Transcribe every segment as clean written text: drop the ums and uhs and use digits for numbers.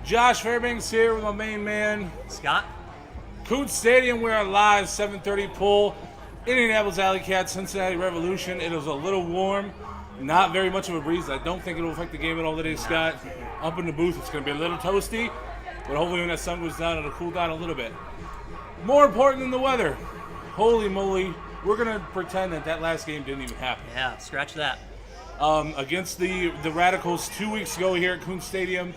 Josh Fairbanks here with my main man, Scott. Coons Stadium. We're live, 7:30 pull. Indianapolis AlleyCats, Cincinnati Revolution. It was a little warm, not very much of a breeze. I don't think it'll affect the game at all today, Scott. Up in the booth, it's going to be a little toasty, but hopefully when that sun goes down, it'll cool down a little bit. More important than the weather, holy moly, we're going to pretend that last game didn't even happen. Yeah, scratch that. Against the Radicals 2 weeks ago here at Coons Stadium,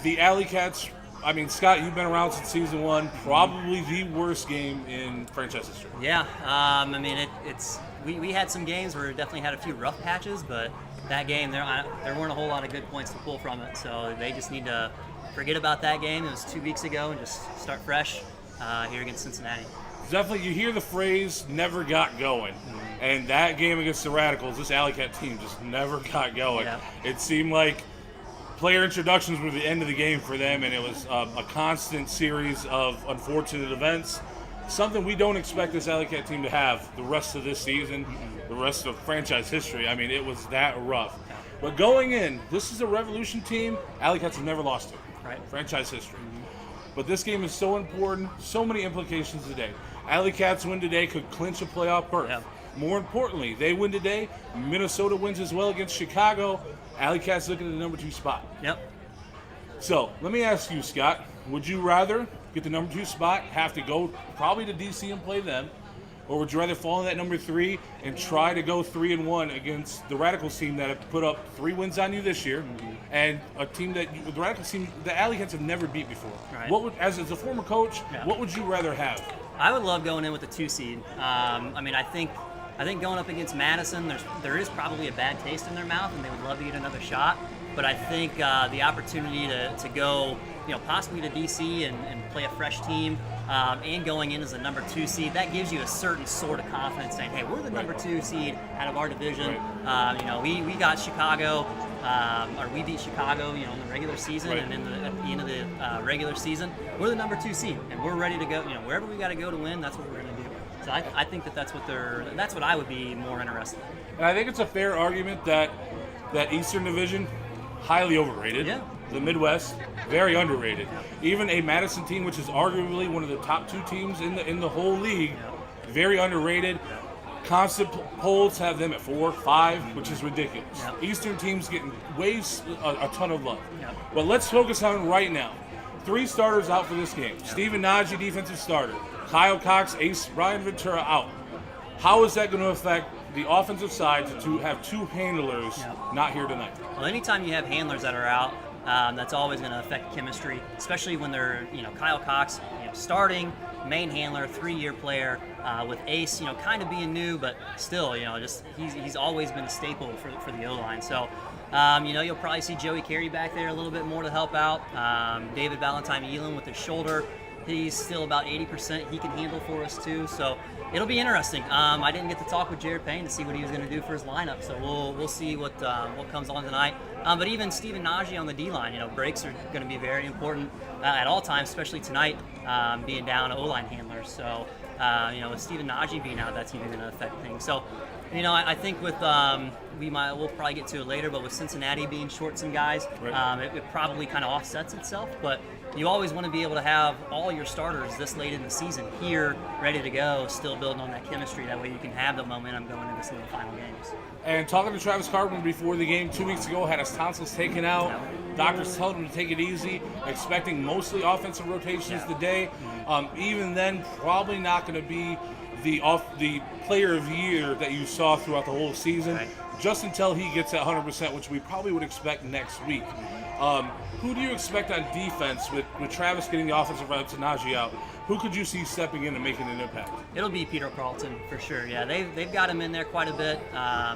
the AlleyCats, I mean, Scott, you've been around since season one, probably the worst game in franchise history. Yeah, we had some games where we definitely had a few rough patches, but that game, there weren't a whole lot of good points to pull from it, so they just need to forget about that game. It was 2 weeks ago and just start fresh here against Cincinnati. Definitely, you hear the phrase, never got going. And that game against the Radicals, this AlleyCat team just never got going. Yeah. It seemed like player introductions were the end of the game for them, and it was a constant series of unfortunate events. Something we don't expect this AlleyCat team to have the rest of this season, the rest of franchise history. I mean, it was that rough. But going in, this is a Revolution team AlleyCats have never lost to. Right. Franchise history. But this game is so important, so many implications today. AlleyCats win today could clinch a playoff berth. Yep. More importantly, they win today. Minnesota wins as well against Chicago. AlleyCats looking at the number 2 spot. Yep. So let me ask you, Scott, would you rather get the number 2 spot, have to go probably to DC and play them, or would you rather fall in that number 3 and try to go 3-1 against the Radicals team that have put up 3 wins on you this year, and a team that the Radicals team, the AlleyCats have never beat before? Right. What would, as a former coach, what would you rather have? I would love going in with the 2 seed. I think going up against Madison, there is probably a bad taste in their mouth, and they would love to get another shot. But I think the opportunity to go, possibly to DC and play a fresh team, and going in as a number 2 seed, that gives you a certain sort of confidence, saying, hey, we're the number 2 seed out of our division. We got Chicago, or we beat Chicago, in the regular season, and at the end of the regular season, we're the number 2 seed, and we're ready to go. Wherever we got to go to win, that's what we're going to do. So I think that's what I would be more interested in. And I think it's a fair argument that Eastern Division, highly overrated. Yeah. The Midwest, very underrated. Even a Madison team, which is arguably one of the top 2 teams in the whole league, very underrated. Constant polls have them at 4, 5, which is ridiculous. Yeah. Eastern teams getting a ton of love. Yeah. But let's focus on right now. 3 starters out for this game. Yeah. Steven Najee, defensive starter. Kyle Cox, ace. Ryan Ventura out. How is that going to affect the offensive side to have 2 handlers not here tonight? Well, anytime you have handlers that are out, that's always going to affect chemistry, especially when they're, Kyle Cox, starting, main handler, 3-year player, with Ace, kind of being new, but still, he's always been a staple for the O-line. So, you'll probably see Joey Carey back there a little bit more to help out. David Valentine-Elam with his shoulder. He's still about 80%. He can handle for us too, so it'll be interesting. I didn't get to talk with Jared Payne to see what he was going to do for his lineup, so we'll see what comes on tonight. But even Steven Najee on the D-line, breaks are going to be very important at all times, especially tonight, being down O-line handlers. So with Steven Najee being out, that's even going to affect things. So I think with we'll probably get to it later, but with Cincinnati being short some guys, it probably kind of offsets itself. But you always want to be able to have all your starters this late in the season here, ready to go, still building on that chemistry. That way you can have the momentum going into some of the final games. And talking to Travis Carpenter before the game 2 weeks ago, had his tonsils taken out. Doctors told him to take it easy, expecting mostly offensive rotations today. Even then, probably not going to be the player of the year that you saw throughout the whole season, just until he gets at 100%, which we probably would expect next week. Who do you expect on defense with Travis getting the offensive route to Najee out? Who could you see stepping in and making an impact? It'll be Peter Carlton for sure. Yeah, they've got him in there quite a bit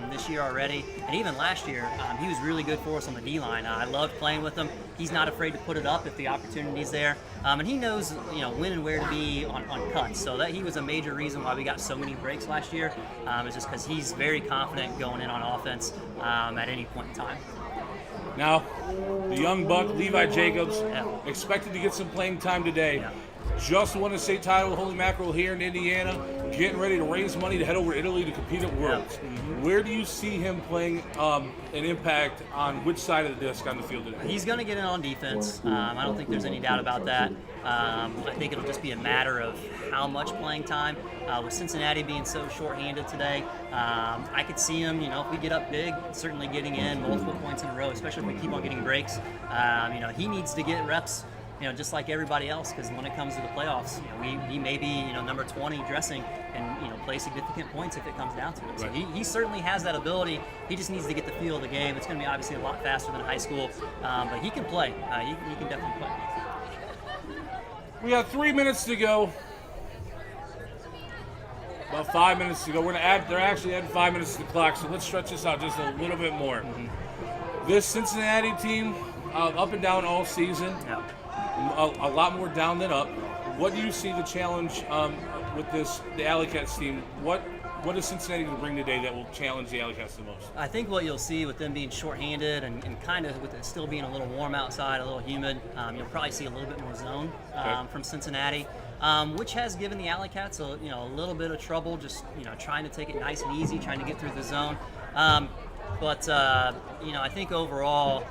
this year already, and even last year he was really good for us on the D-line. I loved playing with him. He's not afraid to put it up if the opportunity's there, and he knows when and where to be on cuts. So that he was a major reason why we got so many breaks last year. Is just because he's very confident going in on offense at any point in time. Now, the young buck, Levi Jacobs, expected to get some playing time today. Just won a state title with Holy Mackerel here in Indiana. getting ready to raise money to head over to Italy to compete at Worlds. Where do you see him playing an impact on which side of the disc on the field today? He's going to get in on defense. I don't think there's any doubt about that. I think it'll just be a matter of how much playing time. With Cincinnati being so shorthanded today, I could see him, if we get up big, certainly getting in multiple points in a row, especially if we keep on getting breaks. He needs to get reps, just like everybody else, because when it comes to the playoffs, he may be, number 20 dressing and, play significant points if it comes down to it. So he certainly has that ability. He just needs to get the feel of the game. It's going to be obviously a lot faster than high school, but he can play. He can definitely play. We got 3 minutes to go. About 5 minutes to go. They're actually adding 5 minutes to the clock, so let's stretch this out just a little bit more. This Cincinnati team, up and down all season, a lot more down than up. What do you see the challenge with the AlleyCats team? What is Cincinnati going to bring today that will challenge the AlleyCats the most? I think what you'll see with them being shorthanded and kind of with it still being a little warm outside, a little humid, you'll probably see a little bit more zone from Cincinnati, which has given the AlleyCats a little bit of trouble just trying to take it nice and easy, trying to get through the zone. But I think overall,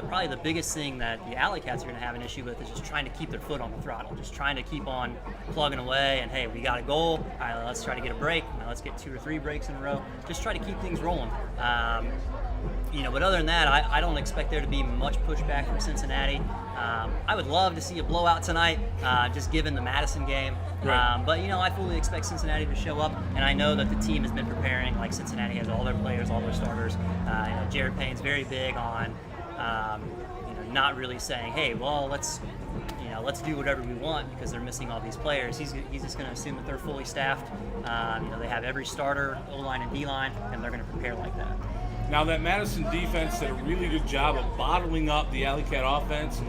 probably the biggest thing that the AlleyCats are going to have an issue with is just trying to keep their foot on the throttle, just trying to keep on plugging away. And hey, we got a goal. All right, let's try to get a break. Now let's get 2 or 3 breaks in a row. Just try to keep things rolling. But other than that, I don't expect there to be much pushback from Cincinnati. I would love to see a blowout tonight, just given the Madison game. Right. But I fully expect Cincinnati to show up, and I know that the team has been preparing. Like Cincinnati has all their players, all their starters. Jared Payne's very big on. Not really saying, hey, well, let's do whatever we want because they're missing all these players. He's just going to assume that they're fully staffed. They have every starter, O-line and D-line, and they're going to prepare like that. Now that Madison defense did a really good job of bottling up the AlleyCat offense,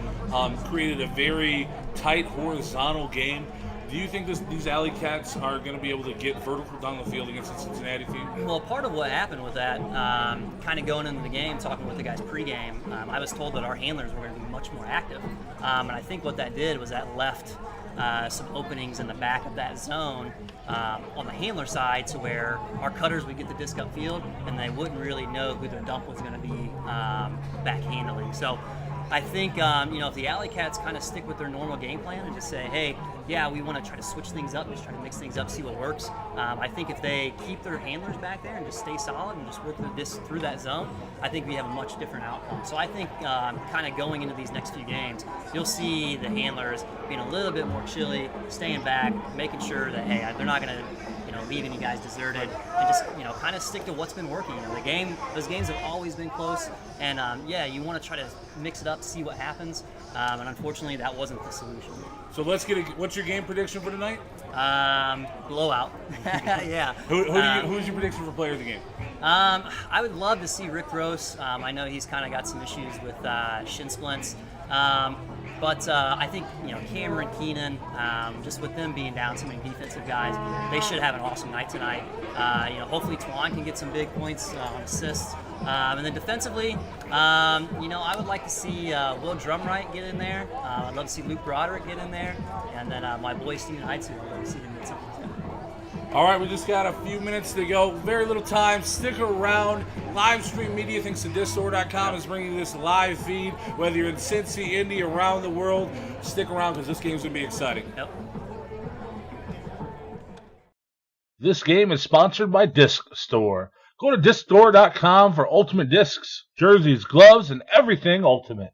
created a very tight horizontal game. Do you think these AlleyCats are going to be able to get vertical down the field against the Cincinnati team? Well, part of what happened with that, kind of going into the game, talking with the guys pregame, I was told that our handlers were going to be much more active. And I think what that did was that left some openings in the back of that zone on the handler side to where our cutters would get the disc upfield and they wouldn't really know who their dump was going to be backhandling. So I think, if the AlleyCats kind of stick with their normal game plan and just say, hey, yeah, we want to try to switch things up, just try to mix things up, see what works. I think if they keep their handlers back there and just stay solid and just work through that zone, I think we have a much different outcome. So I think kind of going into these next few games, you'll see the handlers being a little bit more chilly, staying back, making sure that, hey, they're not going to leave any guys deserted, and just kind of stick to what's been working. Those games have always been close, and you want to try to mix it up, see what happens, and unfortunately that wasn't the solution. So what's your game prediction for tonight? Blowout. Yeah. Who's your prediction for player of the game? I would love to see Rick Gross. I know he's kind of got some issues with shin splints. But I think, Cameron Keenan, just with them being down so many defensive guys, they should have an awesome night tonight. Hopefully Twan can get some big points on assists. And then defensively, I would like to see Will Drumright get in there. I'd love to see Luke Broderick get in there. And then my boy Steven Heitzu, I'd love to see him get something too. All right, we just got a few minutes to go. Very little time. Stick around. Live stream media thinks the discstore.com is bringing this live feed. Whether you're in Cincy, Indy, around the world, stick around because this game's going to be exciting. Yep. This game is sponsored by Disc Store. Go to discstore.com for ultimate discs, jerseys, gloves, and everything ultimate.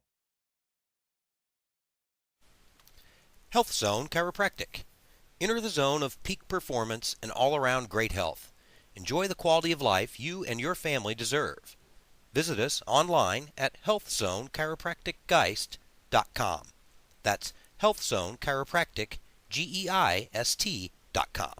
Health Zone Chiropractic. Enter the zone of peak performance and all-around great health. Enjoy the quality of life you and your family deserve. Visit us online at healthzonechiropracticgeist.com. That's healthzonechiropracticgeist.com.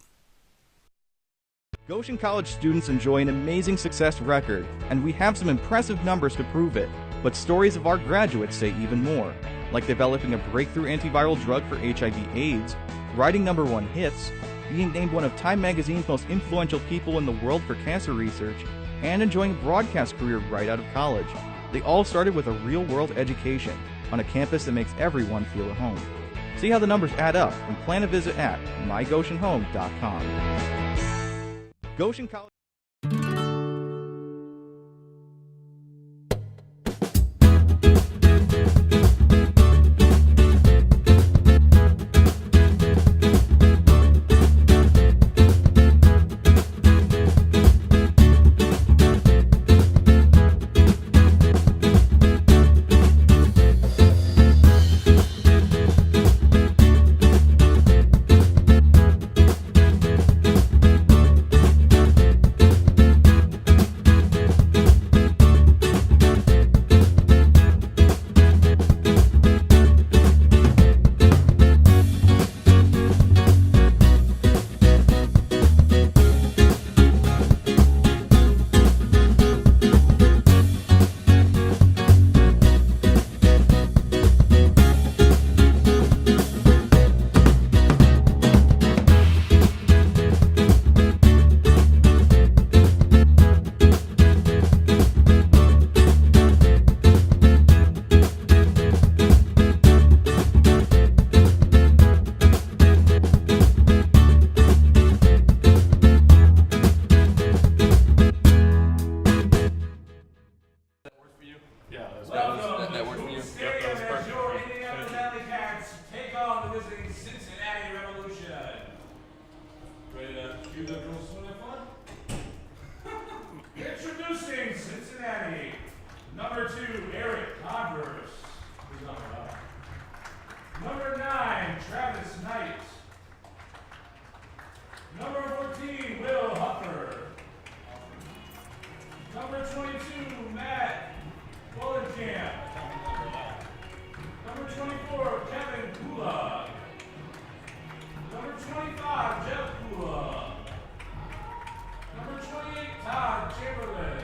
Goshen College students enjoy an amazing success record, and we have some impressive numbers to prove it. But stories of our graduates say even more, like developing a breakthrough antiviral drug for HIV/AIDS, writing #1 hits, being named one of Time Magazine's most influential people in the world for cancer research, and enjoying a broadcast career right out of college. They all started with a real-world education on a campus that makes everyone feel at home. See how the numbers add up and plan a visit at mygoshenhome.com. Goshen College. That worked for you? Yep, that was perfect. Your Indianapolis AlleyCats take on the visiting Cincinnati Revolution. Ready to cue the girls swim that fun? Introducing Cincinnati, number 2, Eric Converse. Who's on the right? Number 9, Travis Knight. Number 14, Will Huffer. Number 22, Matt Bullenkamp. Number 24, Kevin Kula. Number 25, Jeff Kula. Number 28, Todd Chamberlain.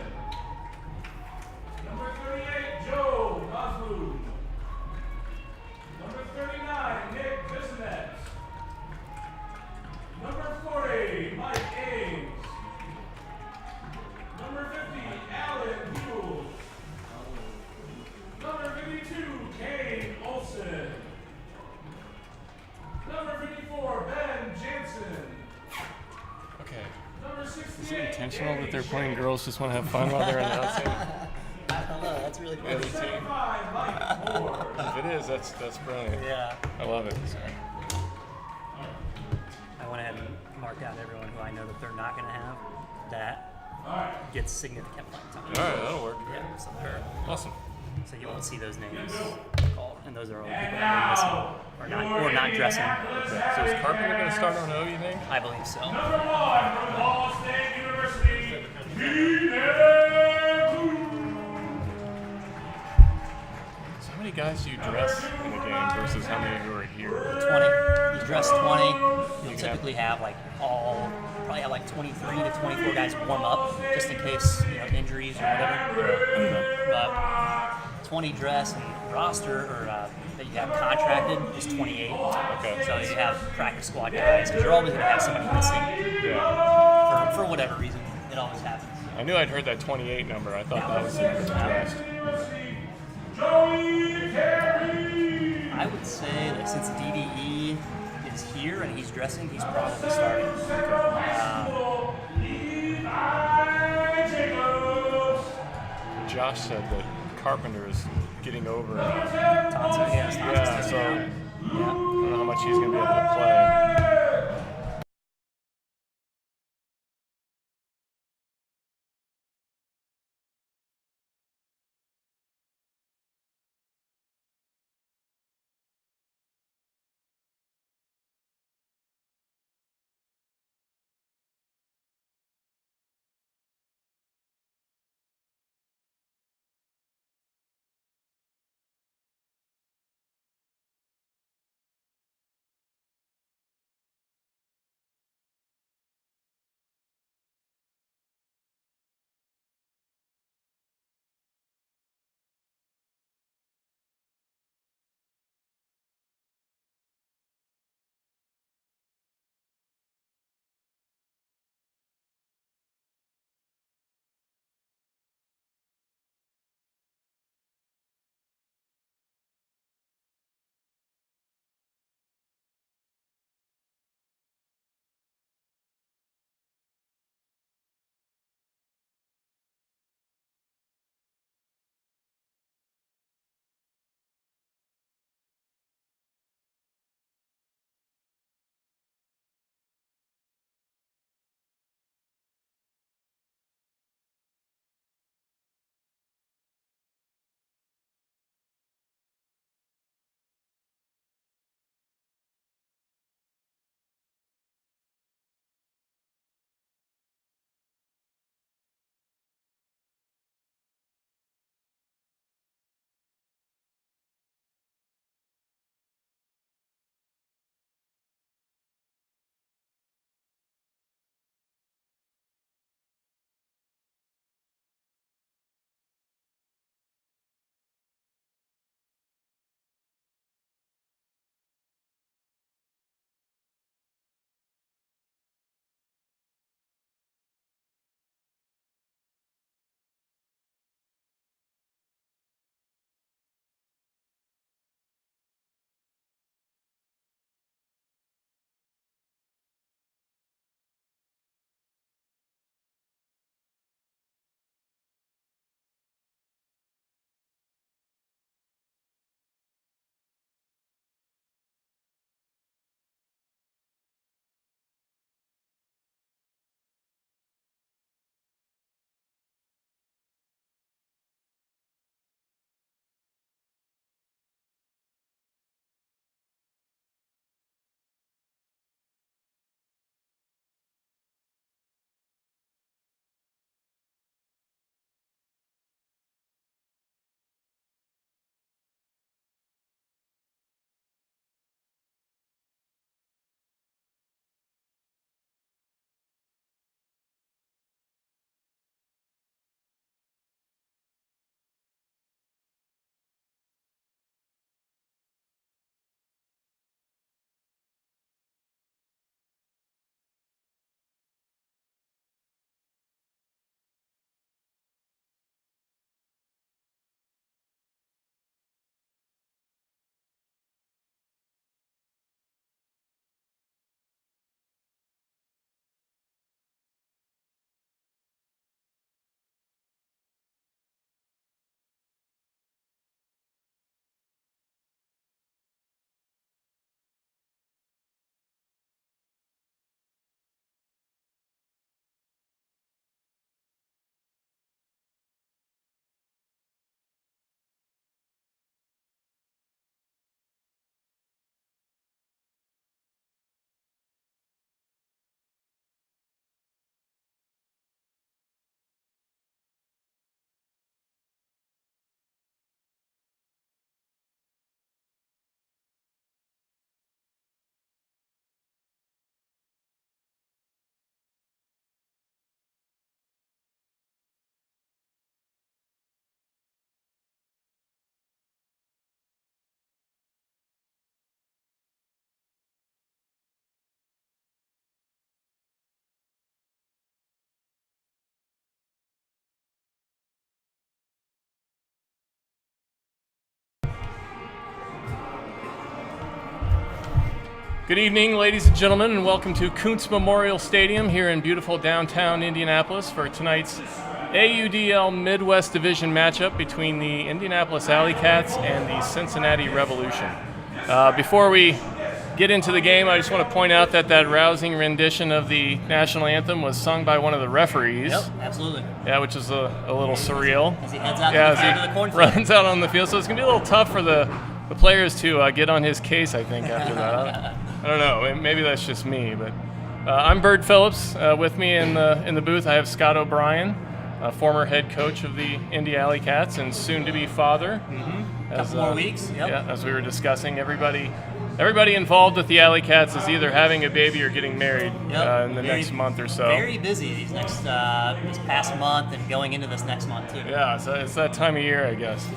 Number 38, Joe Gosloom. Number 39, Nick Bissonette. Number 40, Mike Ames. Number 50, Alan Hughes. Number 52, Kane Olson. Number 54, Ben Jansen. Okay. Number 68, Is it intentional that they're Danny playing Shank. girls just want to have fun while they're announcing? I don't know. That's really funny. 75, Mike Moore. If it is, that's brilliant. Yeah. I love it. I went ahead and marked out everyone who I know that they're not going to have that gets significant playing time. All right, that'll work. Yeah, so they're Awesome. so you won't see those names called, and those are all people that are missing or not dressing. Okay. So is Carpenter going to start on O, you think? I believe so. Number 1 from Ball State University, So how many guys do you dress in the game versus how many who are here? 20. You dress 20. You'll You typically have probably have like 23 to 24 guys warm up just in case injuries or whatever. But 20 dress and roster or that you have contracted is 28. Okay. So you have practice squad guys because you're always going to have somebody missing Yeah. for whatever reason. It always happens. I knew I'd heard that 28 number. I thought that was dressed. I would say that since DDE is here and he's dressing, he's probably starting. Josh said that Carpenter is getting over. Yeah, So I don't know how much he's going to be able to play. Good evening, ladies and gentlemen, and welcome to Kuntz Memorial Stadium here in beautiful downtown Indianapolis for tonight's AUDL Midwest Division matchup between the Indianapolis AlleyCats and the Cincinnati Revolution. Before we get into the game, I just want to point out that rousing rendition of the national anthem was sung by one of the referees. Yep, absolutely. Yeah, which is a little surreal. As he heads out Yeah, to the cornfield. runs out on the field, so it's going to be a little tough for the players to get on his case, I think, after that. I don't know. Maybe that's just me, but I'm Bird Phillips. With me in the booth, I have Scott O'Brien, former head coach of the Indy AlleyCats and soon-to-be father. Couple more weeks. Yep. Yeah, as we were discussing, everybody involved with the AlleyCats is either having a baby or getting married in the next month or so. Very busy these next this past month and going into this next month too. Yeah, so it's that time of year, I guess.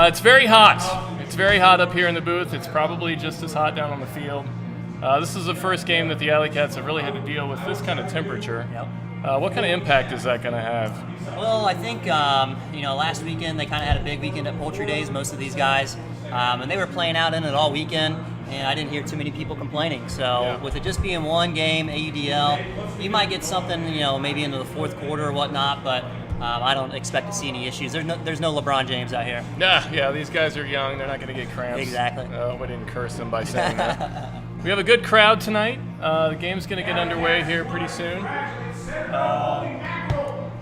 It's very hot. It's very hot up here in the booth. It's probably just as hot down on the field. This is the first game that the AlleyCats have really had to deal with this kind of temperature. Yep. What kind of impact is that going to have? Well, I think last weekend they kind of had a big weekend at Poultry Days. Most of these guys, and they were playing out in it all weekend. And I didn't hear too many people complaining. So with it just being one game, AUDL, you might get something, maybe into the fourth quarter or whatnot, but I don't expect to see any issues. There's no LeBron James out here. Yeah, these guys are young. They're not going to get cramps. Exactly. We didn't curse them by saying that. We have a good crowd tonight. The game's going to get underway here pretty soon.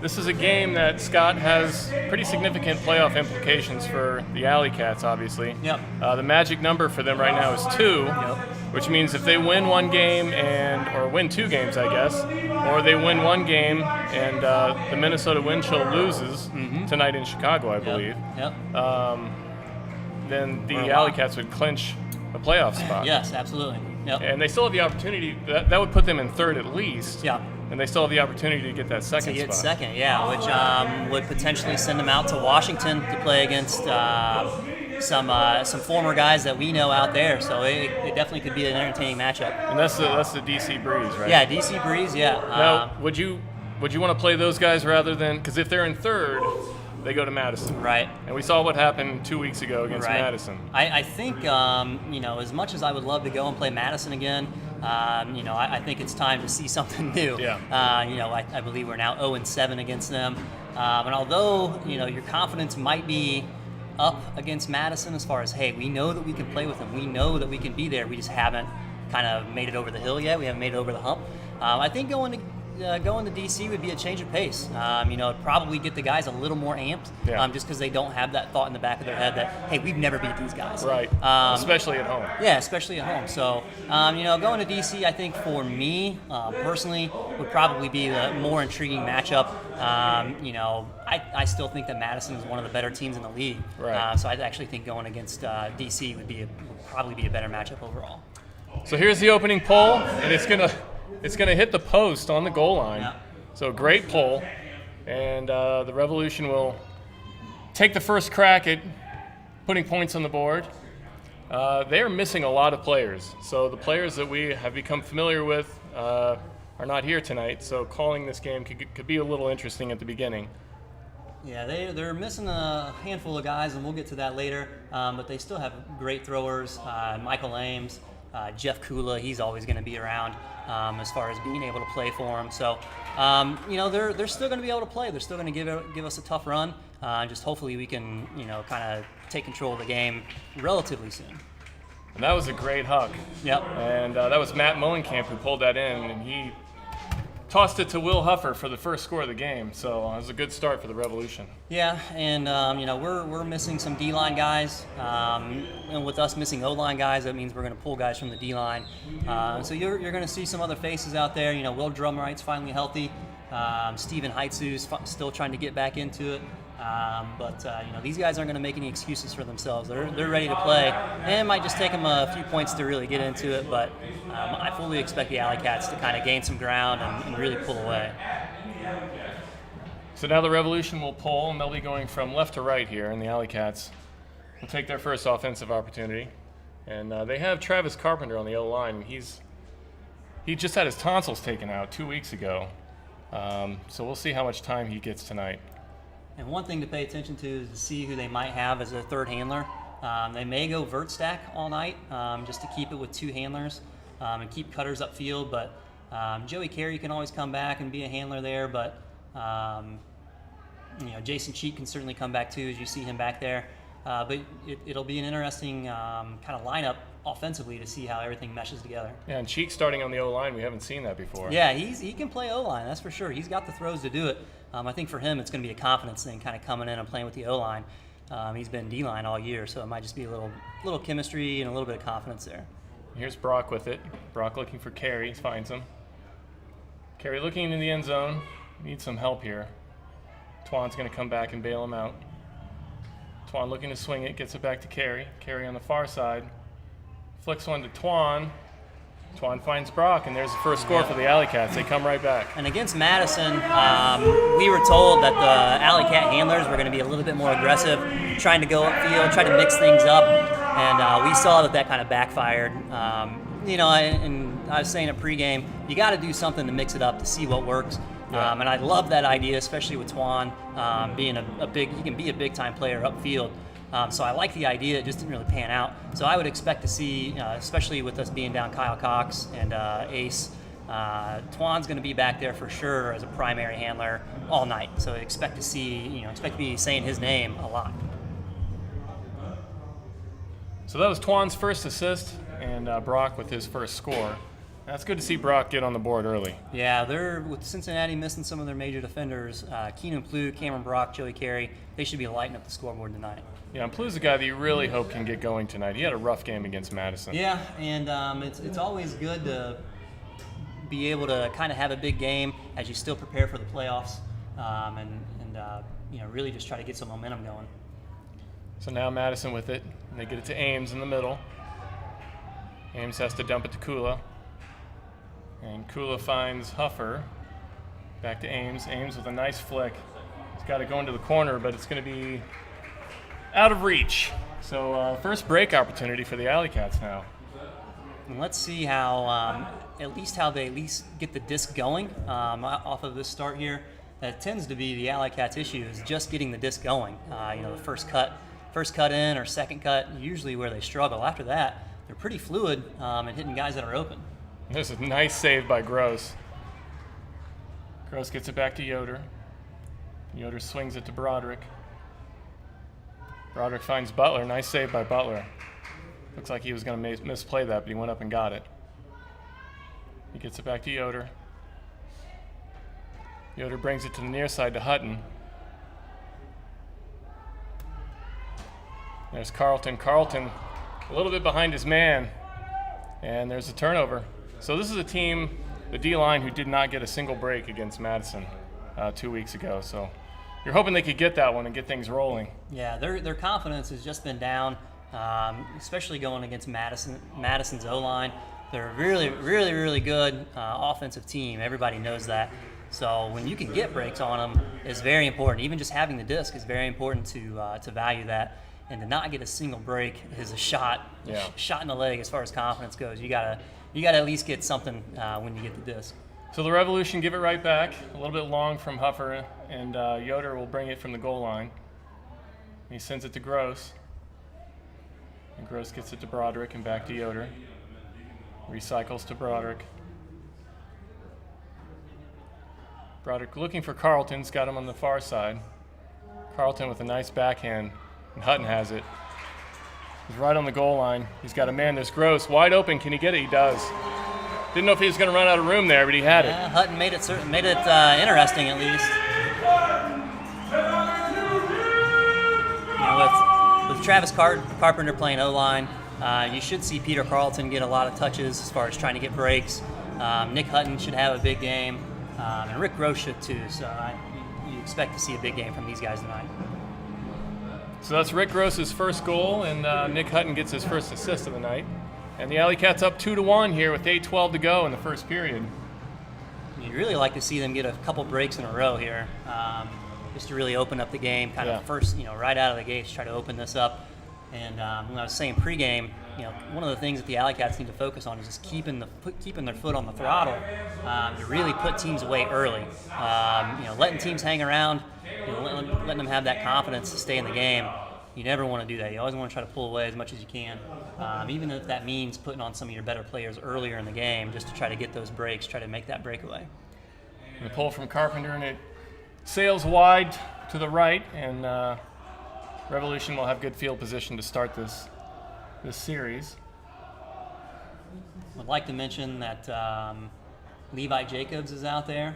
This is a game that, Scott, has pretty significant playoff implications for the AlleyCats, obviously. Yep. The magic number for them right now is 2, which means if they win one game or win 2 games, I guess, or they win one game and the Minnesota Wind Chill loses tonight in Chicago, I believe, then the AlleyCats would clinch a playoff spot. Yes, absolutely. Yep. And they still have the opportunity, that would put them in 3rd at least. Yeah. And they still have the opportunity to get that second spot. Second, yeah, which would potentially send them out to Washington to play against some former guys that we know out there. So it definitely could be an entertaining matchup. And that's the DC Breeze, right? Yeah, DC Breeze. Yeah. Now, would you want to play those guys rather than, because if they're in 3rd, they go to Madison. Right. And we saw what happened 2 weeks ago against Madison. I think as much as I would love to go and play Madison again. I think it's time to see something new. Yeah. I believe we're now 0-7 against them. And although, your confidence might be up against Madison as far as, hey, we know that we can play with them. We know that we can be there. We just haven't kind of made it over the hill yet. We haven't made it over the hump. I think going to DC would be a change of pace. It'd probably get the guys a little more amped, just because they don't have that thought in the back of their head that, hey, we've never beat these guys. Right. Especially at home. Yeah, especially at home. So, going to DC, I think for me personally, would probably be the more intriguing matchup. I still think that Madison is one of the better teams in the league. Right. So I actually think going against DC would probably be a better matchup overall. So here's the opening pull, and it's gonna hit the post on the goal line. Yeah. So great pull, and the Revolution will take the first crack at putting points on the board. They are missing a lot of players. So the players that we have become familiar with are not here tonight. So calling this game could be a little interesting at the beginning. Yeah, they're missing a handful of guys, and we'll get to that later. But they still have great throwers. Michael Ames, Jeff Kula, he's always going to be around as far as being able to play for them. So, they're still going to be able to play. They're still going to give us a tough run. Just hopefully we can, kind of take control of the game relatively soon. And that was a great huck. Yep. And that was Matt Mullenkamp who pulled that in, and he tossed it to Will Huffer for the first score of the game. So it was a good start for the Revolution. Yeah, and we're missing some D-line guys, and with us missing O-line guys, that means we're going to pull guys from the D-line. So you're going to see some other faces out there. Will Drumwright's finally healthy. Steven Heitzu's still trying to get back into it. But these guys aren't going to make any excuses for themselves. They're ready to play, and it might just take them a few points to really get into it. But I fully expect the AlleyCats to kind of gain some ground and really pull away. So now the Revolution will pull, and they'll be going from left to right here, and the AlleyCats will take their first offensive opportunity. And they have Travis Carpenter on the O-line. He just had his tonsils taken out 2 weeks ago. So we'll see how much time he gets tonight. And one thing to pay attention to is to see who they might have as their third handler. They may go vert stack all night just to keep it with two handlers. and keep cutters upfield. But Joey Carey can always come back and be a handler there. But Jason Cheek can certainly come back too, as you see him back there. But it'll be an interesting kind of lineup offensively to see how everything meshes together. Yeah, and Cheek starting on the O-line, we haven't seen that before. Yeah, he can play O-line, that's for sure. He's got the throws to do it. I think for him it's going to be a confidence thing, kind of coming in and playing with the O-line. He's been D-line all year, so it might just be a little chemistry and a little bit of confidence there. Here's Brock with it. Brock looking for Carey, finds him. Carey looking into the end zone, needs some help here. Twan's going to come back and bail him out. Twan looking to swing it, gets it back to Carey. Carey on the far side. Flicks one to Twan. Twan finds Brock, and there's the first score for the AlleyCats. They come right back. And against Madison, we were told that the AlleyCat handlers were going to be a little bit more aggressive, trying to go upfield, try to mix things up. And we saw that kind of backfired. And I was saying at pregame, you got to do something to mix it up to see what works. Yeah. And I love that idea, especially with Twan being he can be a big-time player upfield. So I like the idea. It just didn't really pan out. So I would expect to see, especially with us being down Kyle Cox and Ace, Twan's going to be back there for sure as a primary handler all night. So I expect to be saying his name a lot. So that was Twan's first assist, and Brock with his first score. That's good to see Brock get on the board early. Yeah, they're with Cincinnati missing some of their major defenders. Keenan Plu, Cameron Brock, Joey Carey. They should be lighting up the scoreboard tonight. Yeah, and Plu's a guy that you really hope can get going tonight. He had a rough game against Madison. Yeah, and it's always good to be able to kind of have a big game as you still prepare for the playoffs, and really just try to get some momentum going. So now Madison with it, and they get it to Ames in the middle. Ames has to dump it to Kula. And Kula finds Huffer. Back to Ames. Ames with a nice flick. He's got to go into the corner, but it's going to be out of reach. So first break opportunity for the AlleyCats now. And let's see how they get the disc going off of this start here. That tends to be the AlleyCats' issue, is just getting the disc going. The first cut in or second cut, usually where they struggle. After that, they're pretty fluid and hitting guys that are open. There's a nice save by Gross. Gross gets it back to Yoder. Yoder swings it to Broderick. Broderick finds Butler. Nice save by Butler. Looks like he was going to misplay that, but he went up and got it. He gets it back to Yoder. Yoder brings it to the near side to Hutton. There's Carlton. Carlton a little bit behind his man. And there's a turnover. So this is a team, the D-line, who did not get a single break against Madison 2 weeks ago. So you're hoping they could get that one and get things rolling. Yeah, their confidence has just been down, especially going against Madison's O-line. They're a really, really, really good offensive team. Everybody knows that. So when you can get breaks on them is very important. Even just having the disc is very important to value that. And to not get a single break is a shot in the leg as far as confidence goes. You gotta at least get something when you get the disc. So the Revolution give it right back. A little bit long from Huffer, and Yoder will bring it from the goal line. He sends it to Gross. And Gross gets it to Broderick and back to Yoder. Recycles to Broderick. Broderick looking for Carlton's got him on the far side. Carlton with a nice backhand. And Hutton has it. He's right on the goal line. He's got a man. There's Gross. Wide open. Can he get it? He does. Didn't know if he was going to run out of room there, but he had it. Hutton made it interesting at least. With Travis Carpenter playing O-line, you should see Peter Carlton get a lot of touches as far as trying to get breaks. Nick Hutton should have a big game, and Rick Gross should too. So you expect to see a big game from these guys tonight. So that's Rick Gross's first goal, and Nick Hutton gets his first assist of the night. And the AlleyCats up 2-1 here with 8:12 to go in the first period. You'd really like to see them get a couple breaks in a row here, just to really open up the game. Kind of first, right out of the gates, try to open this up. And when I was saying pregame, one of the things that the AlleyCats need to focus on is just keeping their foot on the throttle to really put teams away early. Letting teams hang around, letting them have that confidence to stay in the game. You never want to do that. You always want to try to pull away as much as you can, even if that means putting on some of your better players earlier in the game just to try to get those breaks, try to make that breakaway. The pull from Carpenter, and it sails wide to the right, and Revolution will have good field position to start this series. I'd like to mention that Levi Jacobs is out there.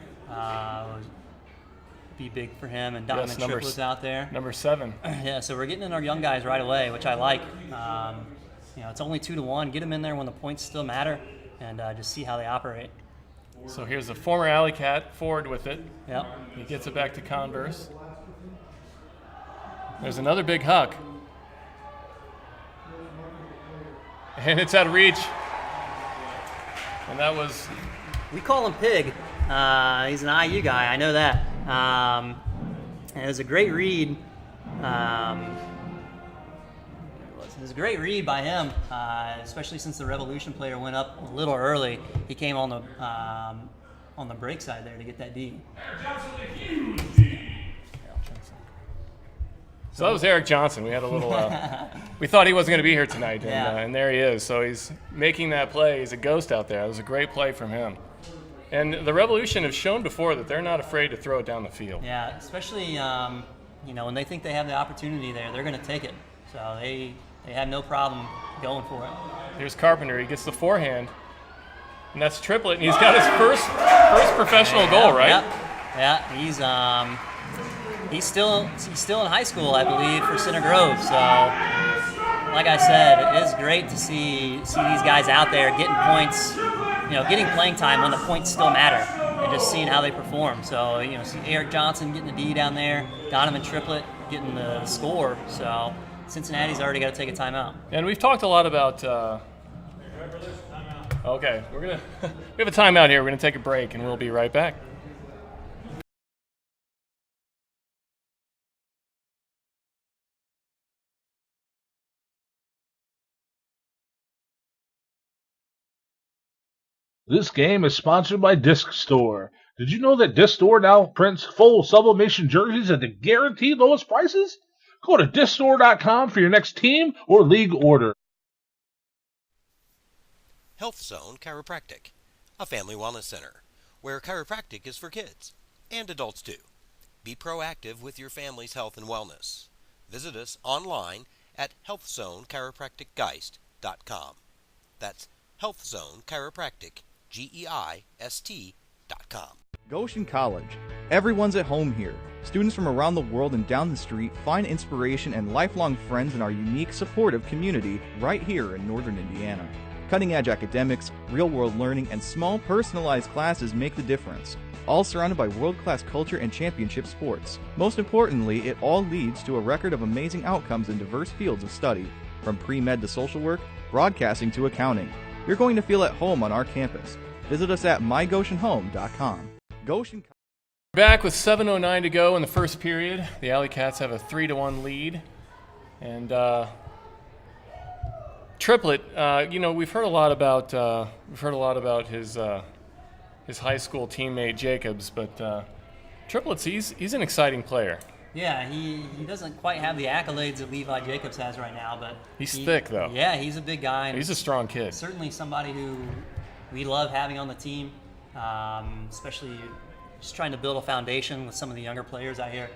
Be big for him, and Donovan Triplett's out there. Number 7. Yeah, so we're getting in our young guys right away, which I like. It's only 2-1. Get them in there when the points still matter, and just see how they operate. So here's a former AlleyCat forward with it. Yep. He gets it back to Converse. There's another big huck. And it's out of reach. And that was... We call him Pig. He's an IU guy, I know that. And it was a great read. It was a great read by him, especially since the Revolution player went up a little early. He came on the break side there to get that D. So that was Eric Johnson. We had a little. We thought he wasn't going to be here tonight, and there he is. So he's making that play. He's a ghost out there. It was a great play from him. And the Revolution have shown before that they're not afraid to throw it down the field. Yeah, especially when they think they have the opportunity there, they're going to take it. So they have no problem going for it. Here's Carpenter. He gets the forehand, and that's Triplett. And he's got his first professional goal, right? Yeah. He's still in high school, I believe, for Center Grove. So, like I said, it is great to see these guys out there getting points, getting playing time when the points still matter, and just seeing how they perform. So, see Eric Johnson getting the D down there, Donovan Triplett getting the score. So, Cincinnati's already got to take a timeout. And we've talked a lot about. Okay, we have a timeout here. We're gonna take a break, and we'll be right back. This game is sponsored by Disc Store. Did you know that Disc Store now prints full sublimation jerseys at the guaranteed lowest prices? Go to discstore.com for your next team or league order. Health Zone Chiropractic, a family wellness center where chiropractic is for kids and adults too. Be proactive with your family's health and wellness. Visit us online at healthzonechiropracticgeist.com. That's Health Zone Chiropractic, GEIST.com. Goshen College. Everyone's at home here. Students from around the world and down the street find inspiration and lifelong friends in our unique, supportive community right here in Northern Indiana. Cutting-edge academics, real-world learning, and small, personalized classes make the difference, all surrounded by world-class culture and championship sports. Most importantly, it all leads to a record of amazing outcomes in diverse fields of study, from pre-med to social work, broadcasting to accounting. You're going to feel at home on our campus. Visit us at mygoshenhome.com. Goshen. Back with 7:09 to go in the first period. The AlleyCats have a 3-1 lead, and Triplett. We've heard a lot about his high school teammate Jacobs, but Triplett's he's an exciting player. Yeah, he doesn't quite have the accolades that Levi Jacobs has right now, but he's thick though. Yeah, he's a big guy. He's a strong kid. Certainly somebody who we love having on the team, especially just trying to build a foundation with some of the younger players out here,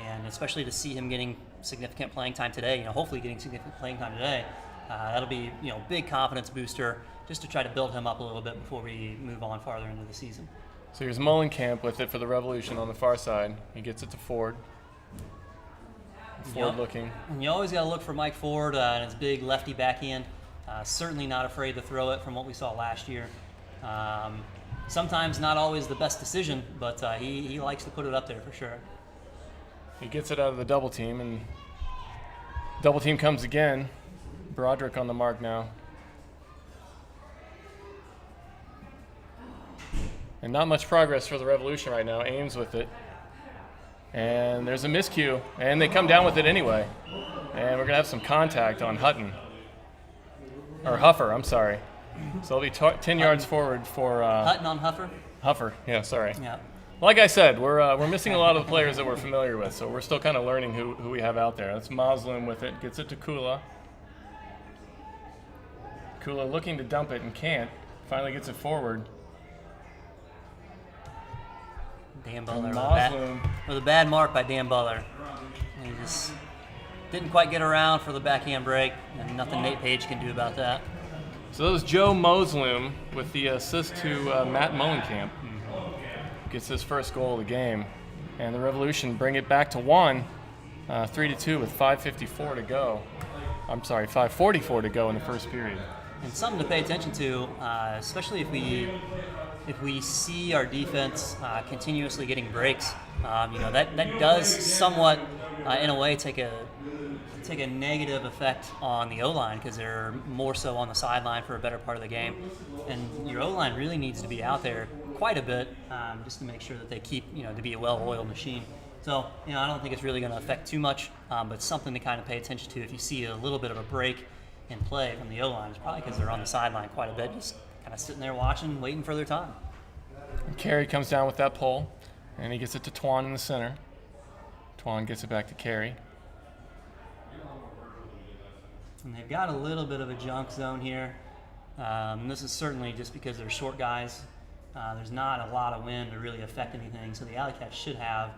and especially to see him getting significant playing time today. Hopefully getting significant playing time today. That'll be big confidence booster just to try to build him up a little bit before we move on farther into the season. So here's Mullenkamp with it for the Revolution on the far side. He gets it to Ford. Ford looking. And you always got to look for Mike Ford and his big lefty backhand. Certainly not afraid to throw it from what we saw last year. Sometimes not always the best decision, but he likes to put it up there for sure. He gets it out of the double team, and double team comes again. Broderick on the mark now. And not much progress for the Revolution right now. Ames with it. And there's a miscue, and they come down with it anyway. And we're going to have some contact on Hutton. Or Huffer, I'm sorry. So it'll be 10 yards forward for... Hutton on Huffer? Huffer, yeah, sorry. Yeah. Like I said, we're missing a lot of the players that we're familiar with, so we're still kind of learning who we have out there. That's Moslem with it, gets it to Kula. Kula looking to dump it and can't. Finally gets it forward. Dan Butler Moslem. with a bad mark by Dan Butler. He just didn't quite get around for the backhand break, and nothing Nate Page can do about that. So that was Joe Moslem with the assist to Matt Mullenkamp. Gets his first goal of the game. And the Revolution bring it back to one, 3-2 with 5:54 to go. I'm sorry, 5:44 to go in the first period. And something to pay attention to, especially if we see our defense continuously getting breaks. That does somewhat, in a way, take a negative effect on the O-line because they're more so on the sideline for a better part of the game. And your O-line really needs to be out there quite a bit just to make sure that they keep, to be a well-oiled machine. So, I don't think it's really going to affect too much, but something to kind of pay attention to if you see a little bit of a break in play from the O-line. It's probably because they're on the sideline quite a bit, just kind of sitting there watching, waiting for their time. And Carey comes down with that pole, and he gets it to Twan in the center. Twan gets it back to Carey. And they've got a little bit of a junk zone here. This is certainly just because they're short guys. There's not a lot of wind to really affect anything, so the AlleyCats should have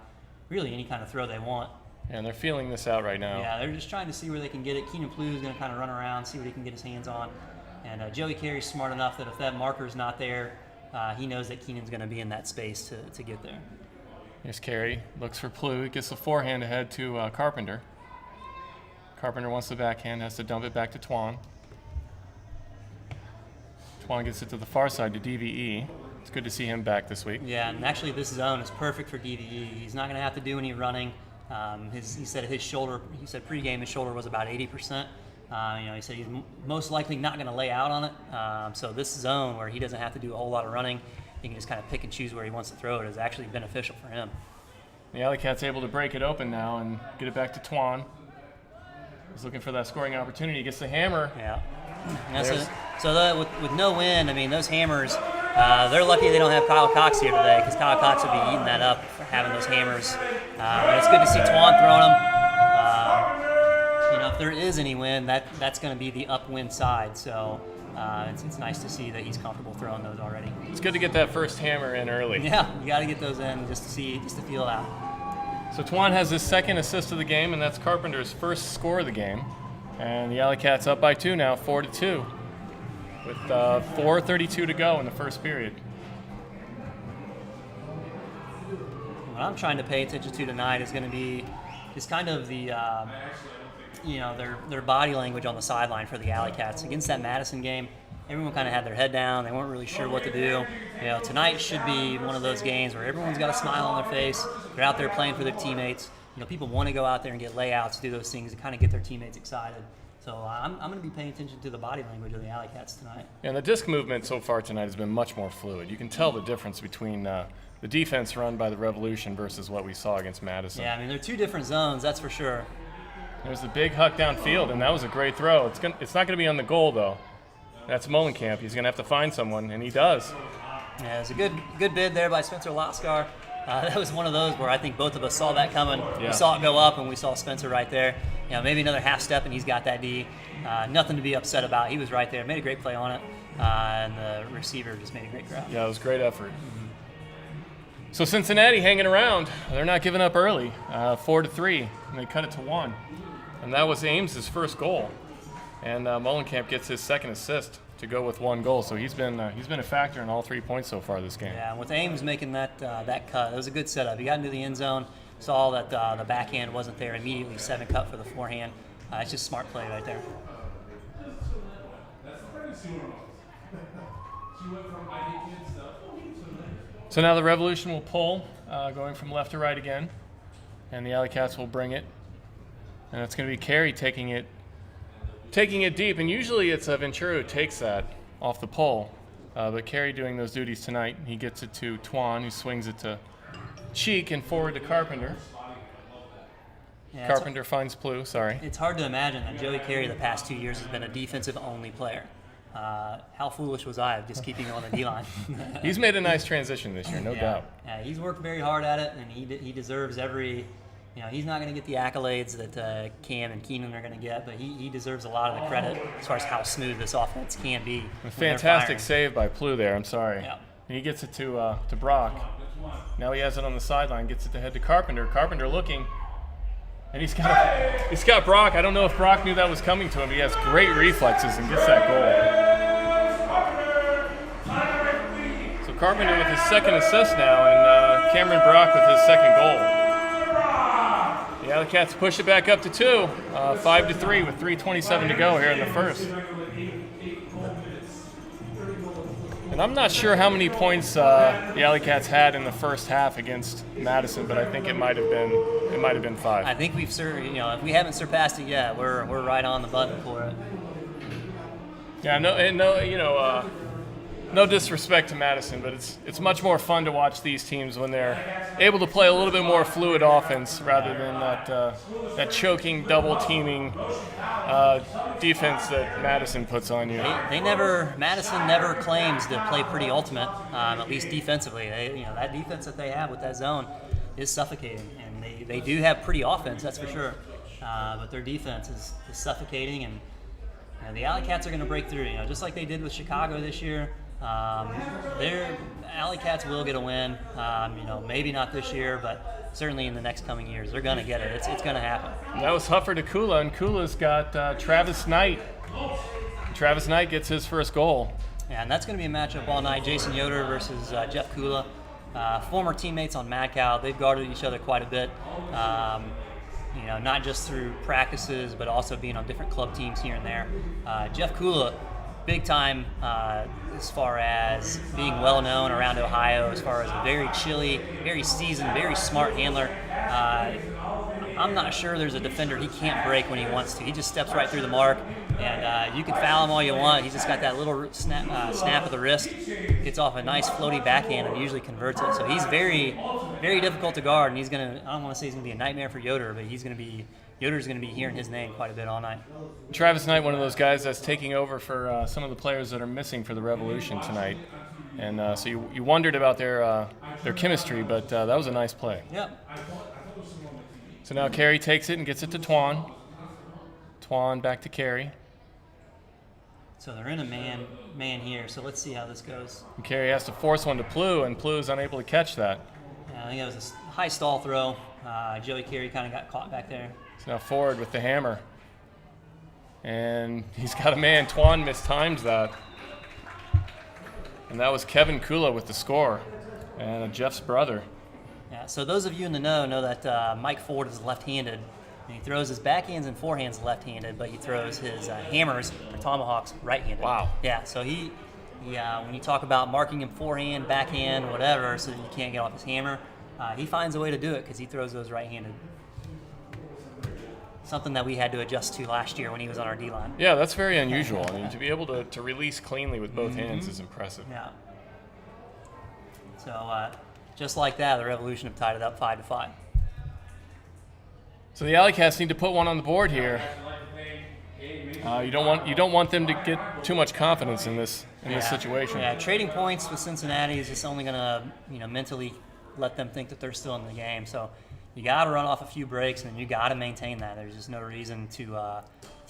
really any kind of throw they want. And they're feeling this out right now. Yeah, they're just trying to see where they can get it. Keenan Plew is going to kind of run around, see what he can get his hands on. And Joey Carey's smart enough that if that marker's not there, he knows that Keenan's going to be in that space to get there. Here's Carey, looks for Plew, gets the forehand ahead to Carpenter. Carpenter wants the backhand, has to dump it back to Twan. Twan gets it to the far side to DVE. It's good to see him back this week. Yeah, and actually this zone is perfect for DVE. He's not going to have to do any running. He said his shoulder, pregame his shoulder was about 80%. He said he's most likely not going to lay out on it. So this zone where he doesn't have to do a whole lot of running, he can just kind of pick and choose where he wants to throw it, is actually beneficial for him. The AlleyCats able to break it open now and get it back to Twan. He's looking for that scoring opportunity. He gets the hammer. Yeah. With no wind, those hammers, they're lucky they don't have Kyle Cox here today because Kyle Cox would be eating that up for having those hammers. It's good to see Twan throwing them. If there is any wind, that's going to be the upwind side. So it's nice to see that he's comfortable throwing those already. It's good to get that first hammer in early. Yeah, you got to get those in just to feel it out. So Twan has his second assist of the game, and that's Carpenter's first score of the game. And the AlleyCats up by 2 now, 4-2, with 4:32 to go in the first period. What I'm trying to pay attention to tonight is going to be just kind of the their body language on the sideline for the AlleyCats. Against that Madison game, everyone kind of had their head down. They weren't really sure what to do. Tonight should be one of those games where everyone's got a smile on their face. They're out there playing for their teammates. People want to go out there and get layouts, do those things to kind of get their teammates excited. So I'm going to be paying attention to the body language of the AlleyCats tonight. And the disc movement so far tonight has been much more fluid. You can tell the difference between the defense run by the Revolution versus what we saw against Madison. Yeah, they're two different zones, that's for sure. There's the big huck downfield, and that was a great throw. It's not going to be on the goal, though. That's Mullenkamp. He's going to have to find someone, and he does. Yeah, it was a good bid there by Spencer Loskar. That was one of those where I think both of us saw that coming. Yeah. We saw it go up, and we saw Spencer right there. Maybe another half step, and he's got that D. Nothing to be upset about. He was right there. Made a great play on it, and the receiver just made a great grab. Yeah, it was great effort. So Cincinnati hanging around. They're not giving up early, 4-3, and they cut it to 1. And that was Ames' first goal. And Mullenkamp gets his second assist to go with 1 goal. So he's been a factor in all 3 points so far this game. Yeah, and with Ames making that cut, it was a good setup. He got into the end zone, saw that the backhand wasn't there, immediately 7 cut for the forehand. It's just smart play right there. So now the Revolution will pull, going from left to right again, and the AlleyCats will bring it. And it's going to be Carey taking it deep, and usually it's Ventura who takes that off the pole, but Carey doing those duties tonight. He gets it to Twan, who swings it to Cheek and forward to Carpenter. Yeah, Carpenter finds Plew, sorry. It's hard to imagine that Joey Carey the past 2 years has been a defensive-only player. how foolish was I of just keeping him on the D-line? He's made a nice transition this year, no doubt. Yeah, he's worked very hard at it, and he deserves every. He's not going to get the accolades that Cam and Keenan are going to get, but he deserves a lot of the credit as far as how smooth this offense can be. A fantastic save by Plu there. I'm sorry. Yeah. He gets it to Brock. Now he has it on the sideline. Gets it to head to Carpenter. Carpenter looking, and he's got Brock. I don't know if Brock knew that was coming to him. But he has great reflexes and gets that goal. So Carpenter with his second assist now, and Cameron Brock with his second goal. The AlleyCats push it back up to 2, 5-3 with 3:27 to go here in the first. And I'm not sure how many points the AlleyCats had in the first half against Madison, but I think it might have been 5. I think we've if we haven't surpassed it yet, we're right on the button for it. Yeah, no disrespect to Madison, but it's much more fun to watch these teams when they're able to play a little bit more fluid offense rather than that choking, double teaming defense that Madison puts on you. Madison never claims to play pretty ultimate, at least defensively. That defense that they have with that zone is suffocating, and they do have pretty offense, that's for sure. But their defense is suffocating, and the AlleyCats are going to break through. Just like they did with Chicago this year. Their AlleyCats will get a win. Maybe not this year, but certainly in the next coming years, they're going to get it. It's going to happen. And that was Huffer to Kula, and Kula's got Travis Knight. Travis Knight gets his first goal. Yeah, and that's going to be a matchup all night. Jason Yoder versus Jeff Kula. Former teammates on Mad Cow. They've guarded each other quite a bit. Not just through practices, but also being on different club teams here and there. Jeff Kula, big time as far as being well known around Ohio, as far as a very chilly, very seasoned, very smart handler. I'm not sure there's a defender he can't break when he wants to. He just steps right through the mark, and you can foul him all you want. He's just got that little snap of the wrist, gets off a nice floaty backhand, and usually converts it. So he's very, very difficult to guard, and I don't want to say he's going to be a nightmare for Yoder, but Yoder's going to be hearing his name quite a bit all night. Travis Knight, one of those guys that's taking over for some of the players that are missing for the Revolution tonight. And so you wondered about their chemistry, but that was a nice play. Yep. So now Carey takes it and gets it to Twan. Twan back to Carey. So they're in a man here, so let's see how this goes. And Carey has to force one to Plu, and Plu is unable to catch that. Yeah, I think that was a high stall throw. Joey Carey kind of got caught back there. So now forward with the hammer. And he's got a man. Twan mistimes that. And that was Kevin Kula with the score, and Jeff's brother. Yeah, so those of you in the know that Mike Ford is left-handed. And he throws his backhands and forehands left-handed, but he throws his hammers or tomahawks right-handed. Wow. Yeah, so he when you talk about marking him forehand, backhand, whatever, so that you can't get off his hammer, he finds a way to do it because he throws those right-handed. Something that we had to adjust to last year when he was on our D-line. Yeah, that's very unusual. I mean, to be able to release cleanly with both hands is impressive. Yeah. So just like that, the Revolution have tied it up 5-5. So the AlleyCats need to put one on the board here. You don't want them to get too much confidence in this situation. Yeah, trading points with Cincinnati is just only going to mentally let them think that they're still in the game. So you got to run off a few breaks, and you got to maintain that. There's just no reason to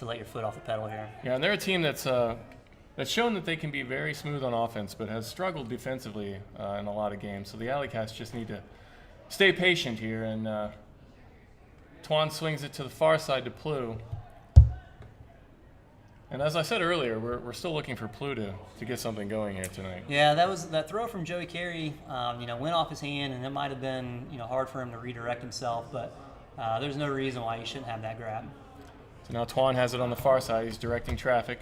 let your foot off the pedal here. Yeah, and they're a team that's shown that they can be very smooth on offense, but has struggled defensively in a lot of games. So the AlleyCats just need to stay patient here. And Twan swings it to the far side to Plu. And as I said earlier, we're still looking for Plu to get something going here tonight. Yeah, that throw from Joey Carey, went off his hand, and it might have been hard for him to redirect himself, but there's no reason why he shouldn't have that grab. So now Twan has it on the far side. He's directing traffic.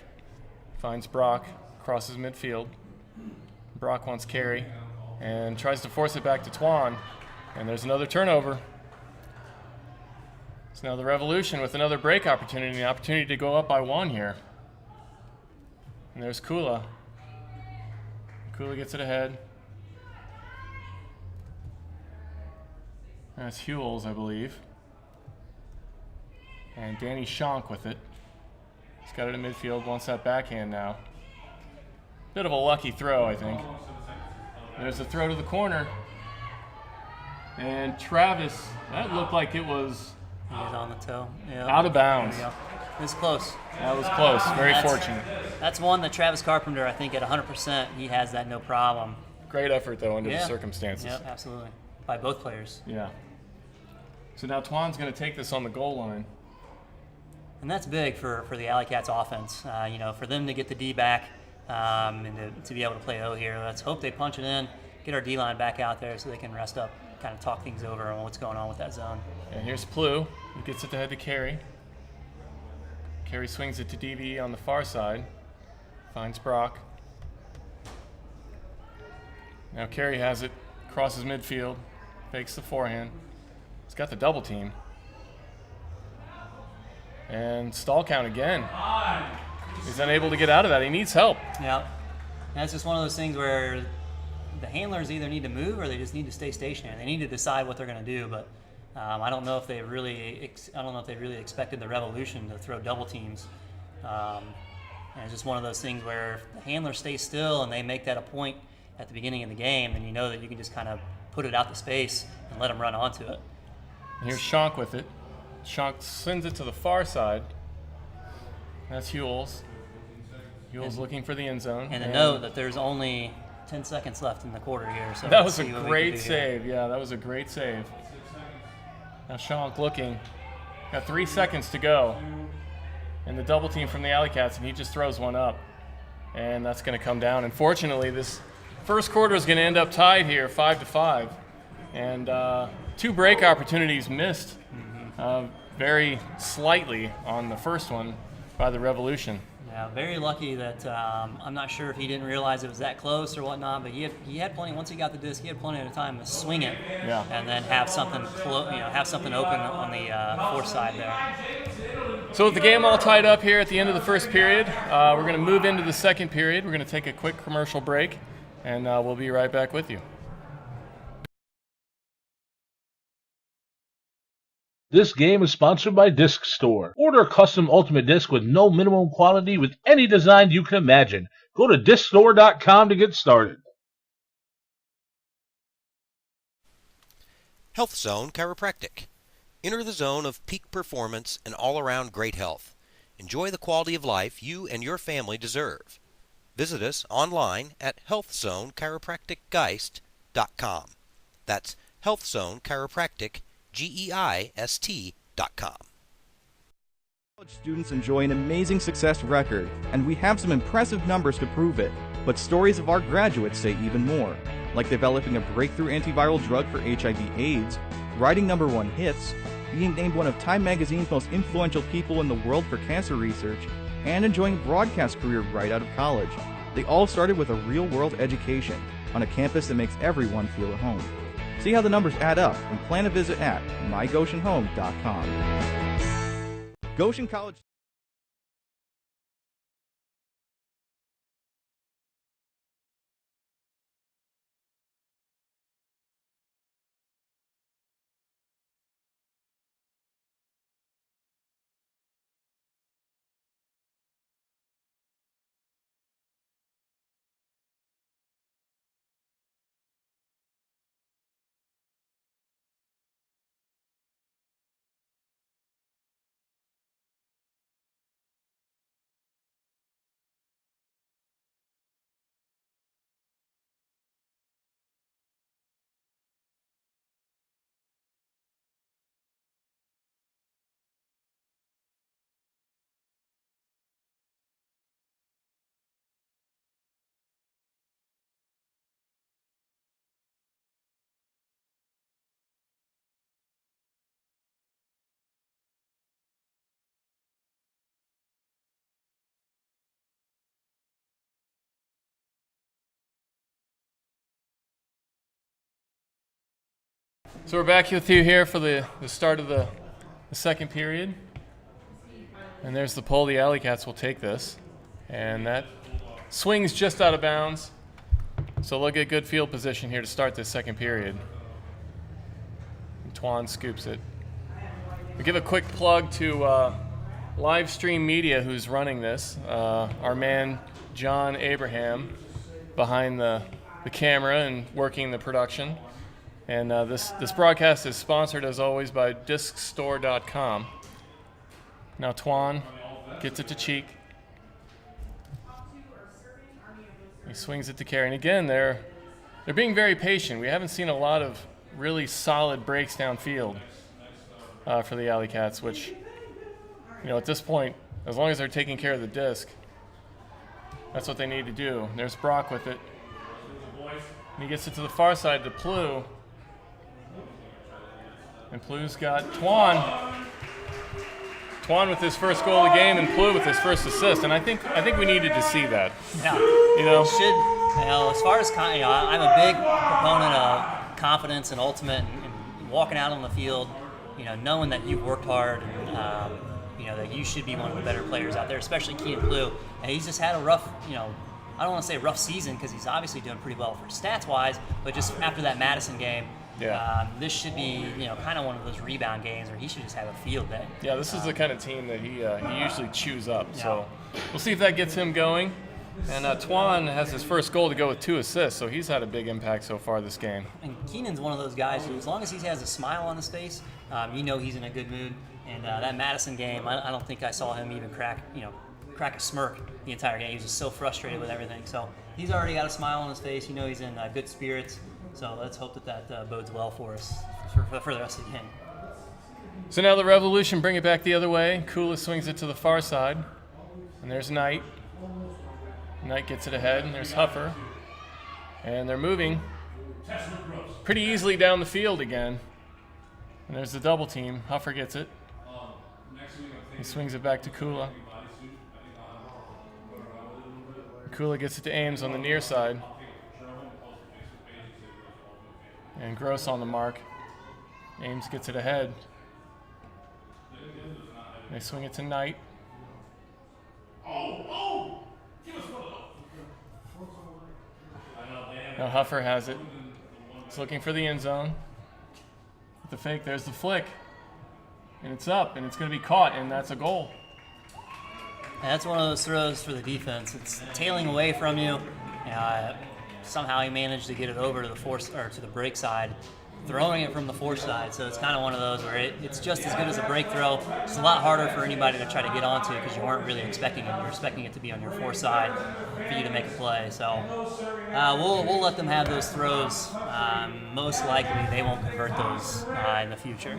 Finds Brock, crosses midfield. Brock wants Carey and tries to force it back to Twan, and there's another turnover. So now the Revolution with another break opportunity, an opportunity to go up by 1 here. And there's Kula. Kula gets it ahead. That's Hewells, I believe. And Danny Schonk with it. He's got it in midfield, wants that backhand now. Bit of a lucky throw, I think. There's a throw to the corner. And Travis, that looked like it was He was on the toe. Yep. out of bounds. There we go. It was close. That was close. Very That's- fortunate. That's one that Travis Carpenter, I think, at 100%, he has that no problem. Great effort, though, under the Yeah. circumstances. Yep, absolutely. By both players. Yeah. So now Twan's going to take this on the goal line. And that's big for the AlleyCats offense. For them to get the D back and to be able to play O here. Let's hope they punch it in, get our D-line back out there so they can rest up, kind of talk things over on what's going on with that zone. And here's Plu, who gets it to head to Carey. Carey swings it to DB on the far side. Finds Brock. Now Carey has it, crosses midfield, fakes the forehand. He's got the double team. And stall count again. He's unable to get out of that. He needs help. Yeah. And that's just one of those things where the handlers either need to move or they just need to stay stationary. They need to decide what they're going to do, but I don't know if they really expected the Revolution to throw double teams. And it's just one of those things where if the handlers stay still and they make that a point at the beginning of the game, then you know that you can just kind of put it out to space and let them run onto it. And here's Schonk with it. Schonk sends it to the far side. That's Hewells. Hewells looking for the end zone. And to note that there's only 10 seconds left in the quarter here. So that let's was a see what we great can do save. here. Yeah, that was a great save. Now Schonk looking. Got 3 seconds to go. And the double team from the AlleyCats, and he just throws one up. And that's going to come down. Unfortunately, this first quarter is going to end up tied here, 5-5. And 2 break opportunities missed very slightly on the first one by the Revolution. Yeah, very lucky that I'm not sure if he didn't realize it was that close or whatnot, but he had plenty. Once he got the disc, he had plenty of time to swing it, and then have something open on the fourth side there. So with the game all tied up here at the end of the first period, we're going to move into the second period. We're going to take a quick commercial break, and we'll be right back with you. This game is sponsored by Disc Store. Order a custom Ultimate Disc with no minimum quantity with any design you can imagine. Go to DiscStore.com to get started. Health Zone Chiropractic. Enter the zone of peak performance and all-around great health. Enjoy the quality of life you and your family deserve. Visit us online at healthzonechiropracticgeist.com. That's Health Zone Chiropractic, GEIST.com. College students enjoy an amazing success record, and we have some impressive numbers to prove it. But stories of our graduates say even more, like developing a breakthrough antiviral drug for HIV/AIDS, writing #1 hits, being named one of Time Magazine's most influential people in the world for cancer research, and enjoying a broadcast career right out of college. They all started with a real-world education on a campus that makes everyone feel at home. See how the numbers add up and plan a visit at mygoshenhome.com. Goshen College. So we're back with you here for the start of the second period. And there's the pole. The AlleyCats will take this. And that swings just out of bounds. So they'll get good field position here to start this second period. And Twan scoops it. We give a quick plug to Live Stream Media, who's running this. Our man, John Abraham, behind the camera and working the production. And this broadcast is sponsored, as always, by discstore.com. Now Twan gets it to Cheek. He swings it to Carey. And again, they're being very patient. We haven't seen a lot of really solid breaks downfield for the AlleyCats, which, at this point, as long as they're taking care of the disc, that's what they need to do. There's Brock with it. And he gets it to the far side to Plu. And Plu's got Twan. Twan with his first goal of the game and Plu with his first assist. And I think we needed to see that. Yeah. As far as, I'm a big proponent of confidence and ultimate and walking out on the field, knowing that you've worked hard and, that you should be one of the better players out there, especially Keenan Plu. And he's just had a rough, I don't want to say rough season because he's obviously doing pretty well for stats-wise, but just after that Madison game, this should be, kind of one of those rebound games where he should just have a field day. Yeah, this is the kind of team that he usually chews up. Yeah. So we'll see if that gets him going. And Twan has his first goal to go with 2 assists, so he's had a big impact so far this game. And Keenan's one of those guys who, as long as he has a smile on his face, he's in a good mood. And that Madison game, I don't think I saw him even crack a smirk the entire game. He was just so frustrated with everything. So he's already got a smile on his face. He's in good spirits. So let's hope that bodes well for us for the rest of the game. So now the Revolution bring it back the other way. Kula swings it to the far side. And there's Knight. Knight gets it ahead, and there's Huffer. And they're moving pretty easily down the field again. And there's the double team. Huffer gets it. He swings it back to Kula. Kula gets it to Ames on the near side. And Gross on the mark. Ames gets it ahead. They swing it to Knight. Now Huffer has it. He's looking for the end zone. With the fake, there's the flick. And it's up, and it's going to be caught, and that's a goal. And that's one of those throws for the defense. It's tailing away from you. Somehow he managed to get it over to the break side, throwing it from the force side. So it's kind of one of those where it's just as good as a break throw. It's a lot harder for anybody to try to get onto because you weren't really expecting it. You're expecting it to be on your force side for you to make a play. So we'll let them have those throws. Most likely they won't convert those in the future.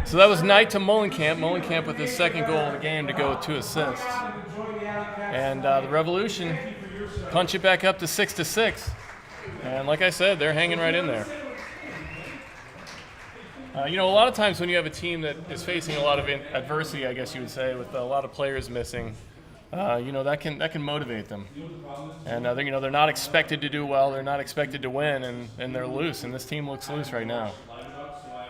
So that was Knight to Molenkamp. Molenkamp with his second goal of the game to go with 2 assists. And the Revolution punch it back up to 6-6. And like I said, they're hanging right in there. A lot of times when you have a team that is facing a lot of adversity, I guess you would say, with a lot of players missing, that can motivate them. And they're not expected to do well, they're not expected to win, and they're loose. And this team looks loose right now.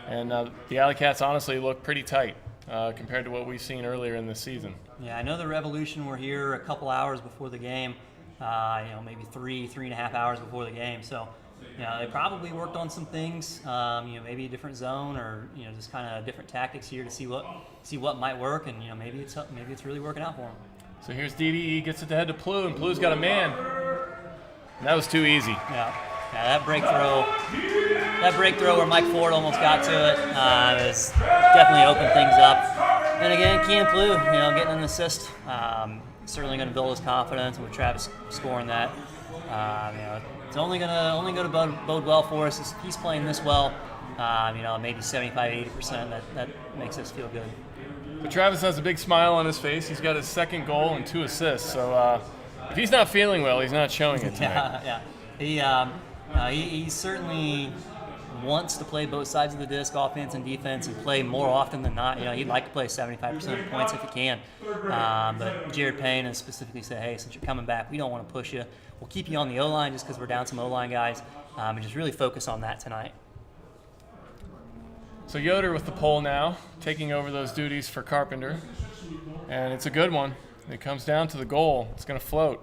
And the AlleyCats honestly look pretty tight compared to what we've seen earlier in this season. Yeah, I know the Revolution were here a couple hours before the game. Maybe 3.5 hours before the game. So, they probably worked on some things. Maybe a different zone or just kind of different tactics here to see what might work, and maybe it's really working out for them. So here's DDE, gets it to head to Plu, and Plu's got a man. And that was too easy. Yeah, that break throw where Mike Ford almost got to it has definitely opened things up. And again, Keenan Plu, getting an assist. Certainly going to build his confidence with Travis scoring that. It's only going to bode well for us. He's playing this well. Maybe 75-80%. That makes us feel good. But Travis has a big smile on his face. He's got his second goal and 2 assists. So if he's not feeling well, he's not showing it tonight. Yeah. He certainly wants to play both sides of the disc, offense and defense, and play more often than not. He'd like to play 75% of the points if he can. But Jared Payne has specifically said, hey, since you're coming back, we don't want to push you. We'll keep you on the O-line just because we're down some O-line guys, and just really focus on that tonight. So Yoder with the pole now, taking over those duties for Carpenter. And it's a good one. It comes down to the goal. It's going to float.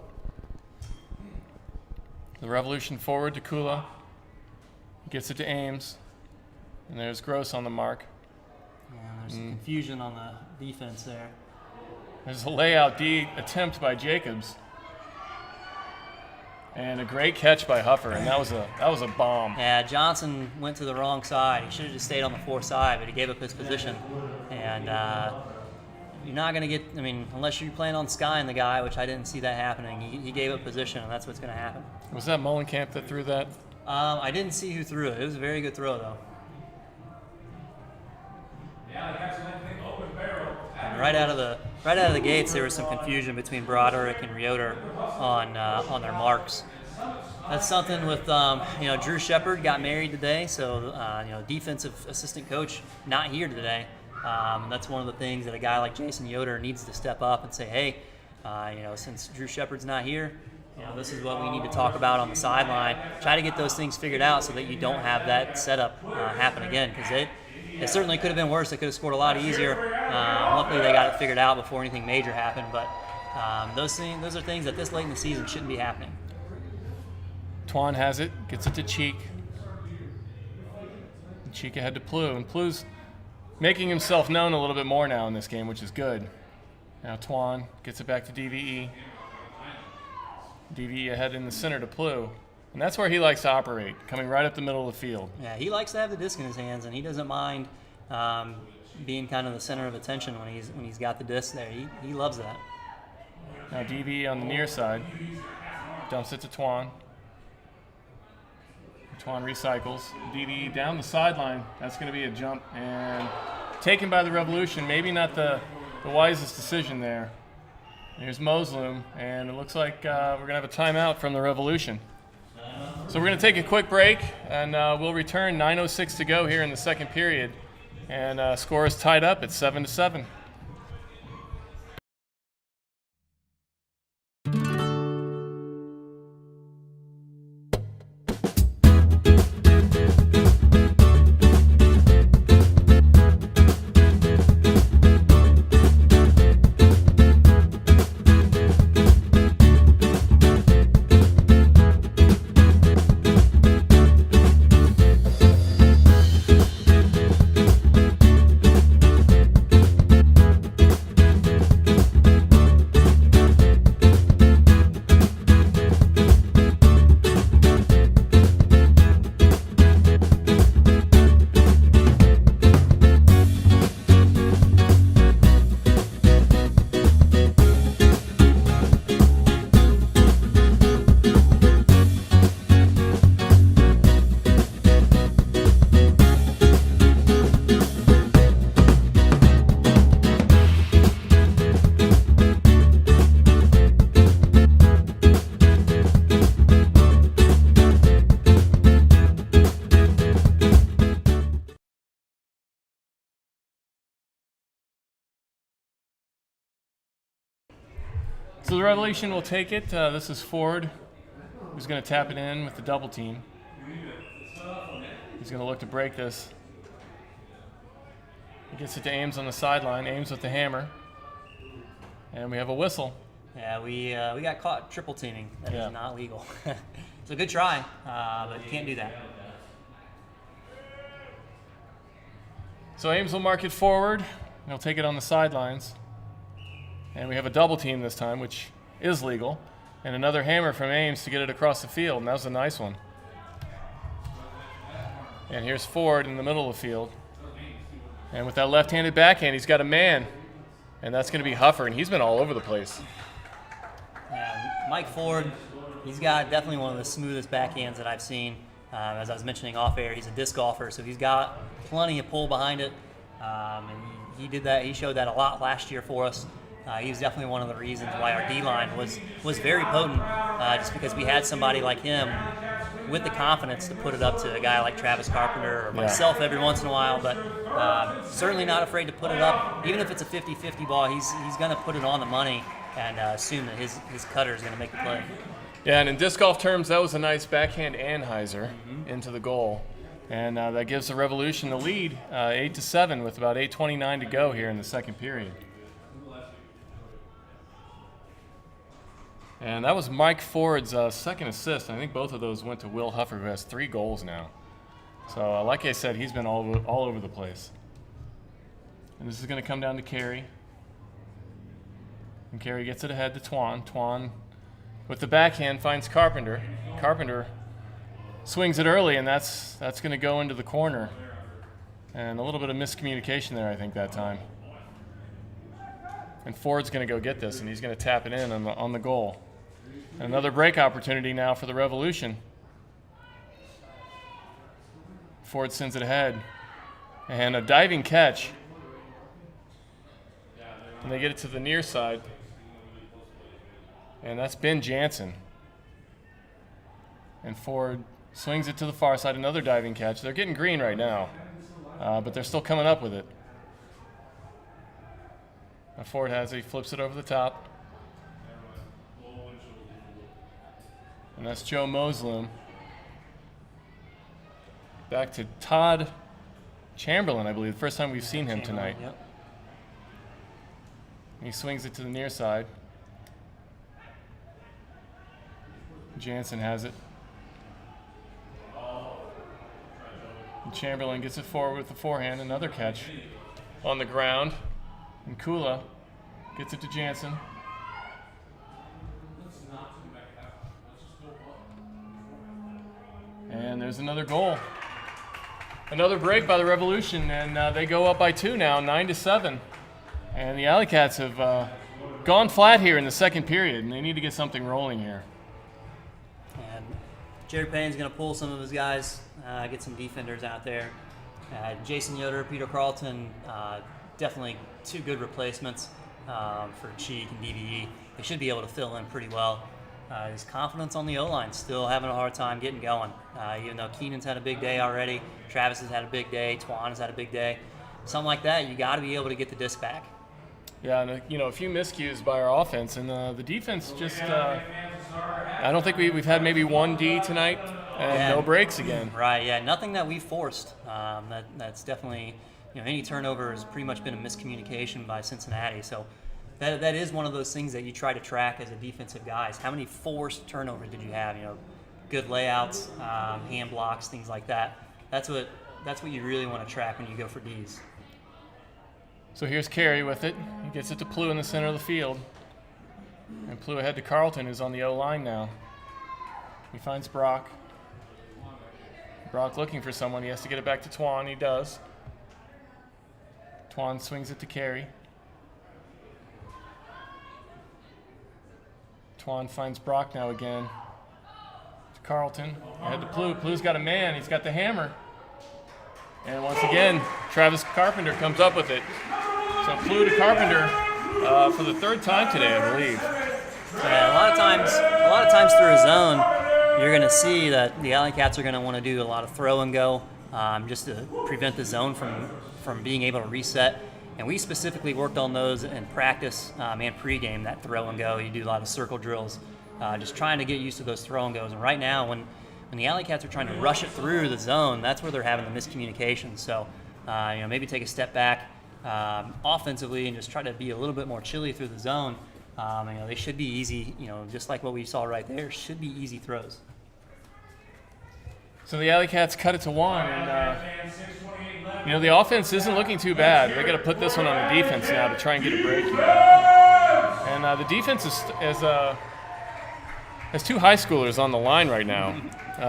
The Revolution forward to Kula. Gets it to Ames, and there's Gross on the mark. Yeah, there's some confusion on the defense there. There's a layout D attempt by Jacobs. And a great catch by Huffer, and that was a bomb. Yeah, Johnson went to the wrong side. He should have just stayed on the 4 side, but he gave up his position. And you're not going to get, unless you plan on skying the guy, which I didn't see that happening. He gave up position, and that's what's going to happen. Was that Mullenkamp that threw that? I didn't see who threw it. It was a very good throw, though. And right out of the gates, there was some confusion between Broderick and Rioter on their marks. That's something with Drew Shepard got married today, so defensive assistant coach not here today. That's one of the things that a guy like Jason Yoder needs to step up and say, hey, since Drew Shepard's not here, this is what we need to talk about on the sideline. Try to get those things figured out so that you don't have that setup happen again, because it certainly could have been worse. They could have scored a lot easier. Luckily, they got it figured out before anything major happened. But those are things that this late in the season shouldn't be happening. Twan has it, gets it to Cheek. Cheek ahead to Plew, and Plew's making himself known a little bit more now in this game, which is good. Now Twan gets it back to DVE. DVE ahead in the center to Plew. And that's where he likes to operate, coming right up the middle of the field. Yeah, he likes to have the disc in his hands, and he doesn't mind being kind of the center of attention when he's got the disc there. He loves that. Now DVE on the near side. Dumps it to Twan. Twan recycles. DVE down the sideline. That's going to be a jump. And taken by the Revolution. Maybe not the wisest decision there. Here's Mosloom, and it looks like we're going to have a timeout from the Revolution. So we're going to take a quick break, and we'll return. 9:06 to go here in the second period, and score is tied up at 7-7. So the Revolution will take it. This is Ford, who's going to tap it in with the double team. He's going to look to break this. He gets it to Ames on the sideline. Ames with the hammer. And we have a whistle. Yeah, we got caught triple teaming. That is not legal. It's a good try, but you can't do that. So Ames will mark it forward. He'll take it on the sidelines. And we have a double team this time, which is legal. And another hammer from Ames to get it across the field, and that was a nice one. And here's Ford in the middle of the field. And with that left-handed backhand, he's got a man. And that's going to be Huffer, and he's been all over the place. Yeah, Mike Ford, he's got definitely one of the smoothest backhands that I've seen. As I was mentioning off air, he's a disc golfer, so he's got plenty of pull behind it. And he did that. He showed that a lot last year for us. He was definitely one of the reasons why our D-line was very potent, just because we had somebody like him with the confidence to put it up to a guy like Travis Carpenter or myself every once in a while, but certainly not afraid to put it up. Even if it's a 50-50 ball, he's going to put it on the money and assume that his cutter is going to make the play. Yeah, and in disc golf terms, that was a nice backhand Anheuser into the goal. And that gives the Revolution the lead, 8-7, with about 8:29 to go here in the second period. And that was Mike Ford's second assist. I think both of those went to Will Huffer, who has 3 goals now. So, like I said, he's been all over the place. And this is going to come down to Carey. And Carey gets it ahead to Twan. Twan with the backhand, finds Carpenter. Carpenter swings it early, and that's going to go into the corner. And a little bit of miscommunication there, I think, that time. And Ford's going to go get this, and he's going to tap it in on the goal. Another break opportunity now for the Revolution. Ford sends it ahead. And a diving catch. And they get it to the near side. And that's Ben Jansen. And Ford swings it to the far side, another diving catch. They're getting green right now, but they're still coming up with it. Now Ford has it, he flips it over the top. And that's Joe Moslem. Back to Todd Chamberlain, I believe, the first time we've seen him tonight. Yep. He swings it to the near side. Jansen has it. And Chamberlain gets it forward with the forehand, another catch on the ground. And Kula gets it to Jansen. And there's another goal. Another break by the Revolution, and they go up by 2 now, 9-7. And the AlleyCats have gone flat here in the second period, and they need to get something rolling here. And Jared Payne's going to pull some of his guys, get some defenders out there. Jason Yoder, Peter Carlton, definitely 2 good replacements for Cheek and DVE. They should be able to fill in pretty well. His confidence on the O-line, still having a hard time getting going. Even though Keenan's had a big day already, Travis has had a big day, Twan has had a big day. Something like that, you got to be able to get the disc back. Yeah, and a few miscues by our offense, and the defense just. I don't think we've had maybe 1 D tonight, and no breaks again. Right. Yeah. Nothing that we forced. That's definitely, any turnover has pretty much been a miscommunication by Cincinnati. So that is one of those things that you try to track as a defensive guy. Is how many forced turnovers did you have? Good layouts, hand blocks, things like that. That's what you really want to track when you go for Ds. So here's Carey with it. He gets it to Plew in the center of the field. And Plew ahead to Carlton, who's on the O-line now. He finds Brock. Brock looking for someone. He has to get it back to Twan. He does. Twan swings it to Carey. Twan finds Brock now again. To Carlton. Ahead to Plew. Plew's got a man. He's got the hammer. And once again, Travis Carpenter comes up with it. So Plew to Carpenter for the 3rd time today, I believe. Yeah, a lot of times through a zone, you're going to see that the AlleyCats are going to want to do a lot of throw and go, just to prevent the zone from being able to reset. And we specifically worked on those in practice and pregame, that throw and go. You do a lot of circle drills, just trying to get used to those throw and goes. And right now, when the AlleyCats are trying to rush it through the zone, that's where they're having the miscommunication. So, maybe take a step back offensively and just try to be a little bit more chilly through the zone. They should be easy, just like what we saw right there, should be easy throws. So the AlleyCats cut it to 1, and the offense isn't looking too bad. They got to put this one on the defense now to try and get a break here. And the defense has 2 high schoolers on the line right now.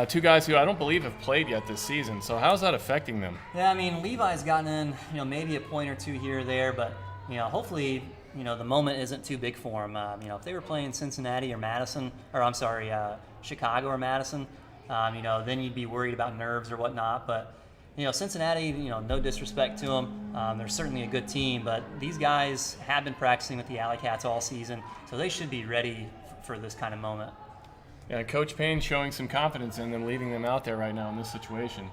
2 guys who I don't believe have played yet this season. So how's that affecting them? Yeah, Levi's gotten in, maybe a point or 2 here or there, but hopefully, the moment isn't too big for them. If they were playing Cincinnati or Chicago or Madison, then you'd be worried about nerves or whatnot. But Cincinnati, no disrespect to them, they're certainly a good team, but these guys have been practicing with the AlleyCats all season, so they should be ready for this kind of moment. Yeah, Coach Payne showing some confidence in them, leaving them out there right now in this situation.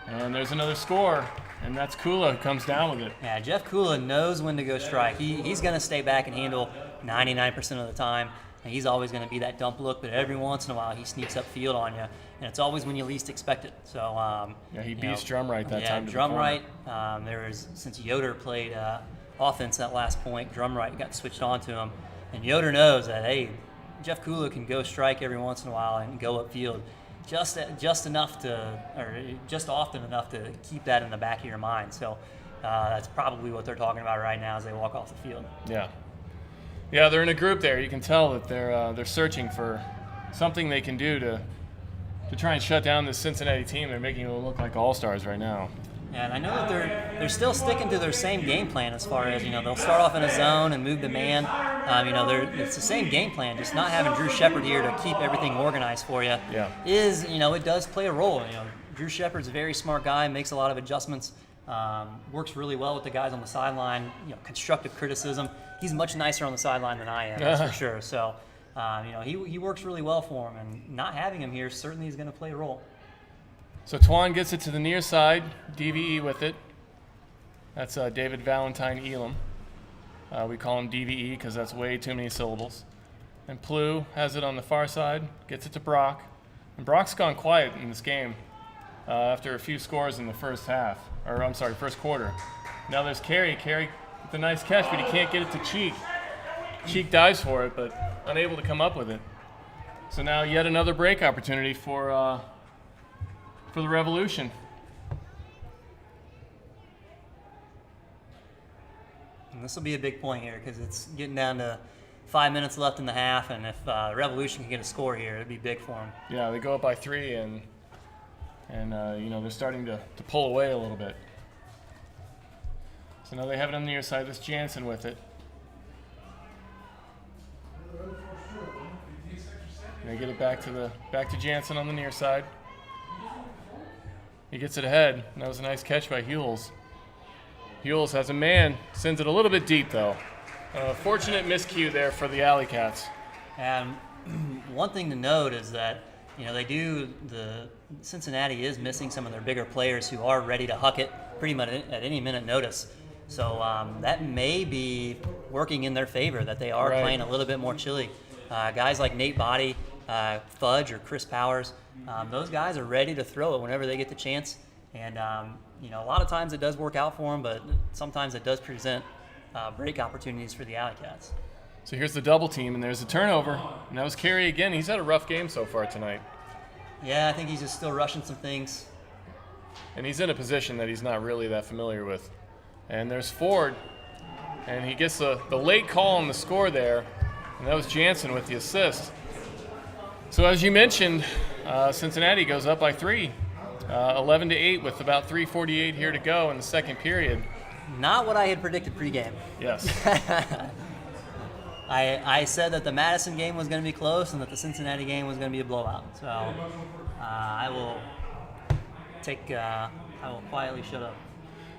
And there's another score, and that's Kula who comes down with it. Yeah, Jeff Kula knows when to go strike. He's going to stay back and handle 99% of the time. And he's always going to be that dump look, but every once in a while he sneaks up field on you, and it's always when you least expect it. So he beats Drumright that time. Yeah, Drumright. Since Yoder played offense that last point, Drumright got switched on to him, and Yoder knows that Jeff Kula can go strike every once in a while and go upfield, just often enough to keep that in the back of your mind. So that's probably what they're talking about right now as they walk off the field. Yeah. Yeah, they're in a group there. You can tell that they're searching for something they can do to try and shut down this Cincinnati team. They're making them look like all-stars right now. Yeah, and I know that they're still sticking to their same game plan as far as, they'll start off in a zone and move to man. It's the same game plan, just not having Drew Shepard here to keep everything organized for you. Yeah. It does play a role. Drew Shepard's a very smart guy, makes a lot of adjustments, works really well with the guys on the sideline, constructive criticism. He's much nicer on the sideline than I am, that's for sure. So, he works really well for him, and not having him here certainly is going to play a role. So Twan gets it to the near side, DVE with it. That's David Valentine Elam. We call him DVE because that's way too many syllables. And Plu has it on the far side, gets it to Brock. And Brock's gone quiet in this game after a few scores in the first quarter. Now there's Carey. Carey with a nice catch, but he can't get it to Cheek. Cheek dives for it, but unable to come up with it. So now yet another break opportunity for the Revolution. And this will be a big point here because it's getting down to 5 minutes left in the half, and if Revolution can get a score here, it'd be big for them. Yeah, they go up by 3, and they're starting to pull away a little bit. So now they have it on the near side. This Jansen with it. And they get it back to Jansen on the near side. He gets it ahead. That was a nice catch by Hewells. Hewells has a man, sends it a little bit deep though. Fortunate miscue there for the AlleyCats. And one thing to note is that Cincinnati is missing some of their bigger players who are ready to huck it pretty much at any minute notice. So that may be working in their favor, that they are playing a little bit more chilly. Guys like Nate Body, Fudge, or Chris Powers, those guys are ready to throw it whenever they get the chance. And, a lot of times it does work out for them, but sometimes it does present break opportunities for the AlleyCats. So here's the double team, and there's a turnover. And that was Carey again. He's had a rough game so far tonight. Yeah, I think he's just still rushing some things. And he's in a position that he's not really that familiar with. And there's Ford, and he gets the late call on the score there, and that was Jansen with the assist. So as you mentioned, Cincinnati goes up by 3, 11-8 with about 3:48 here to go in the second period. Not what I had predicted pregame. Yes. I said that the Madison game was going to be close and that the Cincinnati game was going to be a blowout. So I will quietly shut up.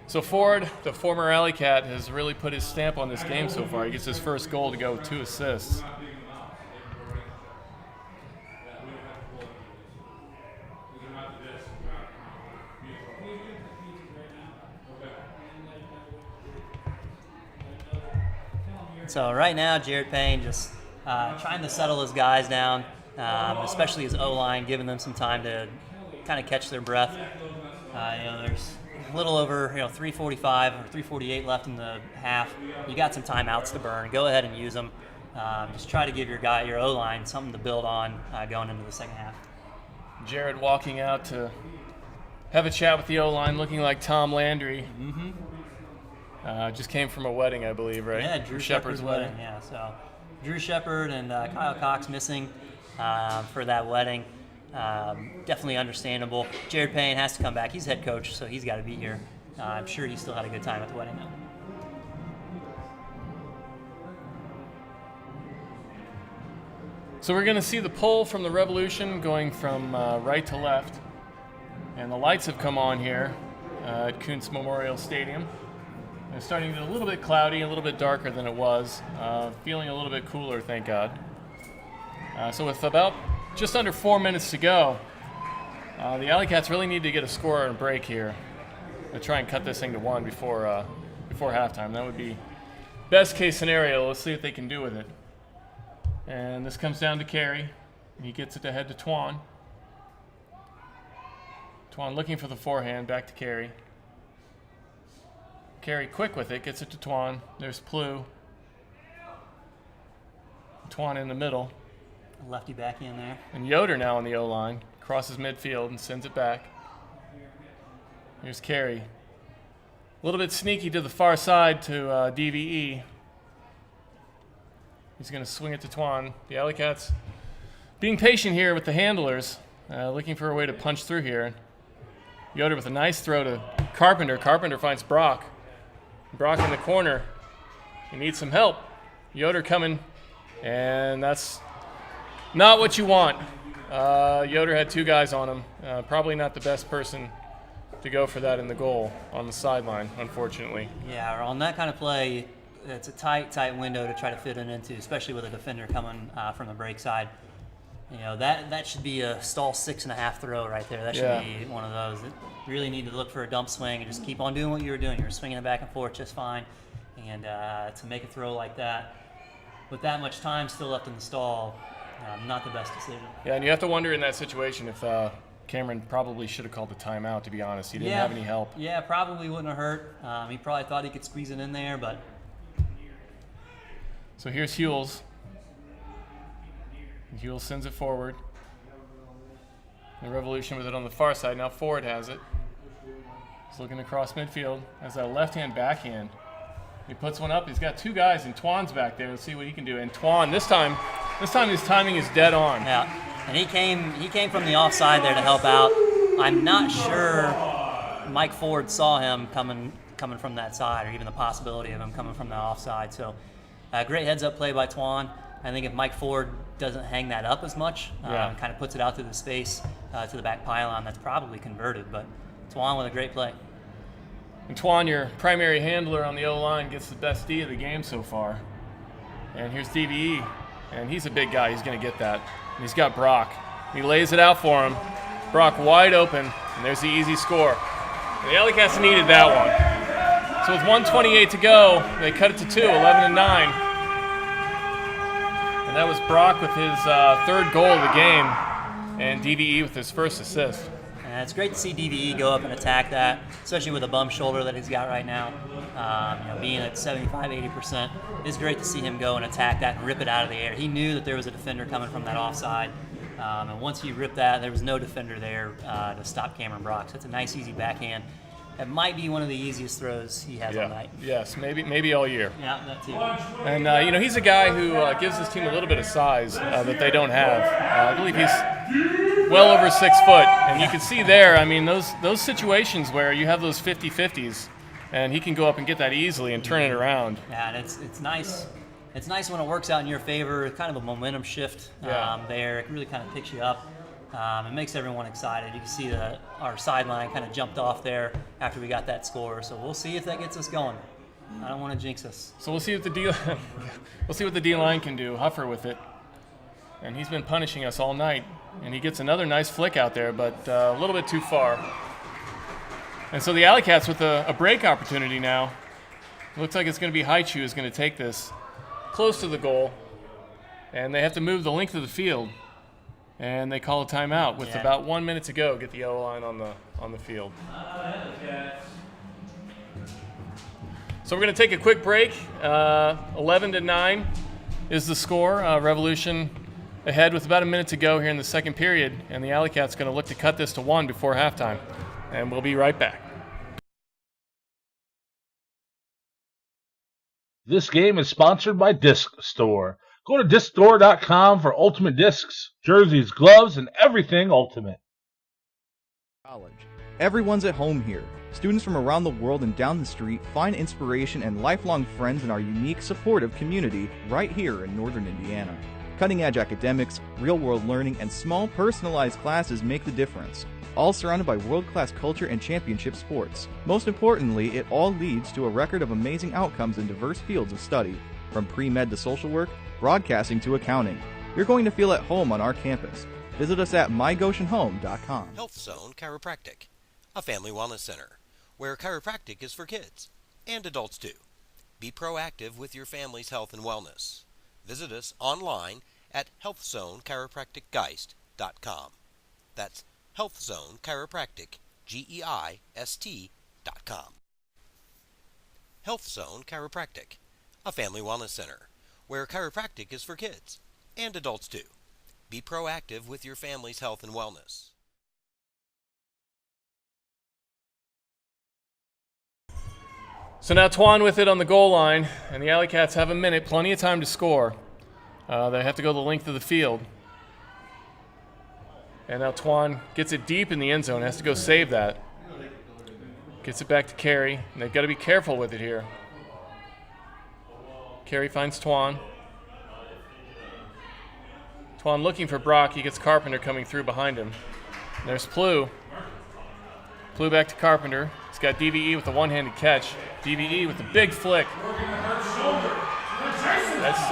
So Ford, the former AlleyCat, has really put his stamp on this game so far. He gets his first goal to go with 2 assists. So right now, Jared Payne just trying to settle his guys down, especially his O-line, giving them some time to kind of catch their breath. There's a little over 3:45 or 3:48 left in the half. You got some timeouts to burn. Go ahead and use them. Just try to give your O-line something to build on going into the second half. Jared walking out to have a chat with the O-line, looking like Tom Landry. Mm-hmm. Just came from a wedding, I believe, right? Yeah, Drew Shepard's wedding. Yeah, so Drew Shepard and Kyle Cox missing for that wedding. Definitely understandable. Jared Payne has to come back. He's head coach, so he's got to be here. I'm sure he still had a good time at the wedding, though. So we're going to see the pull from the Revolution going from right to left. And the lights have come on here at Kuntz Memorial Stadium. It's starting to get a little bit cloudy, a little bit darker than it was. Feeling a little bit cooler, thank God. So with about just under 4 minutes to go, the AlleyCats really need to get a score and a break here to try and cut this thing to 1 before halftime. That would be best case scenario. Let's see what they can do with it. And this comes down to Carey. He gets it to head to Twan. Twan looking for the forehand, back to Carey. Carey quick with it, gets it to Twan. There's Plu. Twan in the middle. Lefty back in there. And Yoder now on the O-line. Crosses midfield and sends it back. Here's Carey. A little bit sneaky to the far side to DVE. He's going to swing it to Twan. The AlleyCats being patient here with the handlers, looking for a way to punch through here. Yoder with a nice throw to Carpenter. Carpenter finds Brock. Brock in the corner. He needs some help. Yoder coming, and that's not what you want. Yoder had 2 guys on him. Probably not the best person to go for that in the goal on the sideline, unfortunately. Yeah, on that kind of play, it's a tight window to try to fit it into, especially with a defender coming from the break side. You know, that should be a stall 6.5 throw right there. That should be one of those. You really need to look for a dump swing and just keep on doing what you were doing. You were swinging it back and forth just fine. And to make a throw like that, with that much time still left in the stall, not the best decision. Yeah, and you have to wonder in that situation if Cameron probably should have called the timeout, to be honest. He didn't have any help. Yeah, probably wouldn't have hurt. He probably thought he could squeeze it in there, but... So here's Hewells. And Hewells sends it forward. The Revolution with it on the far side. Now Ford has it. He's looking across midfield. Has that left-hand backhand. He puts one up. He's got 2 guys, and Twan's back there. Let's see what he can do. And Twan, this time his timing is dead on. Yeah, and he came from the offside there to help out. I'm not sure Mike Ford saw him coming from that side, or even the possibility of him coming from the offside. So, great heads-up play by Twan. I think if Mike Ford doesn't hang that up as much, kind of puts it out through the space to the back pylon, that's probably converted. But Twan with a great play. And Twan, your primary handler on the O-line, gets the best D of the game so far. And here's DVE, and he's a big guy. He's going to get that. And he's got Brock. He lays it out for him. Brock wide open, and there's the easy score. And the AlleyCats needed that one. So with 1:28 to go, they cut it to 2, 11-9. And that was Brock with his 3rd goal of the game, and DVE with his 1st assist. And it's great to see DVE go up and attack that, especially with the bum shoulder that he's got right now. Being at 75-80%, it's great to see him go and attack that and rip it out of the air. He knew that there was a defender coming from that offside, and once he ripped that, there was no defender there to stop Cameron Brock. So it's a nice, easy backhand. That might be one of the easiest throws he has all night. Yes, maybe all year. Yeah, that too. And he's a guy who gives his team a little bit of size that they don't have. I believe he's well over 6 foot, and you can see there. I mean, those situations where you have those 50-50s, and he can go up and get that easily and turn it around. Yeah, and it's nice. It's nice when it works out in your favor. Kind of a momentum shift there. It really kind of picks you up. It makes everyone excited. You can see that our sideline kind of jumped off there after we got that score. So we'll see if that gets us going. I don't want to jinx us. So we'll see what the D-line can do. Huffer with it, and he's been punishing us all night. And he gets another nice flick out there, but a little bit too far. And so the AlleyCats with a break opportunity now. It looks like it's going to be Haichu who's going to take this close to the goal, and they have to move the length of the field. And they call a timeout with about 1 minute to go. Get the O-line on the field. So we're going to take a quick break. 11-9 is the score. Revolution ahead with about a minute to go here in the second period, and the AlleyCats going to look to cut this to 1 before halftime. And we'll be right back. This game is sponsored by Disc Store. Go to discstore.com for ultimate discs, jerseys, gloves, and everything ultimate. College. Everyone's at home here. Students from around the world and down the street find inspiration and lifelong friends in our unique, supportive community right here in Northern Indiana. Cutting-edge academics, real-world learning, and small personalized classes make the difference, all surrounded by world-class culture and championship sports. Most importantly, it all leads to a record of amazing outcomes in diverse fields of study, from pre-med to social work, broadcasting to accounting. You're going to feel at home on our campus. Visit us at mygoshenhome.com. Health Zone Chiropractic, a family wellness center where chiropractic is for kids and adults too. Be proactive with your family's health and wellness. Visit us online at healthzonechiropracticgeist.com. That's Health Chiropractic, GEIST.com. Health Zone Chiropractic, a family wellness center where chiropractic is for kids and adults too. Be proactive with your family's health and wellness. So now Twan with it on the goal line, and the AlleyCats have a minute, plenty of time to score. They have to go the length of the field. And now Twan gets it deep in the end zone, has to go save that. Gets it back to Carey, and they've got to be careful with it here. Carey finds Twan. Twan looking for Brock. He gets Carpenter coming through behind him. And there's Plew. Plew back to Carpenter. He's got DVE with the one-handed catch. DVE with the big flick. That's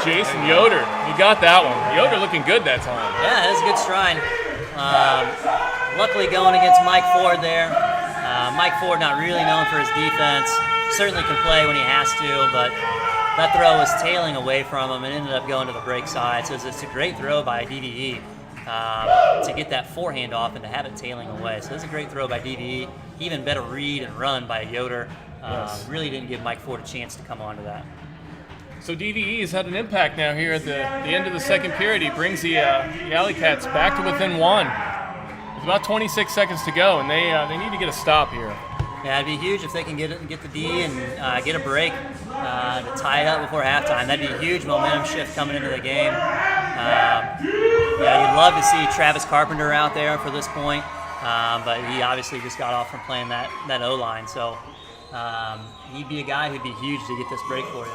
Jason Yoder. He got that one. Yoder looking good that time. Yeah, that was a good stride. Luckily going against Mike Ford there. Mike Ford not really known for his defense. Certainly can play when he has to, but that throw was tailing away from him and ended up going to the break side. So it's a great throw by DVE to get that forehand off and to have it tailing away. So it's a great throw by DVE. Even better read and run by Yoder. Yes. Really didn't give Mike Ford a chance to come onto that. So DVE has had an impact now here at the end of the second period. He brings the AlleyCats back to within one. With about 26 seconds to go, and they need to get a stop here. Yeah, it'd be huge if they can get the D and get a break to tie it up before halftime. That'd be a huge momentum shift coming into the game. You'd love to see Travis Carpenter out there for this point, but he obviously just got off from playing that O-line, so he'd be a guy who'd be huge to get this break for you.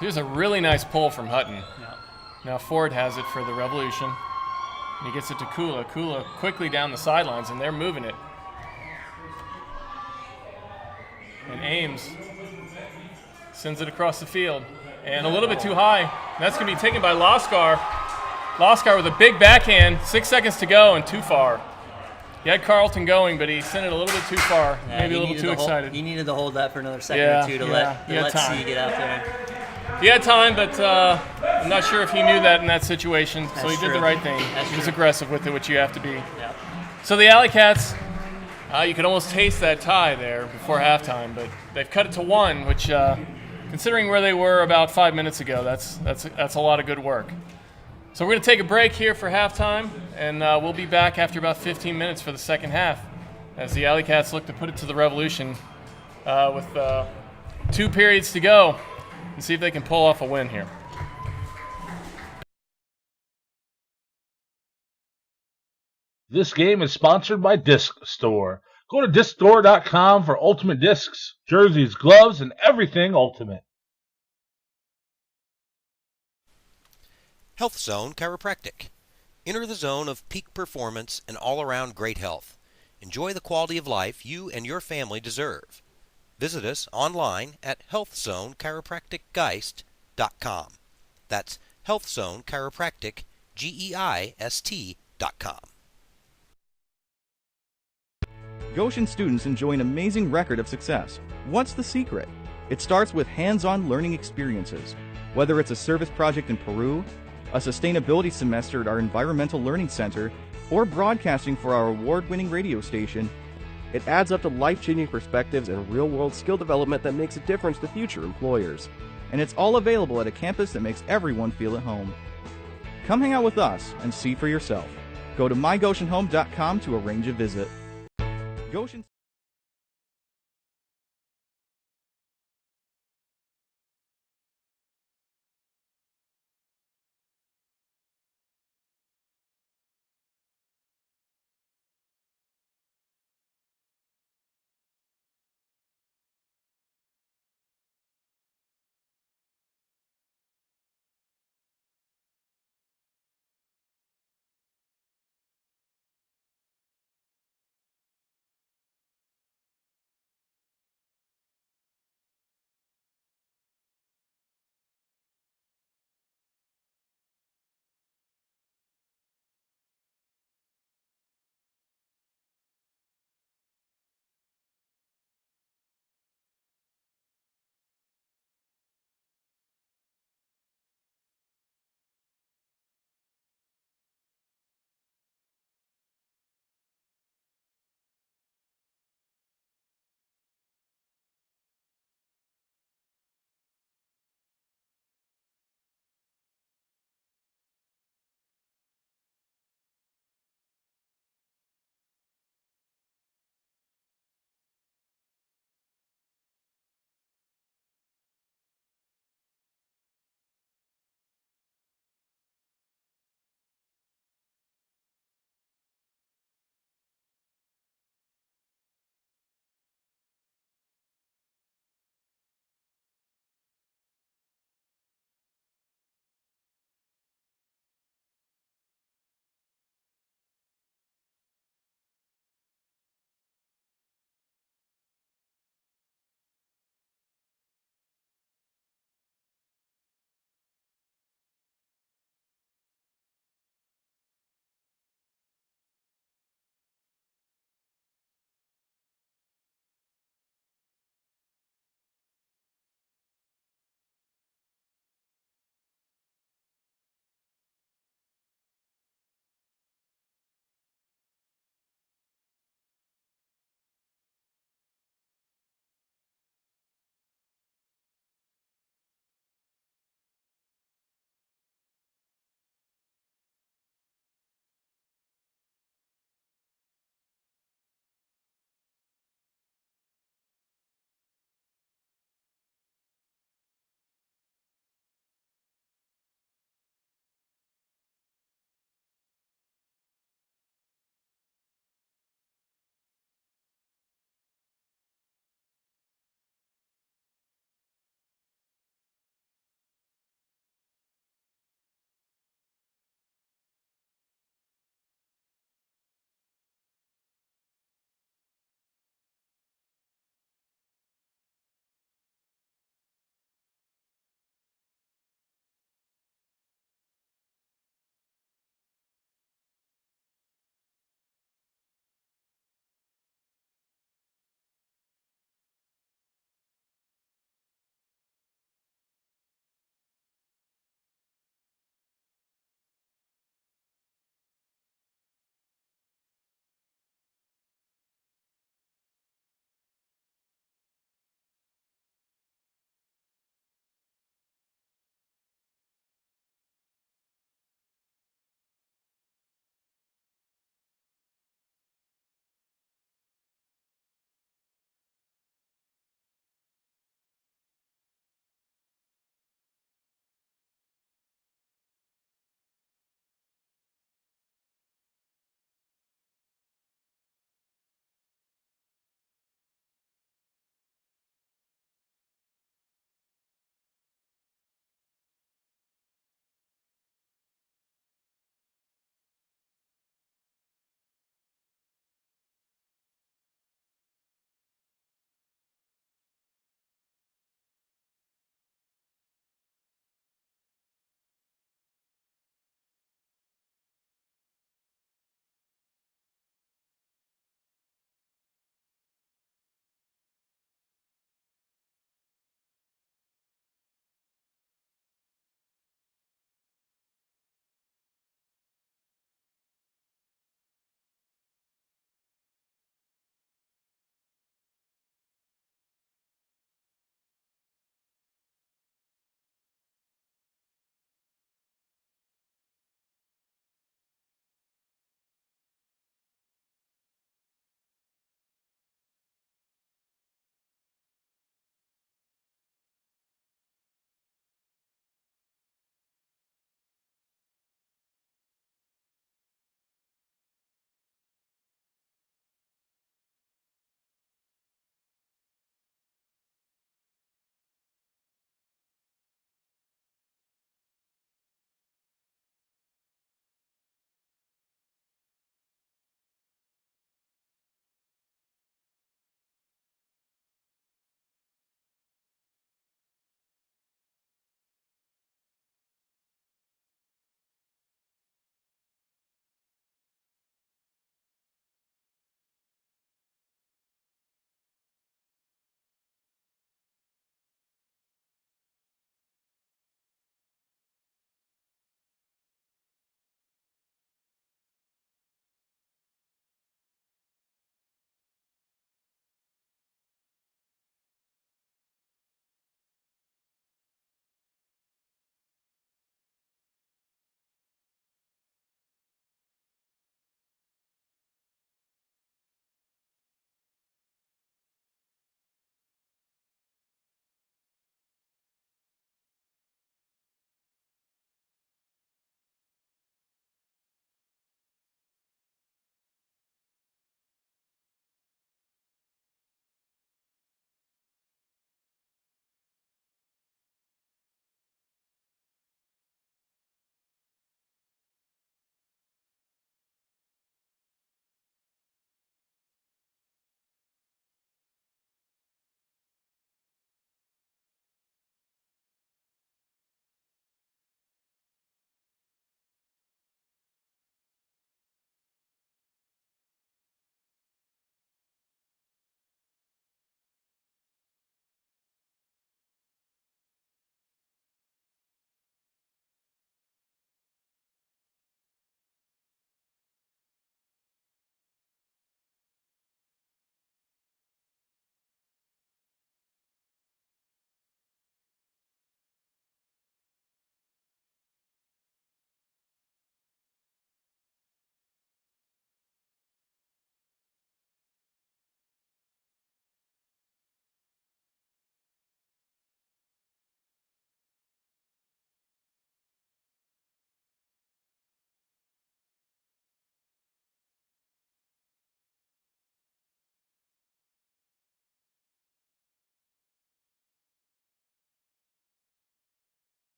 Here's a really nice pull from Hutton. Yeah. Now Ford has it for the Revolution. And he gets it to Kula. Kula quickly down the sidelines, and they're moving it. And Ames sends it across the field. And a little bit too high. And that's going to be taken by Loskar. Loskar with a big backhand. 6 seconds to go and too far. He had Carlton going, but he sent it a little bit too far. Yeah, maybe a little too excited. He needed to hold that for another second or two to let C get out there. He had time, but I'm not sure if he knew that in that situation. So he did the right thing. He was aggressive with it, which you have to be. Yeah. So the AlleyCats, you could almost taste that tie there before halftime, but they've cut it to one, which, considering where they were about 5 minutes ago, that's a lot of good work. So we're going to take a break here for halftime, and we'll be back after about 15 minutes for the second half as the AlleyCats look to put it to the Revolution with 2 periods to go and see if they can pull off a win here. This game is sponsored by Disc Store. Go to discstore.com for ultimate discs, jerseys, gloves, and everything ultimate. Health Zone Chiropractic. Enter the zone of peak performance and all-around great health. Enjoy the quality of life you and your family deserve. Visit us online at healthzonechiropracticgeist.com. That's healthzonechiropracticgeist.com. Goshen students enjoy an amazing record of success. What's the secret? It starts with hands-on learning experiences. Whether it's a service project in Peru, a sustainability semester at our Environmental Learning Center, or broadcasting for our award-winning radio station, it adds up to life-changing perspectives and real-world skill development that makes a difference to future employers. And it's all available at a campus that makes everyone feel at home. Come hang out with us and see for yourself. Go to mygoshenhome.com to arrange a visit. Goshen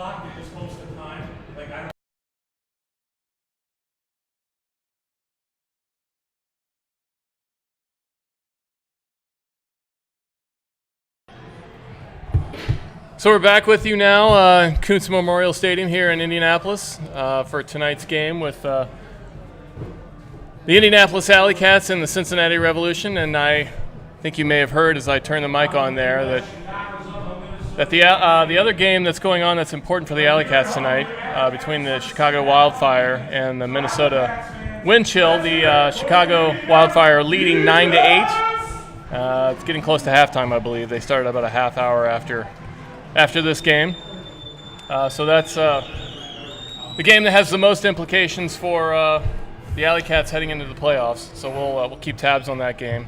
not get this close to time. Like, I don't. So we're back with you now, Kuntz Memorial Stadium here in Indianapolis for tonight's game with the Indianapolis AlleyCats and the Cincinnati Revolution. And I think you may have heard as I turned the mic on there that the other game that's going on that's important for the AlleyCats tonight between the Chicago Wildfire and the Minnesota Wind Chill. The Chicago Wildfire leading 9-8. It's getting close to halftime, I believe. They started about a half hour after this game. So that's the game that has the most implications for the AlleyCats heading into the playoffs. So we'll keep tabs on that game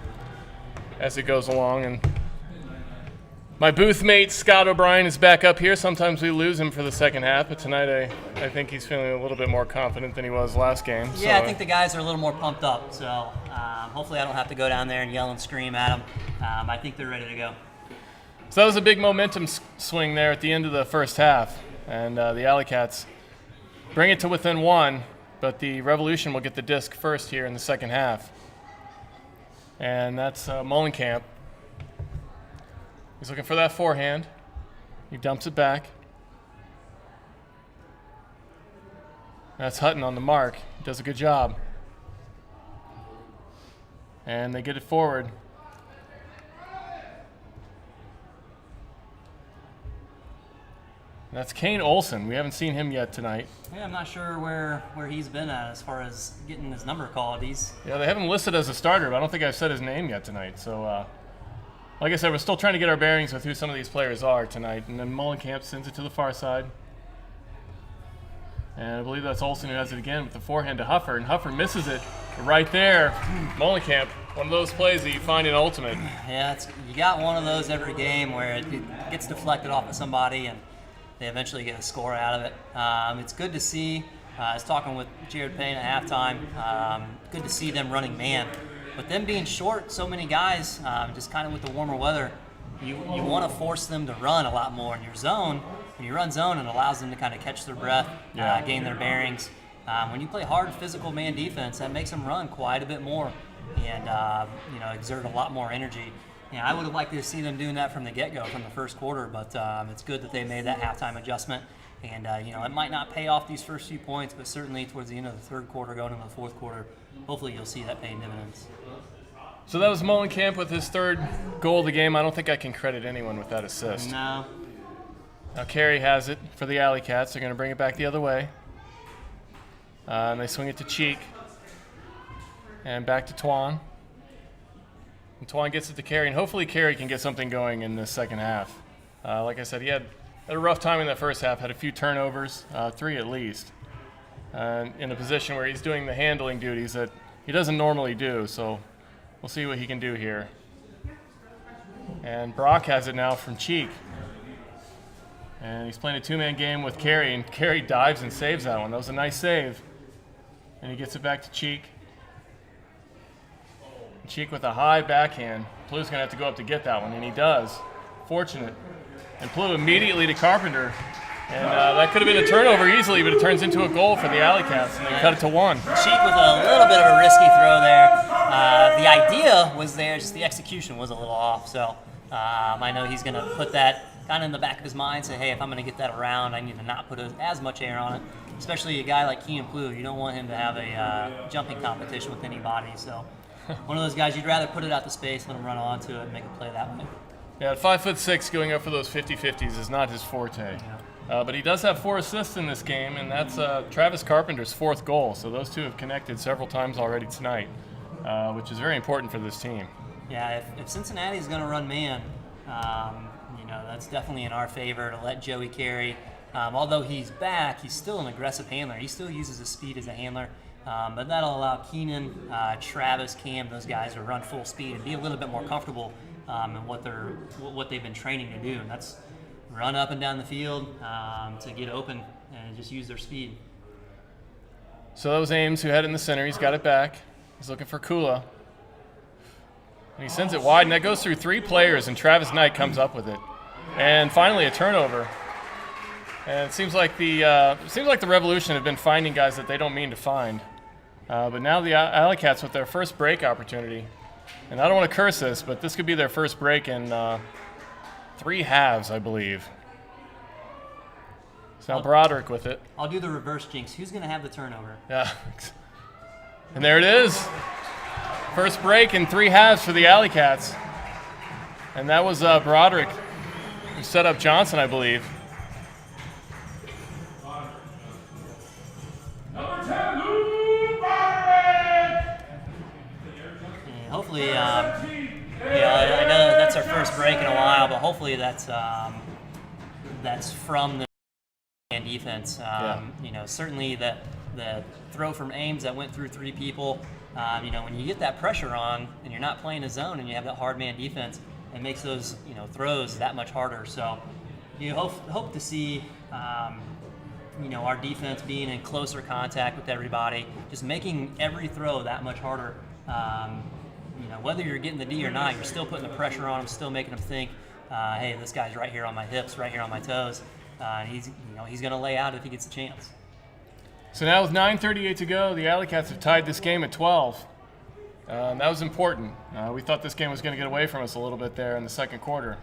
as it goes along. And my booth mate Scott O'Brien is back up here. Sometimes we lose him for the second half, but tonight I think he's feeling a little bit more confident than he was last game. Yeah, I think the guys are a little more pumped up. So hopefully I don't have to go down there and yell and scream at them. I think they're ready to go. So that was a big momentum swing there at the end of the first half, and the AlleyCats bring it to within one, but the Revolution will get the disc first here in the second half. And that's Mullenkamp. He's looking for that forehand. He dumps it back. That's Hutton on the mark. He does a good job. And they get it forward. That's Kane Olsen. We haven't seen him yet tonight. Yeah, I'm not sure where he's been at as far as getting his number called. Yeah, they haven't listed as a starter, but I don't think I've said his name yet tonight. So, like I said, we're still trying to get our bearings with who some of these players are tonight. And then Mullenkamp sends it to the far side. And I believe that's Olsen who has it again with the forehand to Huffer, and Huffer misses it right there. Mullenkamp, one of those plays that you find in Ultimate. Yeah, you got one of those every game where it gets deflected off of somebody and they eventually get a score out of it. It's good to see. I was talking with Jared Payne at halftime. Good to see them running man. But them being short, so many guys, just kind of with the warmer weather, you want to force them to run a lot more in your zone. When you run zone, it allows them to kind of catch their breath, gain their bearings. When you play hard physical man defense, that makes them run quite a bit more and exert a lot more energy. Yeah, I would have liked to see them doing that from the get-go, from the first quarter, but it's good that they made that halftime adjustment. And, it might not pay off these first few points, but certainly towards the end of the third quarter, going into the fourth quarter, hopefully you'll see that paying dividends. So that was Mullenkamp with his third goal of the game. I don't think I can credit anyone with that assist. No. Now Carey has it for the AlleyCats. They're going to bring it back the other way. And they swing it to Cheek. And back to Twan. And Twan gets it to Carey, and hopefully Carey can get something going in the second half. Like I said, he had a rough time in that first half, had a few turnovers, 3 at least, in a position where he's doing the handling duties that he doesn't normally do, so we'll see what he can do here. And Brock has it now from Cheek. And he's playing a two-man game with Carey, and Carey dives and saves that one. That was a nice save. And he gets it back to Cheek. Cheek with a high backhand. Plu's going to have to go up to get that one, and he does. Fortunate. And Plu immediately to Carpenter. And that could have been a turnover easily, but it turns into a goal for the AlleyCats, and they cut it to 1. Cheek with a little bit of a risky throw there. The idea was there, just the execution was a little off. So I know he's going to put that kind of in the back of his mind, say, hey, if I'm going to get that around, I need to not put as much air on it. Especially a guy like Keenan Plu, you don't want him to have a jumping competition with anybody. So one of those guys, you'd rather put it out to space, let him run onto it, and make a play that way. Yeah, 5'6", going up for those 50-50s is not his forte. Yeah. But he does have 4 assists in this game, and that's Travis Carpenter's 4th goal. So those two have connected several times already tonight, which is very important for this team. Yeah, if Cincinnati's going to run man, that's definitely in our favor to let Joey Carey. Although he's back, he's still an aggressive handler. He still uses his speed as a handler. But that'll allow Keenan, Travis, Cam, those guys to run full speed and be a little bit more comfortable in what they've been training to do. And that's run up and down the field to get open and just use their speed. So that was Ames who had it in the center. He's got it back. He's looking for Kula. And he sends it wide, and that goes through 3 players, and Travis Knight comes up with it. And finally a turnover. And it seems like the Revolution have been finding guys that they don't mean to find. But now the AlleyCats with their first break opportunity. And I don't want to curse this, but this could be their first break in 3 halves, I believe. So now Broderick with it. I'll do the reverse jinx. Who's going to have the turnover? Yeah. And there it is. First break in 3 halves for the AlleyCats. And that was Broderick who set up Johnson, I believe. Hopefully, I know that's our first break in a while, but hopefully that's from the defense. Certainly the throw from Ames that went through 3 people. When you get that pressure on and you're not playing a zone and you have that hard man defense, it makes those throws that much harder. So you hope to see our defense being in closer contact with everybody, just making every throw that much harder. Whether you're getting the D or not, you're still putting the pressure on them, still making them think, hey, this guy's right here on my hips, right here on my toes, and he's going to lay out if he gets a chance. So now with 9:38 to go, the AlleyCats have tied this game at 12. That was important. We thought this game was going to get away from us a little bit there in the second quarter.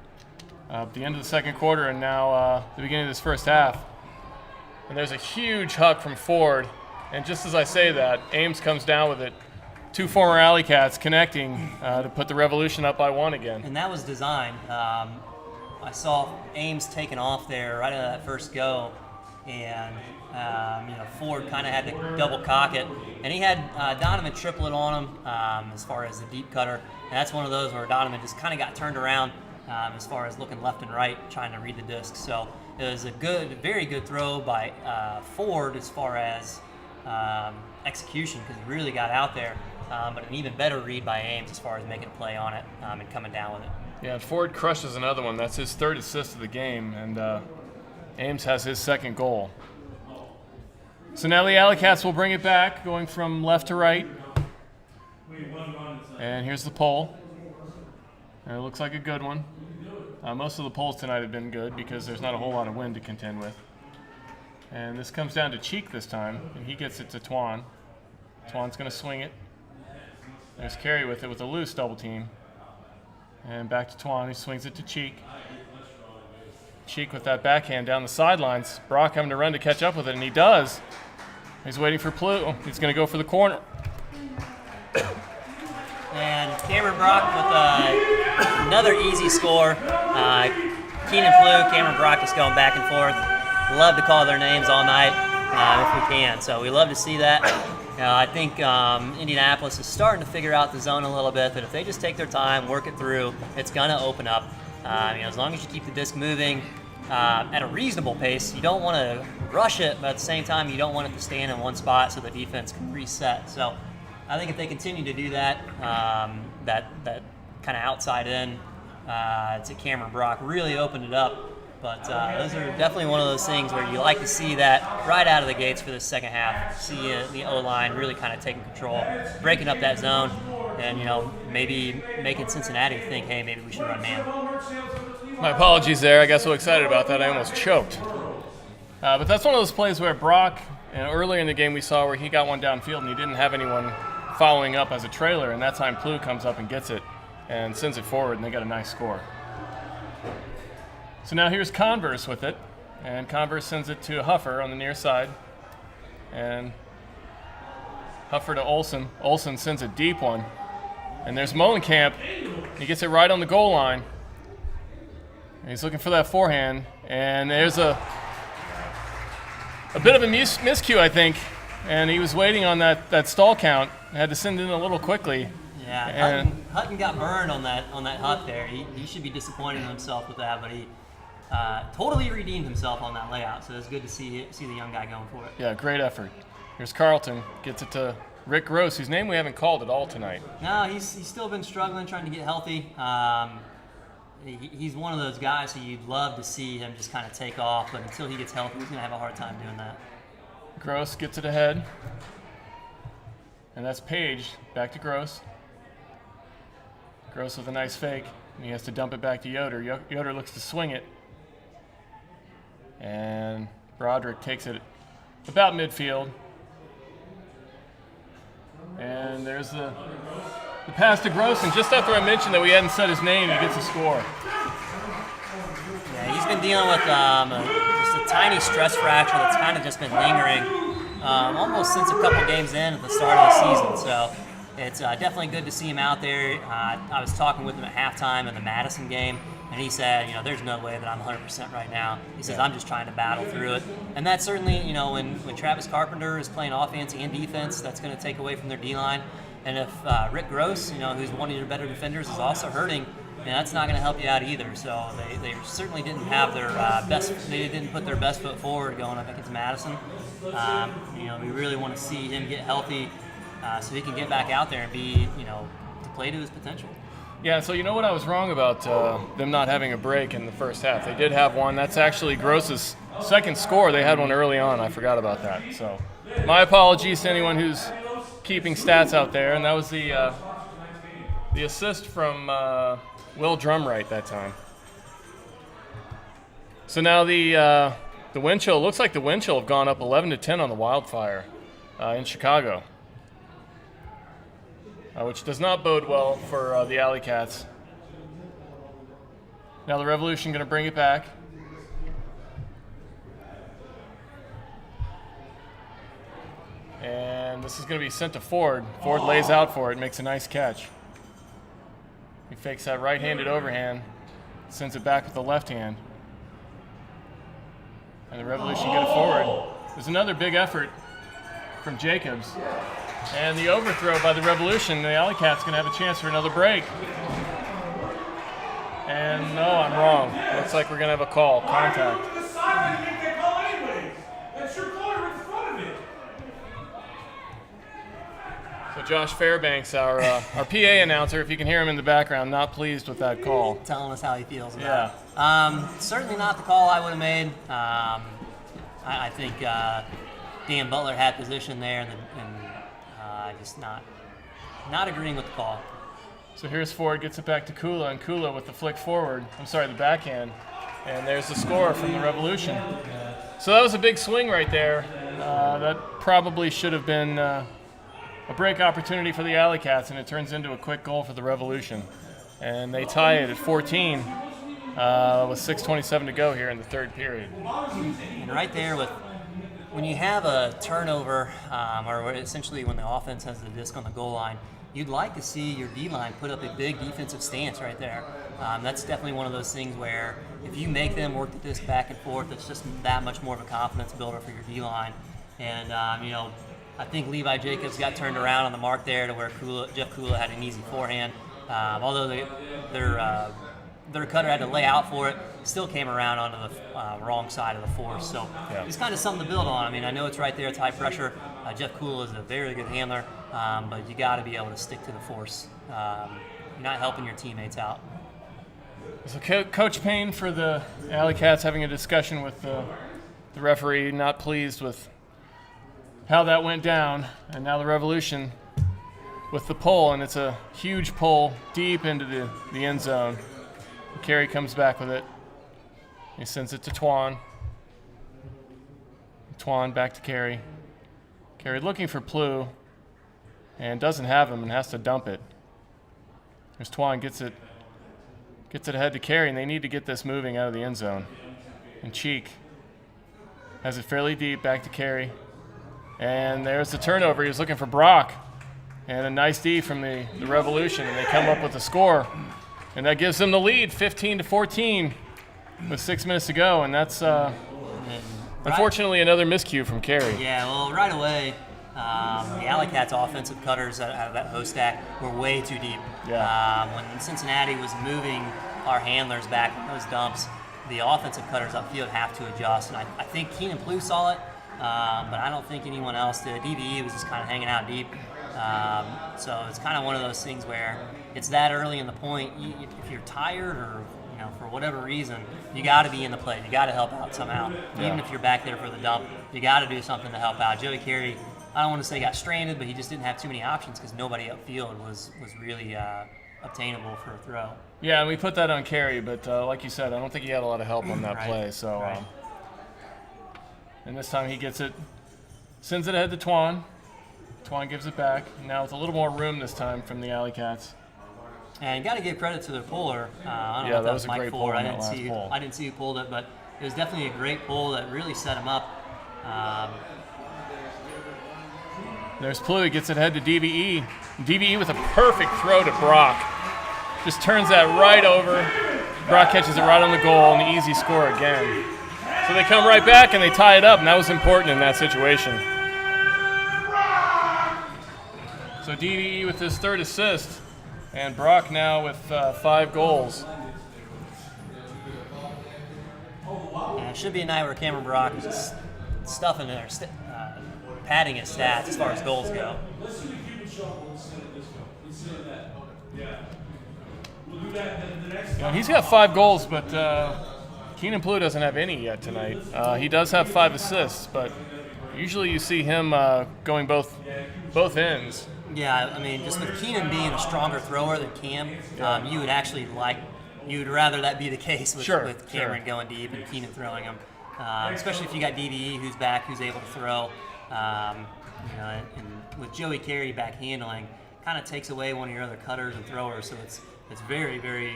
At the end of the second quarter and now the beginning of this first half. And there's a huge huck from Ford. And just as I say that, Ames comes down with it. 2 former AlleyCats connecting to put the Revolution up by 1 again. And that was designed. I saw Ames taking off there right out of that first go. And Ford kind of had to double cock it, and he had Donovan triple it on him as far as the deep cutter. And that's one of those where Donovan just kind of got turned around as far as looking left and right, trying to read the disc. So it was a very good throw by Ford as far as execution, because he really got out there. But an even better read by Ames as far as making a play on it and coming down with it. Yeah, Ford crushes another one. That's his 3rd assist of the game, and Ames has his 2nd goal. So now the AlleyCats will bring it back, going from left to right. And here's the pole. And it looks like a good one. Most of the poles tonight have been good because there's not a whole lot of wind to contend with. And this comes down to Cheek this time, and he gets it to Twan. Twan's going to swing it. There's Carey with it with a loose double team. And back to Twan, he swings it to Cheek. Cheek with that backhand down the sidelines. Brock having to run to catch up with it, and he does. He's waiting for Plu. He's going to go for the corner. And Cameron Brock with another easy score. Keenan Plu, Cameron Brock just going back and forth. Love to call their names all night if we can. So we love to see that. I think Indianapolis is starting to figure out the zone a little bit, that if they just take their time, work it through, it's going to open up. As long as you keep the disc moving at a reasonable pace, you don't want to rush it, but at the same time, you don't want it to stand in one spot so the defense can reset. So I think if they continue to do that, that kind of outside in to Cameron Brock really opened it up. But those are definitely one of those things where you like to see that right out of the gates for the second half. See the O-line really kind of taking control, breaking up that zone, and maybe making Cincinnati think, hey, maybe we should run man. My apologies there. I got so excited about that I almost choked. But that's one of those plays where Brock, earlier in the game we saw where he got one downfield and he didn't have anyone following up as a trailer, and that time Plu comes up and gets it and sends it forward, and they got a nice score. So now here's Converse with it, and Converse sends it to Huffer on the near side, and Huffer to Olsen. Olsen sends a deep one, and there's Molenkamp. He gets it right on the goal line. And he's looking for that forehand, and there's a bit of a miscue, I think, and he was waiting on that stall count. Had to send it in a little quickly. Yeah, and Hutton got burned on that hut there. He should be disappointed in himself with that, but he totally redeemed himself on that layout. So it's good to see the young guy going for it. Yeah, great effort. Here's Carlton, gets it to Rick Gross, whose name we haven't called at all tonight. No, he's still been struggling, trying to get healthy. He's one of those guys who you'd love to see him just kind of take off, but until he gets healthy, he's going to have a hard time doing that. Gross gets it ahead. And that's Page, back to Gross. Gross with a nice fake, and he has to dump it back to Yoder. Yoder looks to swing it. And Broderick takes it about midfield. And there's the pass to Gross. And just after I mentioned that we hadn't said his name, he gets a score. Yeah, he's been dealing with just a tiny stress fracture that's kind of just been lingering almost since a couple games in at the start of the season. So it's definitely good to see him out there. I was talking with him at halftime in the Madison game, and he said, there's no way that I'm 100% right now. He says, I'm just trying to battle through it. And that's certainly, when Travis Carpenter is playing offense and defense, that's going to take away from their D-line. And if Rick Gross, who's one of your better defenders, is also hurting, that's not going to help you out either. So they certainly didn't have their they didn't put their best foot forward going up against Madison. We really want to see him get healthy so he can get back out there and be, to play to his potential. Yeah, so what I was wrong about them not having a break in the first half. They did have one. That's actually Gross's second score. They had one early on. I forgot about that. So my apologies to anyone who's keeping stats out there. And that was the assist from Will Drumright that time. So now the wind chill, looks like the wind chill have gone up 11-10 on the Wildfire in Chicago. Which does not bode well for the AlleyCats. Now the Revolution going to bring it back. And this is going to be sent to Ford. Ford lays out for it, makes a nice catch. He fakes that right-handed overhand, sends it back with the left hand. And the Revolution get it forward. There's another big effort from Jacobs. And the overthrow by the Revolution, the AlleyCats going to have a chance for another break. And no, I'm wrong. Looks like we're going to have a call, contact. So Josh Fairbanks, our PA announcer, if you can hear him in the background, not pleased with that call. Telling us how he feels about it. Certainly not the call I would have made. I think Dan Butler had position there, and just not agreeing with the call. So here's Ford, gets it back to Kula, and Kula with the flick forward. The backhand. And there's the score from the Revolution. So that was a big swing right there. That probably should have been a break opportunity for the AlleyCats, and it turns into a quick goal for the Revolution. And they tie it at 14 with 6:27 to go here in the third period. And right there when you have a turnover, or essentially when the offense has the disc on the goal line, you'd like to see your D-line put up a big defensive stance right there. That's definitely one of those things where if you make them work the disc back and forth, it's just that much more of a confidence builder for your D-line. And, I think Levi Jacobs got turned around on the mark there to where Jeff Kula had an easy forehand. Although their cutter had to lay out for it, still came around onto the wrong side of the force. So it's kind of something to build on. I know it's right there, it's high pressure. Jeff Kula is a very good handler, but you got to be able to stick to the force. You're not helping your teammates out. So Coach Payne for the AlleyCats having a discussion with the referee, not pleased with how that went down. And now the Revolution with the pull, and it's a huge pull deep into the end zone. Carey comes back with it. He sends it to Twan. Twan back to Carey. Carey looking for Plu and doesn't have him and has to dump it. There's Twan, gets it ahead to Carey, and they need to get this moving out of the end zone. And Cheek has it fairly deep, back to Carey. And there's the turnover. He was looking for Brock. And a nice D from the Revolution, and they come up with a score. And that gives them the lead, 15-14, with 6 minutes to go. And that's unfortunately another miscue from Carey. Yeah, well, right away, the AlleyCats offensive cutters out of that host stack were way too deep. Yeah. When Cincinnati was moving our handlers back in those dumps, the offensive cutters upfield have to adjust. And I think Keenan Plu saw it, but I don't think anyone else did. DVE was just kind of hanging out deep. So it's kind of one of those things where it's that early in the point. If you're tired or for whatever reason, you got to be in the play. You got to help out somehow. Yeah. Even if you're back there for the dump, you got to do something to help out. Joey Carey, I don't want to say got stranded, but he just didn't have too many options because nobody upfield was really obtainable for a throw. Yeah, and we put that on Carey, but like you said, I don't think he had a lot of help on that play. So Right. And this time he gets it, sends it ahead to Twan. Twan gives it back. Now with a little more room this time from the AlleyCats. And you got to give credit to their puller. I don't Yeah, know if that was a Mike great Fuller. pull on that last pull. I didn't see who pulled it, but it was definitely a great pull that really set him up. There's Pluy, gets it ahead to DVE. DVE with a perfect throw to Brock. Just turns that right over. Brock catches it right on the goal, and the easy score again. So they come right back and they tie it up, and that was important in that situation. So DVE with his third assist, and Brock now with 5 goals. Yeah, it should be a night where Cameron Brock is just stuffing there, padding his stats as far as goals go. He's got 5 goals, but Keenan Pluy doesn't have any yet tonight. He does have 5 assists, but usually you see him going both ends. Yeah, I mean, just with Keenan being a stronger thrower than Cam, you'd rather that be the case with Cameron going deep and Keenan throwing them, especially if you got DVE who's back, who's able to throw. And with Joey Carey back handling, kind of takes away one of your other cutters and throwers, so it's very, very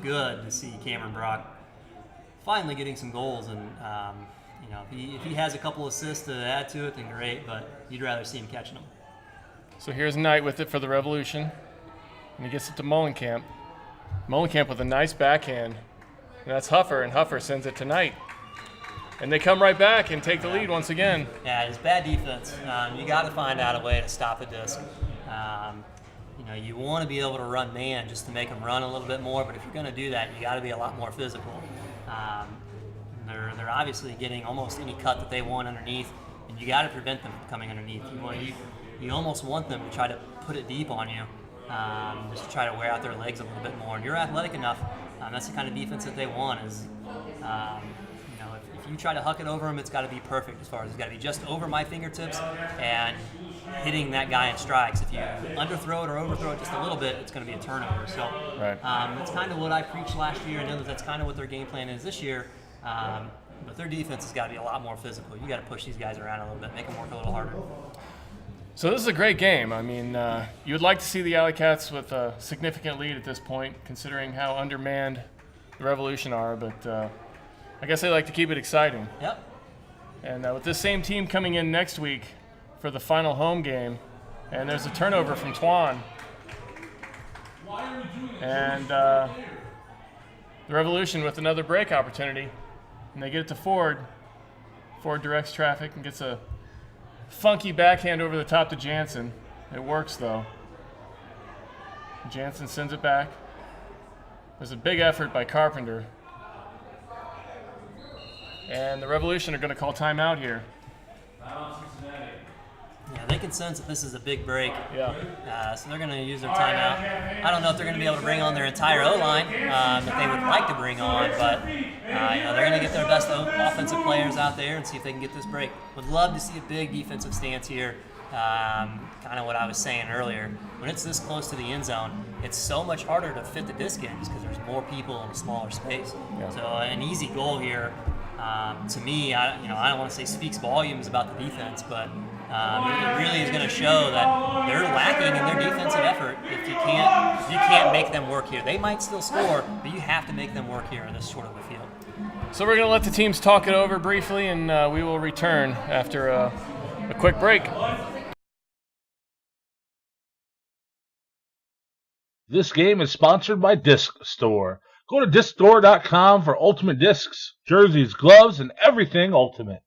good to see Cameron Brock finally getting some goals. And if he has a couple assists to add to it, then great, but you'd rather see him catching them. So here's Knight with it for the Revolution, and he gets it to Molenkamp. Molenkamp with a nice backhand, and that's Huffer, and Huffer sends it to Knight. And they come right back and take the lead once again. Yeah, it's bad defense. You got to find out a way to stop the disc. You want to be able to run man just to make them run a little bit more, but if you're going to do that, you got to be a lot more physical. They're obviously getting almost any cut that they want underneath, and you got to prevent them from coming underneath. You almost want them to try to put it deep on you, just to try to wear out their legs a little bit more. And you're athletic enough. That's the kind of defense that they want. If you try to huck it over them, it's got to be perfect. As far as it's got to be just over my fingertips and hitting that guy in strikes. If you underthrow it or overthrow it just a little bit, it's going to be a turnover. So that's kind of what I preached last year. I know that's kind of what their game plan is this year. But their defense has got to be a lot more physical. You got to push these guys around a little bit, make them work a little harder. So this is a great game. I mean, you would like to see the Alleycats with a significant lead at this point, considering how undermanned the Revolution are, but I guess they like to keep it exciting. Yep. And with this same team coming in next week for the final home game, and there's a turnover from Twan. And the Revolution with another break opportunity, and they get it to Ford. Ford directs traffic and gets a funky backhand over the top to Jansen. It works, though. Jansen sends it back. There's a big effort by Carpenter. And the Revolution are going to call timeout here. Yeah, they can sense that this is a big break. Yeah. So they're going to use their timeout. I don't know if they're going to be able to bring on their entire O-line that they would like to bring on, but they're going to get their best offensive players out there and see if they can get this break. Would love to see a big defensive stance here. Kind of what I was saying earlier. When it's this close to the end zone, it's so much harder to fit the disc in just because there's more people in a smaller space. Yeah. So an easy goal here, to me, I don't want to say speaks volumes about the defense, but it really is going to show that they're lacking in their defensive effort if you can't make them work here. They might still score, but you have to make them work here in this sort of a field. So we're going to let the teams talk it over briefly, and we will return after a quick break. This game is sponsored by Disc Store. Go to discstore.com for ultimate discs, jerseys, gloves, and everything ultimate.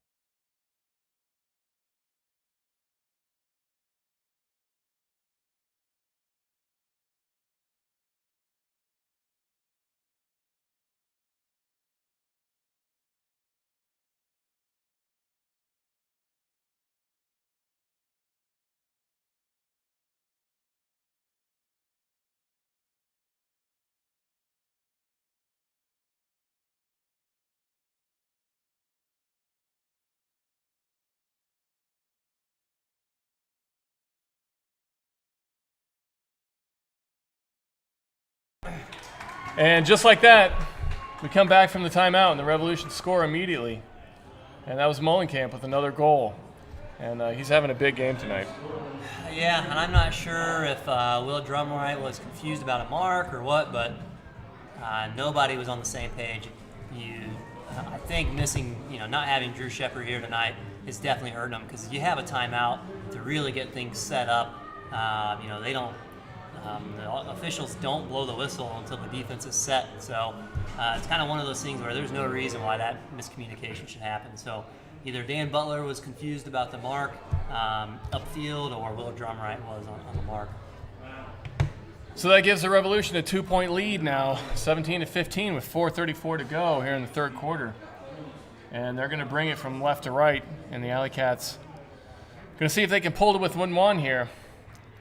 And just like that, we come back from the timeout, and the Revolution score immediately. And that was Molenkamp with another goal. And he's having a big game tonight. Yeah, and I'm not sure if Will Drumright was confused about a mark or what, but nobody was on the same page. I think missing, not having Drew Shepard here tonight is definitely hurting them, because you have a timeout to really get things set up. They don't. The officials don't blow the whistle until the defense is set. So it's kind of one of those things where there's no reason why that miscommunication should happen. So either Dan Butler was confused about the mark upfield, or Will Drumright was on the mark. So that gives the Revolution a 2-point lead now, 17-15 with 4:34 to go here in the third quarter. And they're going to bring it from left to right, and the AlleyCats going to see if they can pull it with 1-1 here,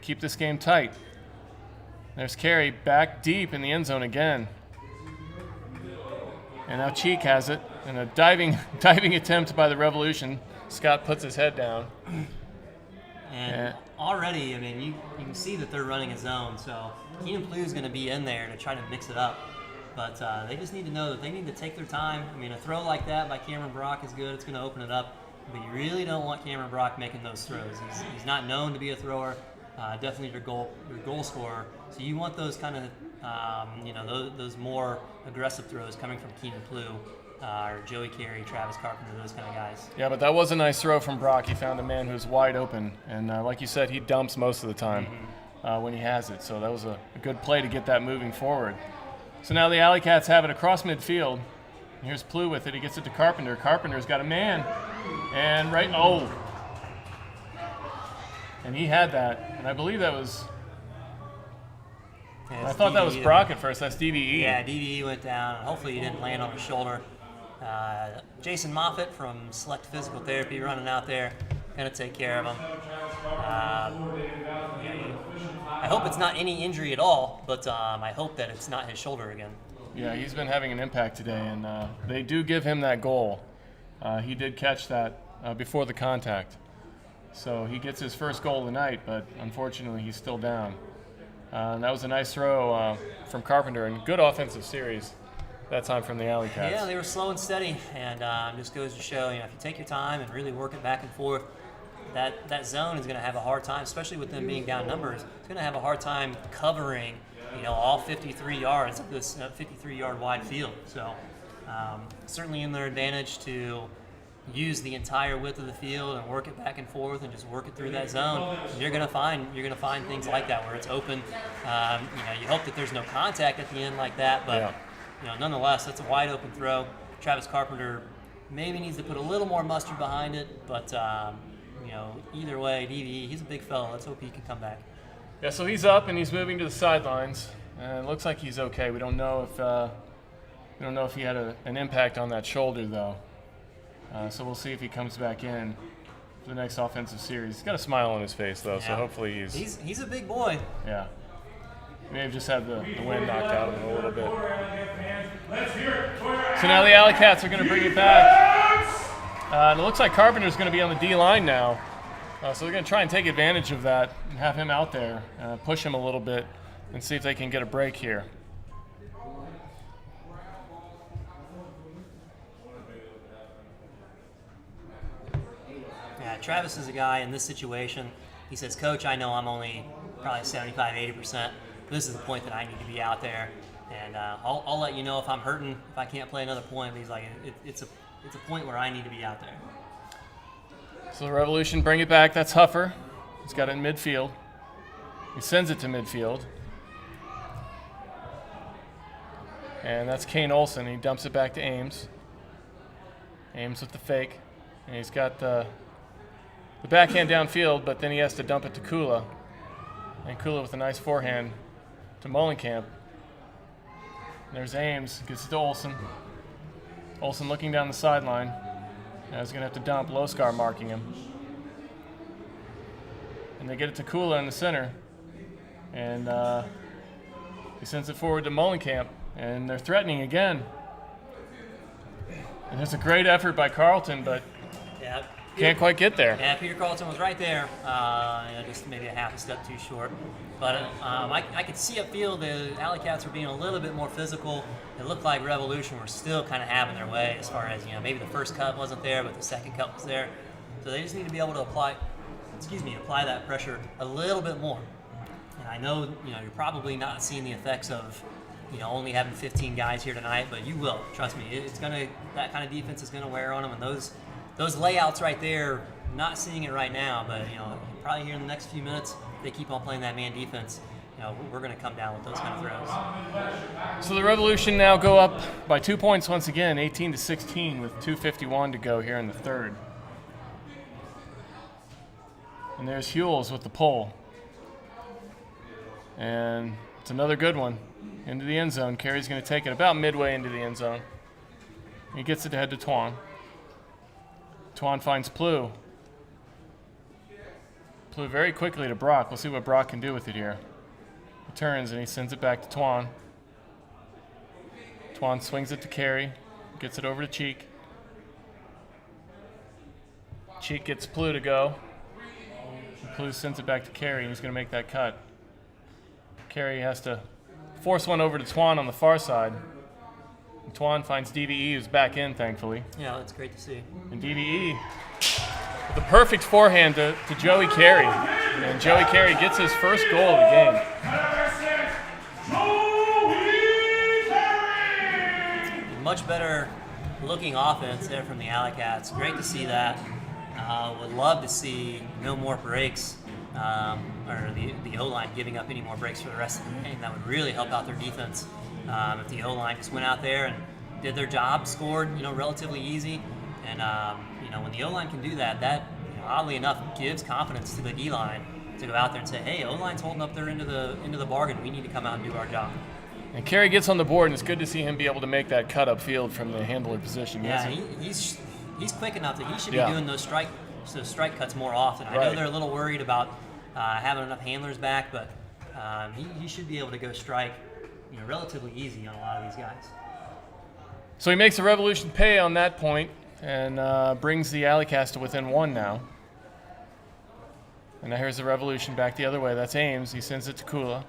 keep this game tight. There's Carey back deep in the end zone again. And now Cheek has it, and a diving attempt by the Revolution. Scott puts his head down. And already, you can see that they're running a zone, so Keenan Plu's going to be in there to try to mix it up. But they just need to know that they need to take their time. A throw like that by Cameron Brock is good. It's going to open it up. But you really don't want Cameron Brock making those throws. He's not known to be a thrower. Definitely your goal scorer. So you want those kind of, those more aggressive throws coming from Keenan Plu, or Joey Carey, Travis Carpenter, those kind of guys. Yeah, but that was a nice throw from Brock. He found a man who's wide open, and like you said, he dumps most of the time when he has it. So that was a good play to get that moving forward. So now the AlleyCats have it across midfield. And here's Plu with it. He gets it to Carpenter. Carpenter's got a man, and and he had that, and I believe that was. Yeah, I thought that was Brock at first. That's DVE. Yeah, DVE went down. Hopefully he didn't land on his shoulder. Jason Moffitt from Select Physical Therapy running out there, going to take care of him. I hope it's not any injury at all, but I hope that it's not his shoulder again. Yeah, he's been having an impact today, and they do give him that goal. He did catch that before the contact. So he gets his first goal of the night, but unfortunately he's still down. And that was a nice throw from Carpenter, and good offensive series that time from the AlleyCats. Yeah, they were slow and steady, and just goes to show, if you take your time and really work it back and forth, that zone is going to have a hard time, especially with them being down numbers. It's going to have a hard time covering, all 53 yards of this 53-yard wide field. So certainly in their advantage to use the entire width of the field and work it back and forth and just work it through that zone. You're gonna find things like that where it's open. You hope that there's no contact at the end like that, but nonetheless, that's a wide open throw. Travis Carpenter maybe needs to put a little more mustard behind it, but either way, DVE, he's a big fella. Let's hope he can come back. Yeah, so he's up and he's moving to the sidelines, and it looks like he's okay. We don't know if he had an impact on that shoulder though. So we'll see if he comes back in for the next offensive series. He's got a smile on his face, though, so hopefully he's a big boy. Yeah. He may have just had the wind knocked out of him a little bit. So now the AlleyCats are going to bring it back. And it looks like Carpenter's going to be on the D-line now. So they're going to try and take advantage of that and have him out there, push him a little bit, and see if they can get a break here. Travis is a guy in this situation. He says, "Coach, I know I'm only probably 75, 80%. This is the point that I need to be out there, and I'll let you know if I'm hurting, if I can't play another point." But he's like, it's a point where I need to be out there. So the Revolution bring it back. That's Huffer. He's got it in midfield. He sends it to midfield. And that's Kane Olsen. He dumps it back to Ames. Ames with the fake. And he's got the backhand downfield, but then he has to dump it to Kula. And Kula with a nice forehand to Molenkamp. There's Ames, gets it to Olsen. Olsen looking down the sideline. Now he's going to have to dump, Loskar marking him. And they get it to Kula in the center. And he sends it forward to Molenkamp. And they're threatening again. And there's a great effort by Carlton, but Can't quite get there. Yeah, Peter Carlton was right there, just maybe a half a step too short. But I could see upfield the AlleyCats were being a little bit more physical. It looked like Revolution were still kind of having their way as far as, maybe the first cut wasn't there, but the second cut was there. So they just need to be able to apply that pressure a little bit more. And I know, you're probably not seeing the effects of, only having 15 guys here tonight, but you will. Trust me, that kind of defense is gonna wear on them, and those layouts right there, not seeing it right now, but probably here in the next few minutes, if they keep on playing that man defense, we're going to come down with those kind of throws. So the Revolution now go up by 2 points once again, 18-16, with 2:51 to go here in the third. And there's Hewells with the pull, and it's another good one into the end zone. Carey's going to take it about midway into the end zone. He gets it to head to Twan. Twan finds Plu. Plu very quickly to Brock. We'll see what Brock can do with it here. He turns and he sends it back to Twan. Twan swings it to Carey. Gets it over to Cheek. Cheek gets Plu to go. And Plu sends it back to Carey, and he's going to make that cut. Carey has to force one over to Twan on the far side. And Twan finds DVE, who's back in, thankfully. Yeah, that's great to see. And DVE with the perfect forehand to Joey Carey. And Joey Carey gets his first goal of the game. Much better looking offense there from the AlleyCats. Great to see that. Would love to see no more breaks, or the O-line giving up any more breaks for the rest of the game. That would really help out their defense. If the O-line just went out there and did their job, scored, relatively easy, and when the O-line can do that, oddly enough gives confidence to the D-line to go out there and say, hey, O-line's holding up their end of the bargain. We need to come out and do our job. And Carey gets on the board, and it's good to see him be able to make that cut upfield from the handler position. Yeah, he's quick enough that he should be doing those strike cuts more often. I know they're a little worried about having enough handlers back, but he should be able to go strike, relatively easy on a lot of these guys. So he makes the Revolution pay on that point and brings the AlleyCats to within one now. And now here's the Revolution back the other way. That's Ames. He sends it to Kula.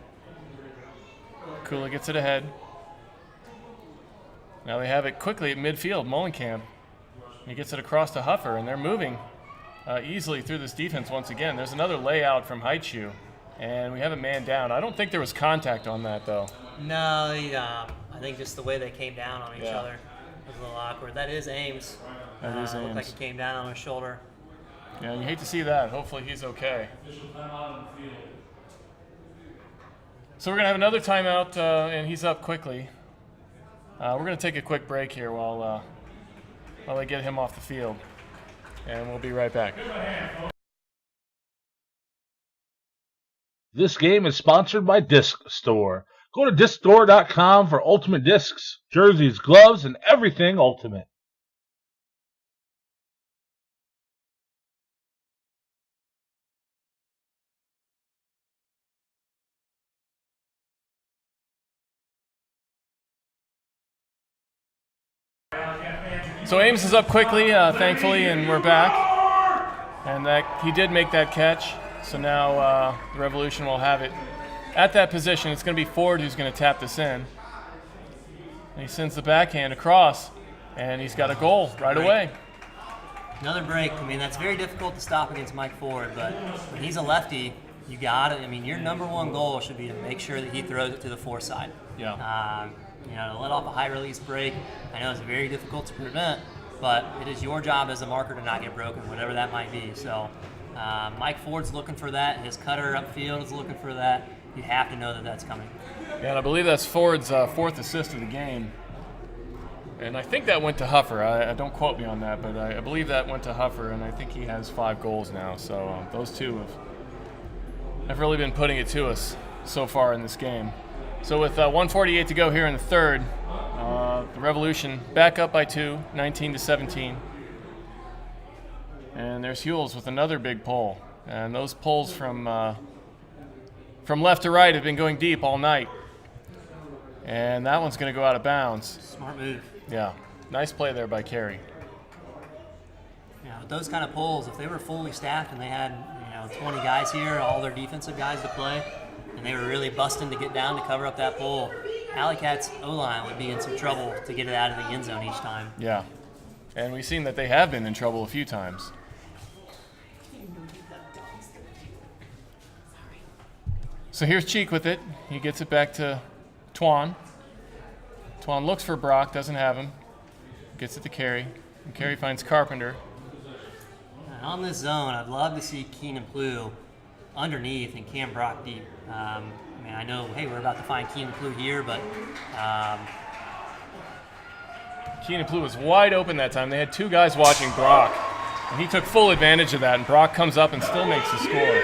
Kula gets it ahead. Now they have it quickly at midfield, Mullenkamp. He gets it across to Huffer, and they're moving easily through this defense once again. There's another layout from Haichu, and we have a man down. I don't think there was contact on that, though. No, I think just the way they came down on each other was a little awkward. That is Ames. That is Ames. Looked like he came down on his shoulder. Yeah, you hate to see that. Hopefully he's okay. So we're going to have another timeout, and he's up quickly. We're going to take a quick break here while they get him off the field, and we'll be right back. This game is sponsored by Disc Store. Go to discstore.com for Ultimate Discs, jerseys, gloves, and everything Ultimate. So Ames is up quickly, thankfully, and we're back. And he did make that catch. So now the Revolution will have it at that position. It's going to be Ford who's going to tap this in. And he sends the backhand across, and he's got a goal right away. Another break. That's very difficult to stop against Mike Ford, but when he's a lefty, you got it. Your number one goal should be to make sure that he throws it to the foreside. Yeah. To let off a high release break, I know it's very difficult to prevent, but it is your job as a marker to not get broken, whatever that might be. So Mike Ford's looking for that. His cutter upfield is looking for that. You have to know that that's coming. Yeah, and I believe that's Ford's fourth assist of the game. And I think that went to Huffer. I don't quote me on that, but I believe that went to Huffer, and I think he has 5 goals now. So those two have really been putting it to us so far in this game. So with 1:48 to go here in the third, the Revolution back up by 2, 19-17. And there's Hewells with another big pull. And those pulls from left to right have been going deep all night. And that one's going to go out of bounds. Smart move. Yeah, nice play there by Carey. With those kind of polls, if they were fully staffed and they had 20 guys here, all their defensive guys to play, and they were really busting to get down to cover up that pole, AlleyCats O-line would be in some trouble to get it out of the end zone each time. Yeah, and we've seen that they have been in trouble a few times. So here's Cheek with it. He gets it back to Twan. Twan looks for Brock, doesn't have him. Gets it to Carey. And Carey finds Carpenter. And on this zone, I'd love to see Keenan Plew underneath and Cam Brock deep. I know, hey, we're about to find Keenan Plew here, but Keenan Plew was wide open that time. They had two guys watching Brock, and he took full advantage of that, and Brock comes up and still makes the score.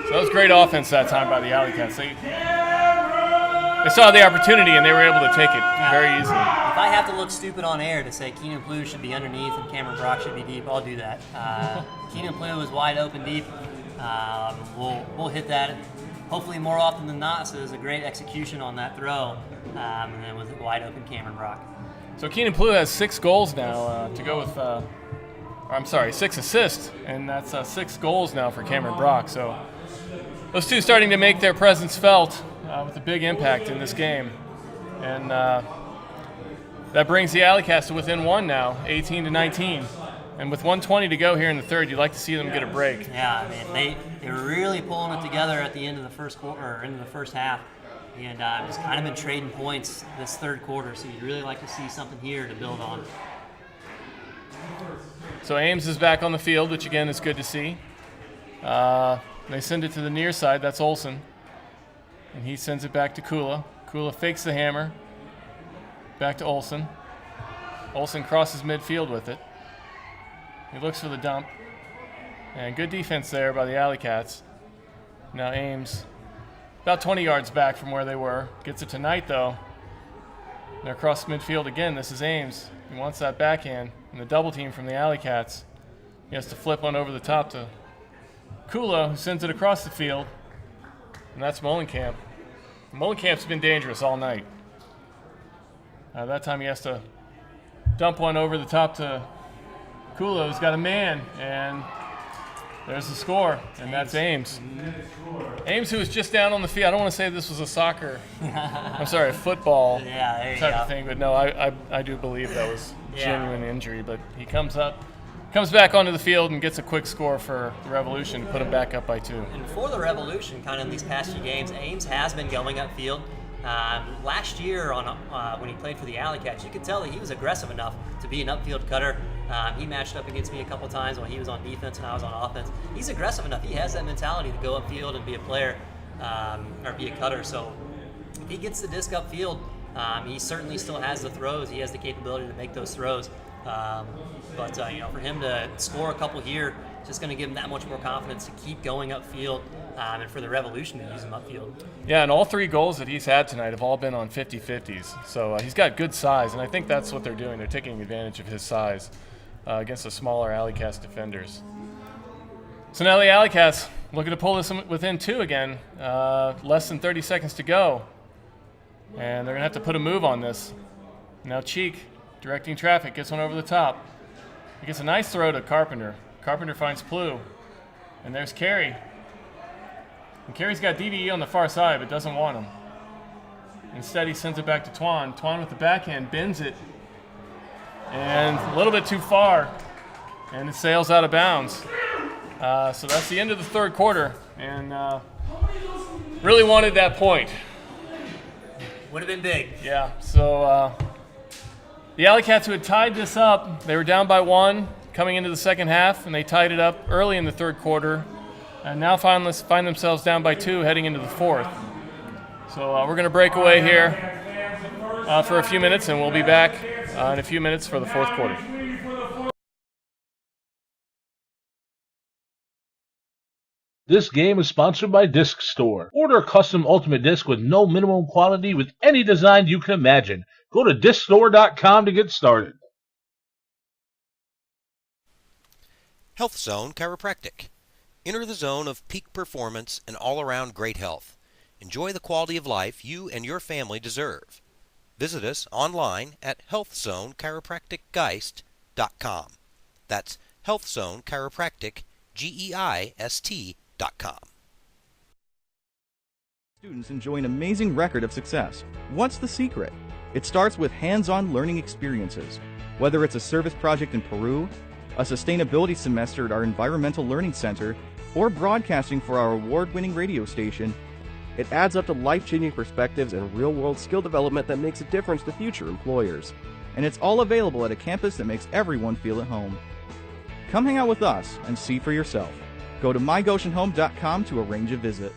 So that was great offense that time by the AlleyCats. They saw the opportunity, and they were able to take it very easily. If I have to look stupid on air to say Keenan Plew should be underneath and Cameron Brock should be deep, I'll do that. Keenan Plew was wide open deep. We'll hit that hopefully more often than not, so there's a great execution on that throw, and then with wide open Cameron Brock. So Keenan Plew has 6 goals now to go with, 6 assists, and that's 6 goals now for Cameron Brock. So those two starting to make their presence felt with a big impact in this game. And that brings the AlleyCats to within 1 now, 18-19. And with 1:20 to go here in the third, you'd like to see them get a break. Yeah, they were really pulling it together at the end of the first quarter, or into the first half, and just kind of been trading points this third quarter. So you'd really like to see something here to build on. So Ames is back on the field, which again is good to see. They send it to the near side. That's Olsen, and he sends it back to Kula. Kula fakes the hammer. Back to Olsen. Olsen crosses midfield with it. He looks for the dump. And good defense there by the AlleyCats. Now Ames, about 20 yards back from where they were. Gets it to Knight, though. They're across midfield again. This is Ames. He wants that backhand. And the double team from the AlleyCats. He has to flip one over the top to Kula, who sends it across the field. And that's Molenkamp. Molenkamp's been dangerous all night. That time he has to dump one over the top to Kula, who's got a man, and there's the score, and that's Ames. Ames, who was just down on the field. I don't want to say this was a football type of thing, but no, I do believe that was genuine injury. But he comes back onto the field and gets a quick score for the Revolution to put him back up by 2. And for the Revolution, kind of in these past few games, Ames has been going upfield. Last year, when he played for the AlleyCats, you could tell that he was aggressive enough to be an upfield cutter. He matched up against me a couple times when he was on defense and I was on offense. He's aggressive enough. He has that mentality to go upfield and be a player or be a cutter. So if he gets the disc upfield, he certainly still has the throws. He has the capability to make those throws. But for him to score a couple here, it's just going to give him that much more confidence to keep going upfield, and for the Revolution to use him upfield. Yeah, and all 3 goals that he's had tonight have all been on 50-50s. So he's got good size, and I think that's what they're doing. They're taking advantage of his size against the smaller AlleyCats defenders. So now the AlleyCats looking to pull this within 2 again. Less than 30 seconds to go. And they're going to have to put a move on this. Now Cheek, directing traffic, gets one over the top. He gets a nice throw to Carpenter. Carpenter finds Plew. And there's Carey. And Carey's got DDE on the far side, but doesn't want him. Instead, he sends it back to Twan. Twan with the backhand bends it. And a little bit too far. And it sails out of bounds. So that's the end of the third quarter. And really wanted that point. Would have been big. Yeah, so the AlleyCats, who had tied this up, they were down by 1 coming into the second half, and they tied it up early in the third quarter, and now find themselves down by 2 heading into the fourth. So we're going to break away here for a few minutes, and we'll be back in a few minutes for the fourth quarter. This game is sponsored by Disc Store. Order a custom Ultimate Disc with no minimum quantity with any design you can imagine. Go to DiscStore.com to get started. Health Zone Chiropractic. Enter the zone of peak performance and all-around great health. Enjoy the quality of life you and your family deserve. Visit us online at healthzonechiropracticgeist.com. That's HealthZone Chiropractic, GEIST.com. Students enjoy an amazing record of success. What's the secret? It starts with hands-on learning experiences. Whether it's a service project in Peru, a sustainability semester at our Environmental Learning Center, or broadcasting for our award-winning radio station, it adds up to life-changing perspectives and real-world skill development that makes a difference to future employers. And it's all available at a campus that makes everyone feel at home. Come hang out with us and see for yourself. Go to mygoshenhome.com to arrange a visit.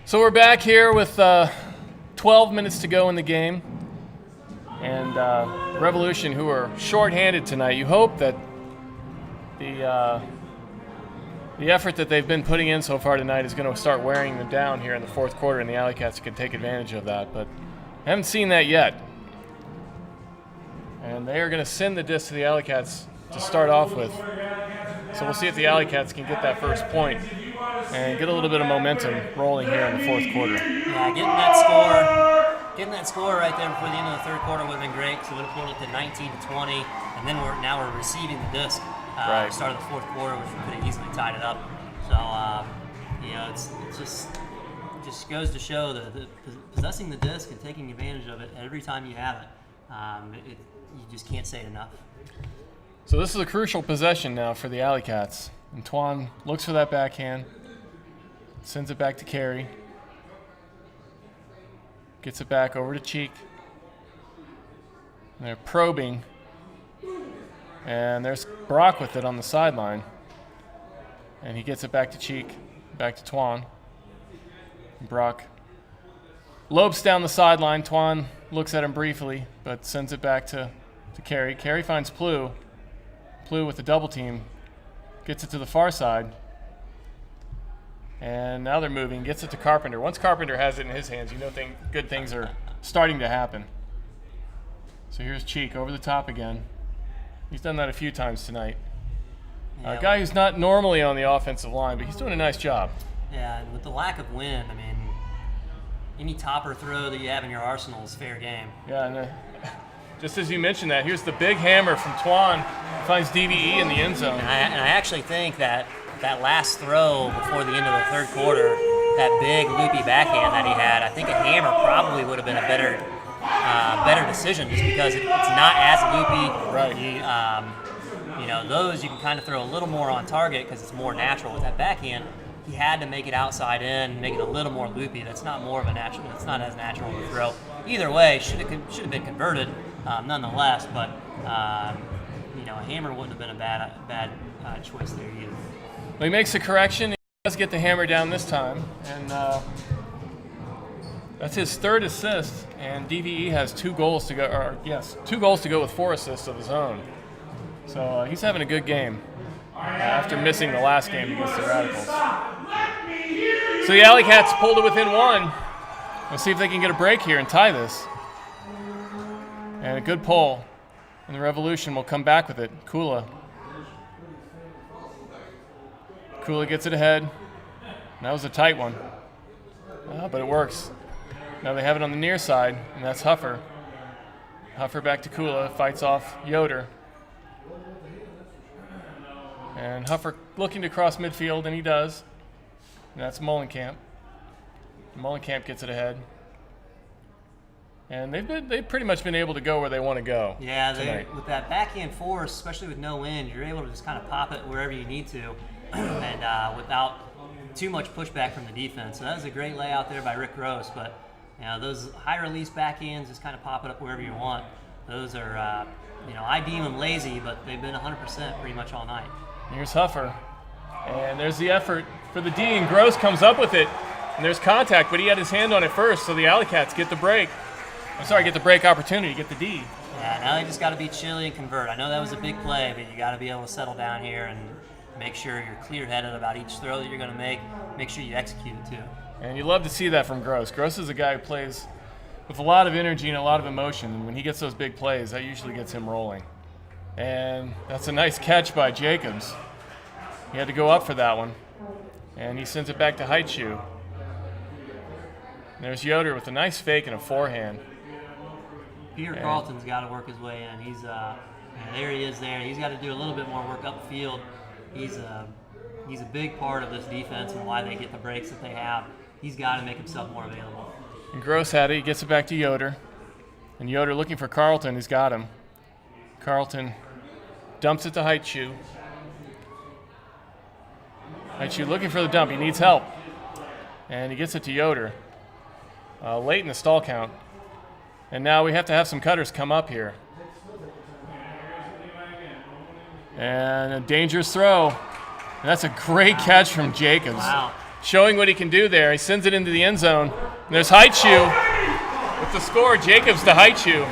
So we're back here with 12 minutes to go in the game. And Revolution, who are shorthanded tonight, you hope that the effort that they've been putting in so far tonight is going to start wearing them down here in the fourth quarter, and the AlleyCats can take advantage of that. But I haven't seen that yet. And they are going to send the disc to the AlleyCats to start off with. So we'll see if the AlleyCats can get that first point and get a little bit of momentum rolling here in the fourth quarter. Yeah, getting that score right there before the end of the third quarter would have been great, because it would have pulled it to 19-20, and then we're receiving the disc Right. start of the fourth quarter, which could have easily tied it up. So it just goes to show that possessing the disc and taking advantage of it every time you have it, you just can't say it enough. So this is a crucial possession now for the AlleyCats. And Twan looks for that backhand, sends it back to Carey, gets it back over to Cheek. And they're probing, and there's Brock with it on the sideline. And he gets it back to Cheek, back to Twan. And Brock lopes down the sideline. Twan looks at him briefly, but sends it back to Carey. Carey finds Plew. Plew with the double team gets it to the far side. And now they're moving, gets it to Carpenter. Once Carpenter has it in his hands, you know good things are starting to happen. So here's Cheek over the top again. He's done that a few times tonight. A guy who's not normally on the offensive line, but he's doing a nice job. Yeah, and with the lack of wind, I mean, any topper throw that you have in your arsenal is fair game. Yeah, and just as you mentioned that, here's the big hammer from Twan. Finds DVE in the end zone. And I actually think that last throw before the end of the third quarter, that big loopy backhand that he had, I think a hammer probably would have been a better decision, just because it's not as loopy. Right. Those you can kind of throw a little more on target because it's more natural. With that backhand, he had to make it outside in, make it a little more loopy. That's not more of a natural. It's not as natural of a throw. Either way, should have been converted, nonetheless. But a hammer wouldn't have been a bad choice there either. Well, he makes the correction. He does get the hammer down this time, and that's his third assist. And DVE has 2 goals to go. 2 goals to go with 4 assists of his own. So he's having a good game after missing the last game against the Radicals. So the AlleyCats pulled it within 1. Let's see if they can get a break here and tie this. And a good pull. And the Revolution will come back with it. Kula gets it ahead. That was a tight one. But it works. Now they have it on the near side, and that's Huffer. Huffer back to Kula, fights off Yoder. And Huffer looking to cross midfield, and he does. And that's Molenkamp. Molenkamp gets it ahead. And they've pretty much been able to go where they want to go. Yeah, with that backhand force, especially with no wind, you're able to just kind of pop it wherever you need to, and without too much pushback from the defense. So that was a great layout there by Rick Gross. But those high release backhands, just kind of pop it up wherever you want. Those are, I deem them lazy, but they've been 100% pretty much all night. Here's Huffer. And there's the effort for the D, and Gross comes up with it. And there's contact, but he had his hand on it first, so the AlleyCats get the break. Get the break opportunity, get the D. Yeah, now they just got to be chilly and convert. I know that was a big play, but you got to be able to settle down here and make sure you're clear-headed about each throw that you're going to make. Make sure you execute it, too. And you love to see that from Gross. Gross is a guy who plays with a lot of energy and a lot of emotion, and when he gets those big plays, that usually gets him rolling. And that's a nice catch by Jacobs. He had to go up for that one. And he sends it back to Haichu. And there's Yoder with a nice fake and a forehand. Peter Carlton's got to work his way in. He's there he is there. He's got to do a little bit more work up the field. He's a big part of this defense and why they get the breaks that they have. He's got to make himself more available. And Gross had it. He gets it back to Yoder. And Yoder looking for Carlton. He's got him. Carlton dumps it to Haichu. Haichu looking for the dump. He needs help. And he gets it to Yoder. Late in the stall count. And now we have to have some cutters come up here. And a dangerous throw. And that's a great catch from Jacobs. Wow. Showing what he can do there. He sends it into the end zone. And there's Haichu with the score, Jacobs to Haichu.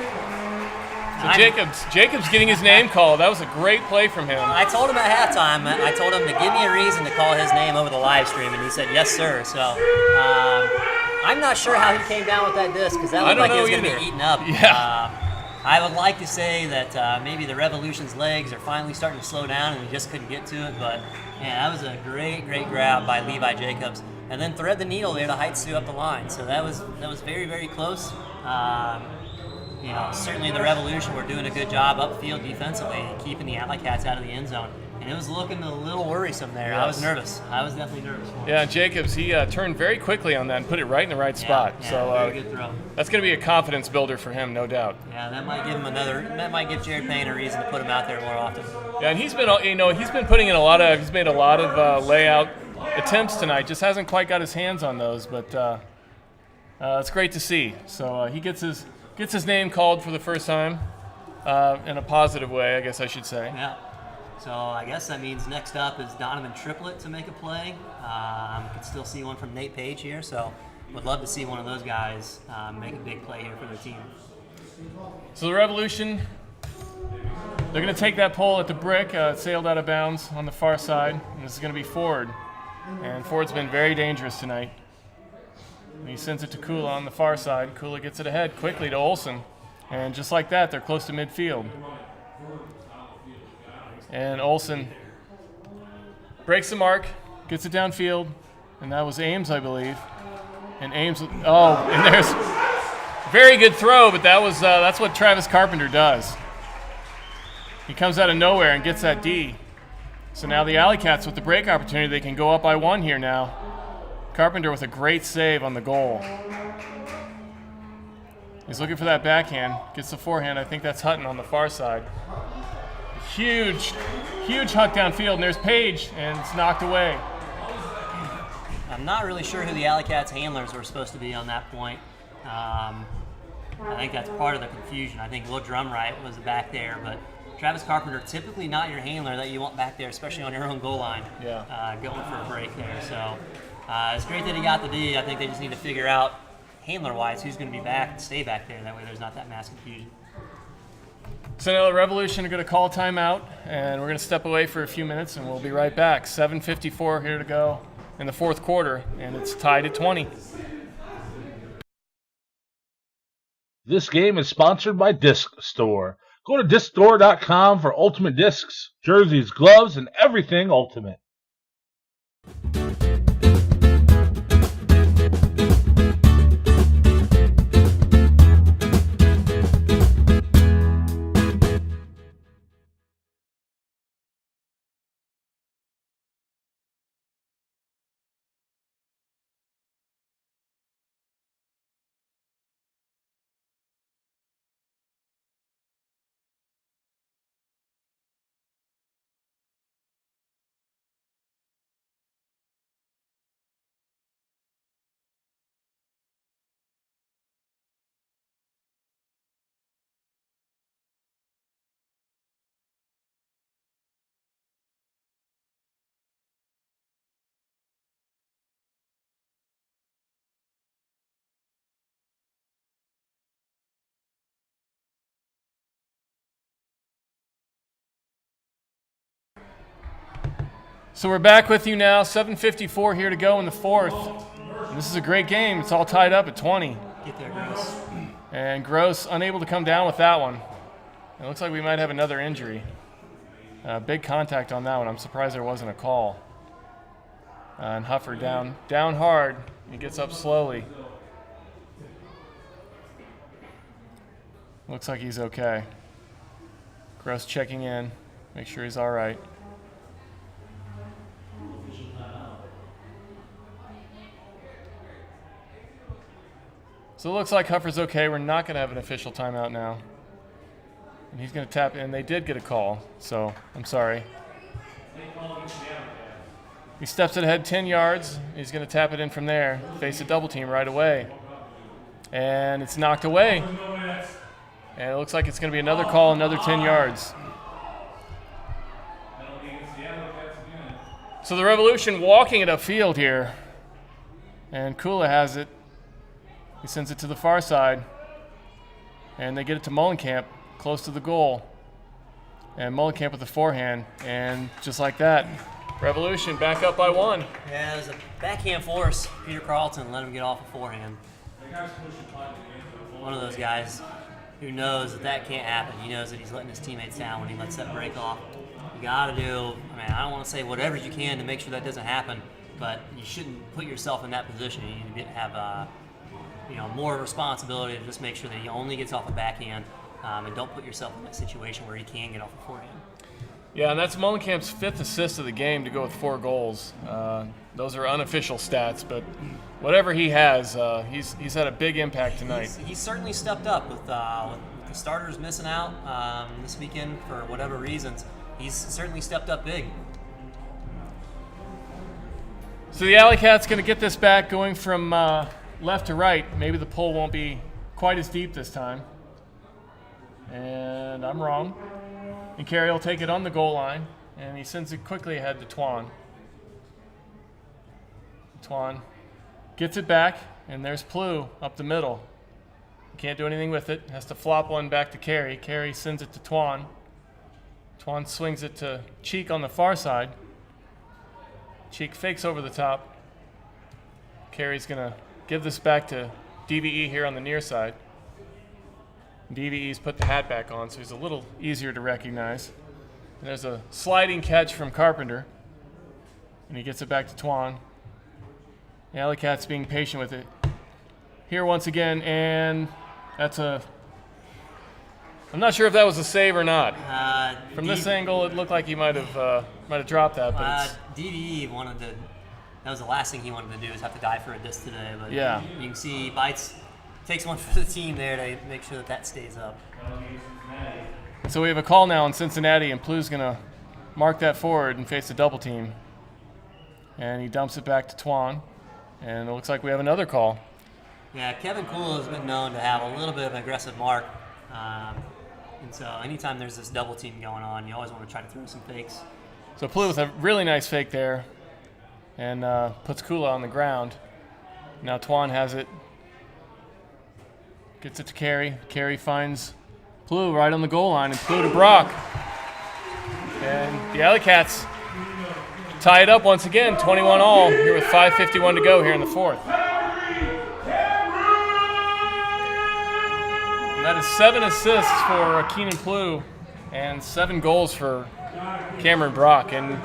So Jacobs getting his name called. That was a great play from him. I told him at halftime, I told him to give me a reason to call his name over the live stream, and he said, yes, sir. So I'm not sure how he came down with that disc, because that looked like it was going to be eaten up. Yeah. I would like to say that maybe the Revolution's legs are finally starting to slow down and he just couldn't get to it, but man, that was a great grab by Levi Jacobs. And then thread the needle there to Heitzu up the line. So that was very, very close. Certainly the Revolution were doing a good job upfield defensively, keeping the AlleyCats out of the end zone. And it was looking a little worrisome there. Yes. I was nervous. I was definitely nervous. Yeah, Jacobs, he turned very quickly on that and put it right in the right spot. Yeah, so very good throw. That's going to be a confidence builder for him, no doubt. Yeah, that might give Jared Payne a reason to put him out there more often. Yeah, and he's been putting in he's made a lot of layout attempts tonight. Just hasn't quite got his hands on those, but it's great to see. So he gets his name called for the first time in a positive way, I guess I should say. Yeah. So I guess that means next up is Donovan Triplett to make a play. Could still see one from Nate Page here, so would love to see one of those guys make a big play here for their team. So the Revolution, they're going to take that pole at the brick. It sailed out of bounds on the far side, and this is going to be Ford. And Ford's been very dangerous tonight. And he sends it to Kula on the far side. Kula gets it ahead quickly to Olsen. And just like that, they're close to midfield. And Olsen breaks the mark, gets it downfield, and that was Ames, I believe. And Ames, and there's very good throw, but that's what Travis Carpenter does. He comes out of nowhere and gets that D. So now the AlleyCats with the break opportunity, they can go up by one here now. Carpenter with a great save on the goal. He's looking for that backhand, gets the forehand. I think that's Hutton on the far side. Huge huck downfield, and there's Page, and it's knocked away. I'm not really sure who the AlleyCats handlers were supposed to be on that point. I think that's part of the confusion. I think Will Drumright was back there, but Travis Carpenter, typically not your handler that you want back there, especially on your own goal line. Yeah. Going for a break there. So it's great that he got the D. I think they just need to figure out, handler-wise, who's going to be back and stay back there. That way there's not that mass confusion. So now the Revolution are going to call a timeout, and we're going to step away for a few minutes, and we'll be right back. 7:54 here to go in the fourth quarter, and it's tied at 20. This game is sponsored by Disc Store. Go to discstore.com for ultimate discs, jerseys, gloves, and everything ultimate. So we're back with you now, 7:54 here to go in the fourth. And this is a great game. It's all tied up at 20. Get there, Gross. And Gross unable to come down with that one. It looks like we might have another injury. Big contact on that one. I'm surprised there wasn't a call. And Huffer down hard. He gets up slowly. Looks like he's okay. Gross checking in, make sure he's all right. So it looks like Huffer's okay. We're not going to have an official timeout now. And he's going to tap in. They did get a call, so I'm sorry. He steps it ahead 10 yards. He's going to tap it in from there. Face a double team right away. And it's knocked away. And it looks like it's going to be another call, another 10 yards. So the Revolution walking it upfield here. And Kula has it. He sends it to the far side. And they get it to Mullenkamp, close to the goal. And Mullenkamp with the forehand. And just like that, Revolution back up by 1. Yeah, there's a backhand force. Peter Carlton let him get off a forehand. One of those guys who knows that can't happen. He knows that he's letting his teammates down when he lets that break off. You got to do, I don't want to say whatever you can to make sure that doesn't happen, but you shouldn't put yourself in that position. You need to have more responsibility to just make sure that he only gets off a backhand and don't put yourself in that situation where he can get off a forehand. Yeah, and that's Mullenkamp's 5th assist of the game to go with 4 goals. Those are unofficial stats, but whatever he has, he's had a big impact tonight. He's certainly stepped up with the starters missing out this weekend for whatever reasons. He's certainly stepped up big. So the AlleyCats going to get this back going from left to right. Maybe the pull won't be quite as deep this time. And I'm wrong. And Carey will take it on the goal line, and he sends it quickly ahead to Twan. Twan gets it back, and there's Plu up the middle. Can't do anything with it. Has to flop one back to Carey. Carey sends it to Twan. Twan swings it to Cheek on the far side. Cheek fakes over the top. Carey's going to give this back to DVE here on the near side. DVE's put the hat back on, so he's a little easier to recognize. And there's a sliding catch from Carpenter. And he gets it back to Twan. The AlleyCats being patient with it. Here once again, and that's a... I'm not sure if that was a save or not. From this angle, it looked like he might have dropped that. But DVE wanted to... That was the last thing he wanted to do, is have to die for a disc today. But yeah, you can see Bites takes one for the team there to make sure that stays up. So we have a call now in Cincinnati, and Plu's going to mark that forward and face a double team. And he dumps it back to Twan. And it looks like we have another call. Yeah, Kevin Kuhl has been known to have a little bit of an aggressive mark. And so anytime there's this double team going on, you always want to try to throw some fakes. So Plu with a really nice fake there. And puts Kula on the ground. Now Twan has it. Gets it to Carey. Carey finds Plu right on the goal line, and Plu to Brock. And the AlleyCats tie it up once again, 21-all, here with 5:51 to go here in the 4th. And that is 7 assists for Keenan Plu and 7 goals for Cameron Brock. And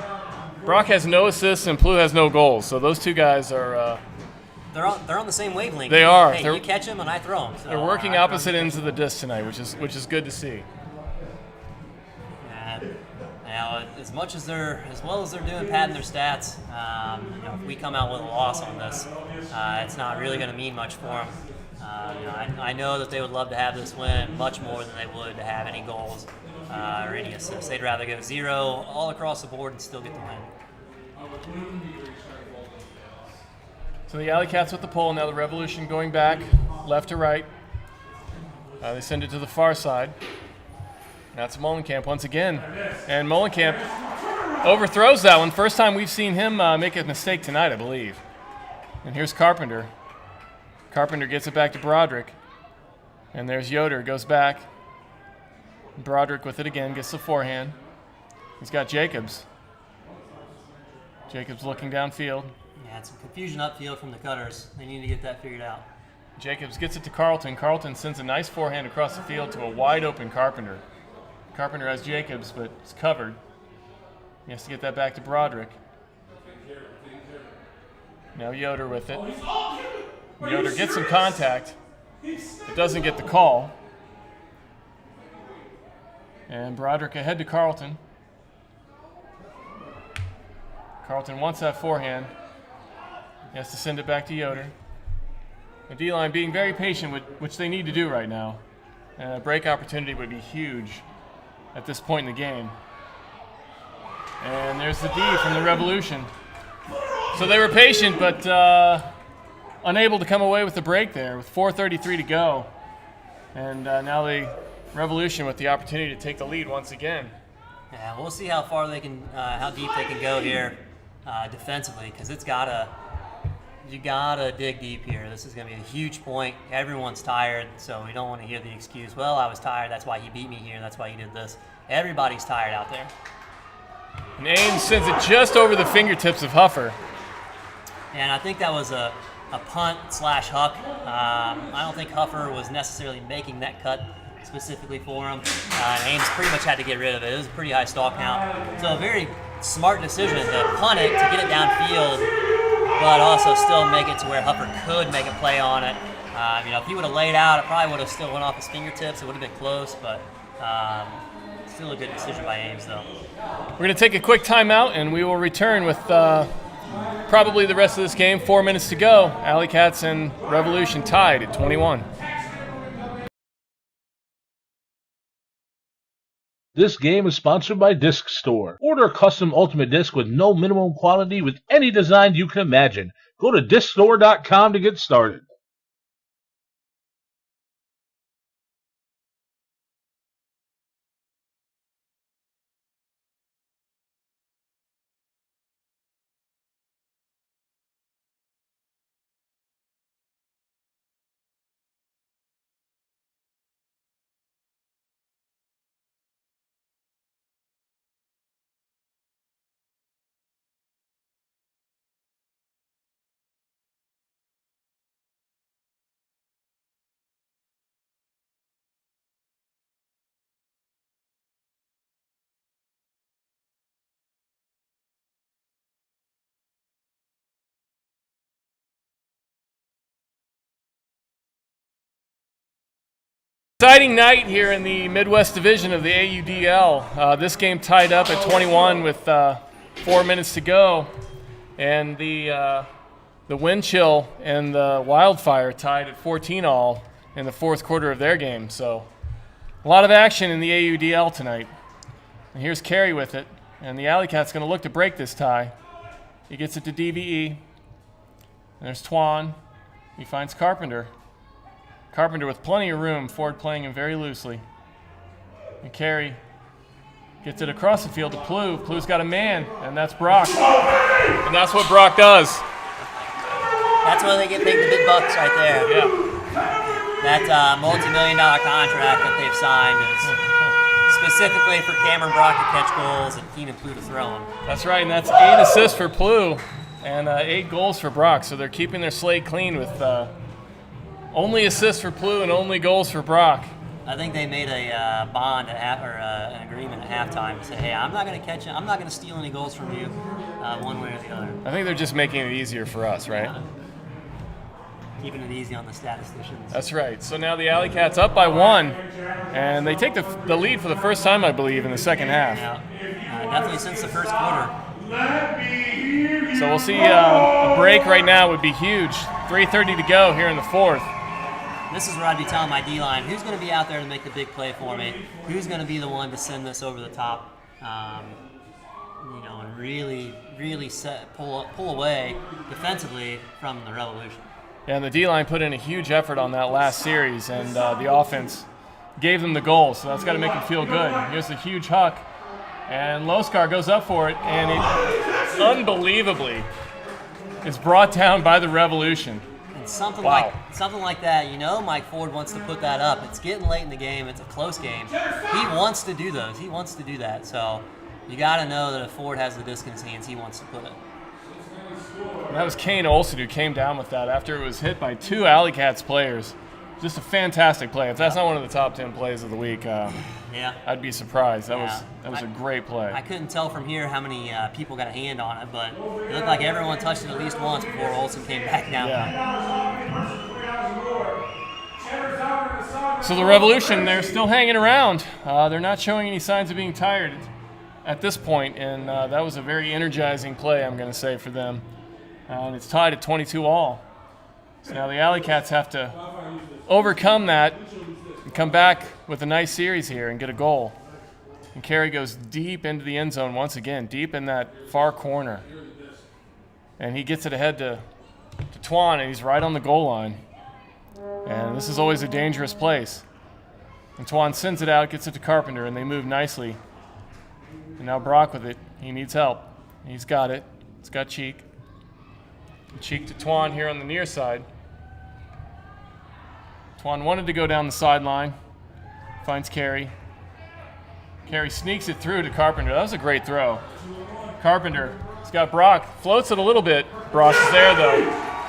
Brock has no assists and Plu has no goals, so those two guys are... They're on the same wavelength. They are. Hey, you catch them and I throw them. So they're working opposite ends of the disc tonight, which is good to see. Now, as well as they're doing padding their stats, if we come out with a loss on this, it's not really going to mean much for them. I know that they would love to have this win much more than they would to have any goals or any assists. They'd rather go 0 all across the board and still get the win. So the AlleyCats with the pull. Now the Revolution going back left to right. They send it to the far side. That's Mullenkamp once again. And Mullenkamp overthrows that one. First time we've seen him make a mistake tonight, I believe. And here's Carpenter. Carpenter gets it back to Broderick. And there's Yoder, goes back. Broderick with it again, gets the forehand. He's got Jacobs. Jacobs looking downfield. Yeah, some confusion upfield from the cutters. They need to get that figured out. Jacobs gets it to Carlton. Carlton sends a nice forehand across the field to a wide open Carpenter. Carpenter has Jacobs, but it's covered. He has to get that back to Broderick. Now Yoder with it. Yoder gets some contact. It doesn't get the call. And Broderick ahead to Carlton. Carlton wants that forehand. He has to send it back to Yoder. The D-line being very patient, which they need to do right now. And a break opportunity would be huge at this point in the game. And there's the D from the Revolution. So they were patient, but unable to come away with the break there with 4:33 to go. And now the Revolution with the opportunity to take the lead once again. Yeah, we'll see how far they can, how deep they can go here defensively, because you gotta dig deep here. This is gonna be a huge point. Everyone's tired, so we don't want to hear the excuse, well, I was tired, that's why he beat me here, that's why he did this. Everybody's tired out there. And Ames sends it just over the fingertips of Huffer. And I think that was a punt/huck. I don't think Huffer was necessarily making that cut specifically for him. And Ames pretty much had to get rid of it. It was a pretty high stall count. So a very smart decision to punt it, to get it downfield, but also still make it to where Huffer could make a play on it. If he would have laid out, it probably would have still went off his fingertips. It would have been close, but still a good decision by Ames, though. We're going to take a quick timeout, and we will return with probably the rest of this game. 4 minutes to go. AlleyCats and Revolution tied at 21. This game is sponsored by Disc Store. Order a custom Ultimate Disc with no minimum quantity with any design you can imagine. Go to DiscStore.com to get started. Exciting night here in the Midwest Division of the AUDL. This game tied up at 21 with 4 minutes to go, and the wind chill and the wildfire tied at 14 all in the fourth quarter of their game. So a lot of action in the AUDL tonight. And here's Carey with it, and the AlleyCats going to look to break this tie. He gets it to DVE. And there's Twan. He finds Carpenter. Carpenter with plenty of room, Ford playing him very loosely. And Carey gets it across the field to Plew. Plew's got a man, and that's Brock. And that's what Brock does. That's why they get paid the big bucks right there. Yeah. That multi-million-dollar contract that they've signed is specifically for Cameron Brock to catch goals and Keenan Plew to throw them. That's right, and that's 8 assists for Plew and 8 goals for Brock. So they're keeping their slate clean with only assists for Plew and only goals for Brock. I think they made a bond at an agreement at halftime to say, hey, I'm not going to catch it. I'm not going to steal any goals from you one way or the other. I think they're just making it easier for us, right? Keeping it easy on the statisticians. That's right. So now the AlleyCats up by 1, and they take the lead for the first time, I believe, in the second half. Yeah, definitely since the first quarter. So we'll see a break right now would be huge. 3:30 to go here in the fourth. This is where I'd be telling my D-line, who's going to be out there to make the big play for me? Who's going to be the one to send this over the top? And really pull away defensively from the Revolution. Yeah, and the D-line put in a huge effort on that last series, and the offense gave them the goal, so that's got to make them feel good. Here's a huge huck, and Loskar goes up for it, and it unbelievably is brought down by the Revolution. Something wow. like that, Mike Ford wants to put that up. It's getting late in the game. It's a close game. He wants to do those. He wants to do that. So you got to know that if Ford has the disc in his hands, he wants to put it. And that was Kane Olsen who came down with that after it was hit by 2 AlleyCats players. Just a fantastic play. If that's not one of the top 10 plays of the week, I'd be surprised. That was a great play. I couldn't tell from here how many people got a hand on it, but it looked like everyone touched it at least once before Olsen came back down. Yeah. So the Revolution, they're still hanging around. They're not showing any signs of being tired at this point, and that was a very energizing play, I'm going to say, for them. And it's tied at 22 all. So now the AlleyCats have to overcome that and come back with a nice series here and get a goal. And Carey goes deep into the end zone once again, deep in that far corner. And he gets it ahead to Twan, and he's right on the goal line. And this is always a dangerous place. And Twan sends it out, gets it to Carpenter, and they move nicely. And now Brock with it. He needs help. He's got it. It's got Cheek. Cheek to Twan here on the near side. Twan wanted to go down the sideline. Finds Carey. Carey sneaks it through to Carpenter. That was a great throw. Carpenter, he's got Brock. Floats it a little bit. Brock is there, though.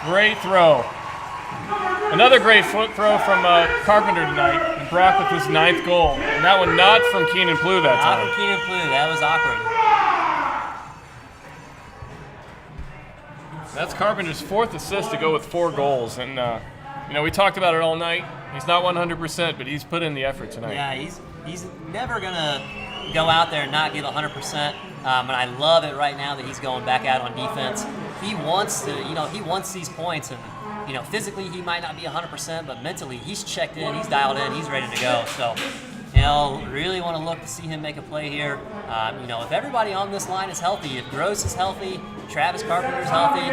Great throw. Another great foot throw from Carpenter tonight. And Brock with his 9th goal. And that one not from Keenan Plew that time. Not from Keenan Plew. That was awkward. That's Carpenter's 4th assist to go with 4 goals. And, we talked about it all night. He's not 100%, but he's put in the effort tonight. Yeah, he's never going to go out there and not give 100%. And I love it right now that he's going back out on defense. He wants to, he wants these points. And, physically he might not be 100%, but mentally he's checked in, he's dialed in, he's ready to go. So, really want to look to see him make a play here. If everybody on this line is healthy, if Gross is healthy, Travis Carpenter's healthy,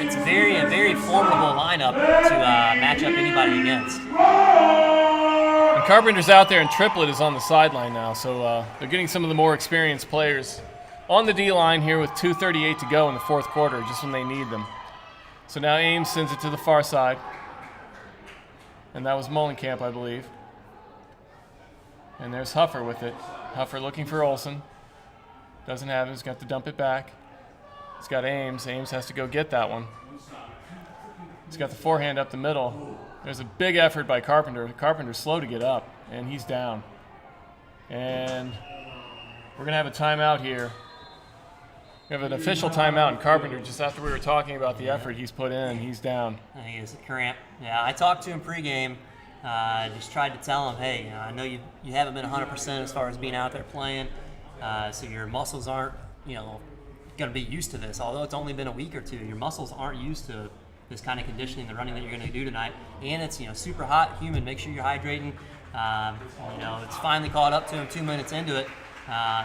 it's a very formidable lineup to match up anybody against. And Carpenter's out there, and Triplett is on the sideline now, so they're getting some of the more experienced players on the D-line here with 2:38 to go in the 4th quarter, just when they need them. So now Ames sends it to the far side. And that was Mullenkamp, I believe. And there's Huffer with it. Huffer looking for Olsen. Doesn't have it. He's got to dump it back. He's got Ames. Ames has to go get that one. He's got the forehand up the middle. There's a big effort by Carpenter. Carpenter's slow to get up, and he's down. And we're going to have a timeout here. We have an official timeout in Carpenter just after we were talking about the effort he's put in. He's down. He is a cramp. Yeah, I talked to him pregame. Just tried to tell him, hey, I know you haven't been 100% as far as being out there playing, so your muscles aren't, going to be used to this. Although it's only been a week or two, your muscles aren't used to this kind of conditioning, the running that you're going to do tonight. And it's, super hot, humid. Make sure you're hydrating. It's finally caught up to him 2 minutes into it.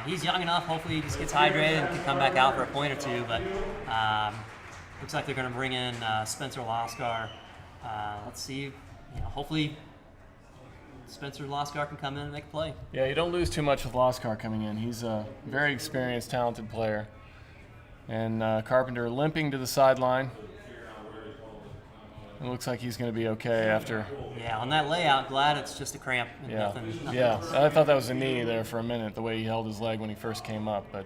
He's young enough. Hopefully he just gets hydrated and can come back out for a point or two. But looks like they're going to bring in Spencer Loskar. Let's see. Hopefully Spencer Loskar can come in and make a play. Yeah, you don't lose too much with Loskar coming in. He's a very experienced, talented player. And Carpenter limping to the sideline. It looks like he's going to be okay after. Yeah, on that layout, glad it's just a cramp. And yeah, nothing yeah. else. I thought that was a knee there for a minute, the way he held his leg when he first came up. But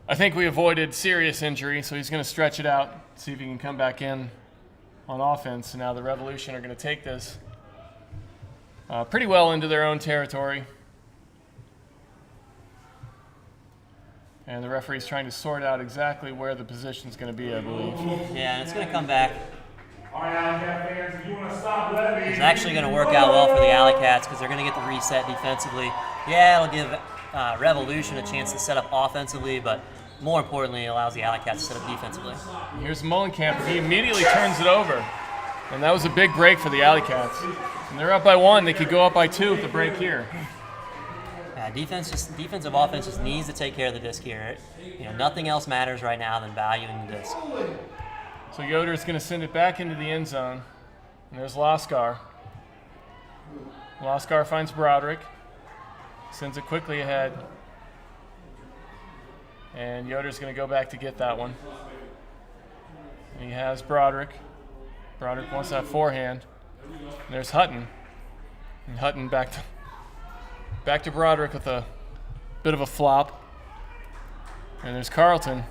I think we avoided serious injury, so he's going to stretch it out, see if he can come back in on offense. And now the Revolution are going to take this pretty well into their own territory. And the referee's trying to sort out exactly where the position's going to be, I believe. Yeah, and it's going to come back. All right, AlleyCat fans, if you want to stop Levy. It's actually going to work out well for the AlleyCats because they're going to get the reset defensively. Yeah, it'll give Revolution a chance to set up offensively, but more importantly, it allows the AlleyCats to set up defensively. Here's Mullenkamp. He immediately turns it over. And that was a big break for the AlleyCats. And they're up by 1. They could go up by 2 with the break here. Defensive offense just needs to take care of the disc here. Nothing else matters right now than valuing the disc. So Yoder's going to send it back into the end zone. And there's Loskar. Loskar finds Broderick. Sends it quickly ahead. And Yoder's going to go back to get that one. And he has Broderick. Broderick wants that forehand. And there's Hutton. And Hutton back to Broderick with a bit of a flop. And there's Carlton.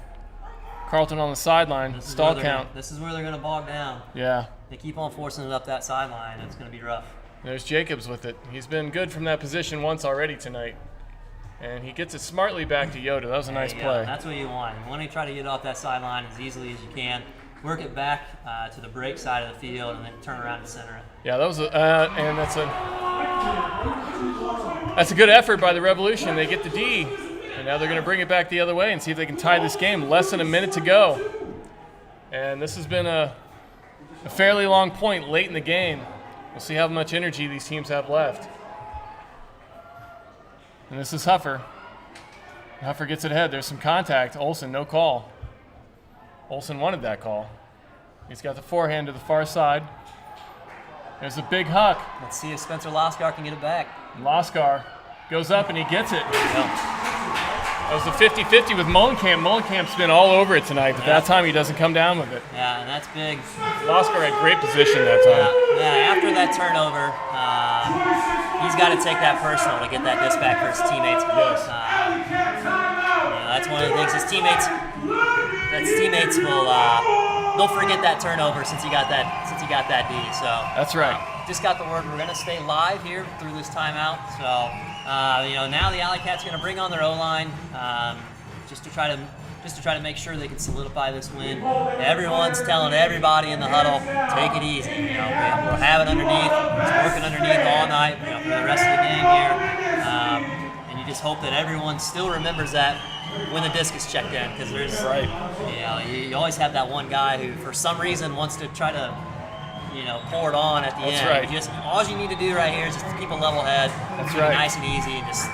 Carlton on the sideline. Stall count. This is where they're going to bog down. Yeah. They keep on forcing it up that sideline. It's going to be rough. There's Jacobs with it. He's been good from that position once already tonight. And he gets it smartly back to Yoder. That was a nice play. That's what you want. You want to try to get off that sideline as easily as you can. work it back to the break side of the field, and then turn around and center it. Yeah, that was and that's a good effort by the Revolution. They get the D, and now they're going to bring it back the other way and see if they can tie this game. Less than a minute to go, and this has been a fairly long point late in the game. We'll see how much energy these teams have left. And this is Huffer. Huffer gets it ahead. There's some contact. Olsen, no call. Olsen wanted that call. He's got the forehand to the far side. There's a big huck. Let's see if Spencer Loskar can get it back. Loskar goes up and he gets it. That was a 50-50 with Molenkamp. Molenkamp's been all over it tonight, but that time he doesn't come down with it. Yeah, and that's big. Loskar had great position that time. Yeah, after that turnover, he's got to take that personal to get that disc back for his teammates. Yes. That's one of the things his teammates will they'll forget that turnover since he got that D. So that's right. Just got the word we're going to stay live here through this timeout. So now the AlleyCats are going to bring on their O-line just to try to make sure they can solidify this win. Everyone's telling everybody in the huddle, take it easy. We'll have it underneath. It's working underneath all night for the rest of the game here. And you just hope that everyone still remembers that when the disc is checked in, because there's you always have that one guy who for some reason wants to try to pour it on at the end. Right. Just all you need to do right here is just keep a level head. That's keep right. it nice and easy, and just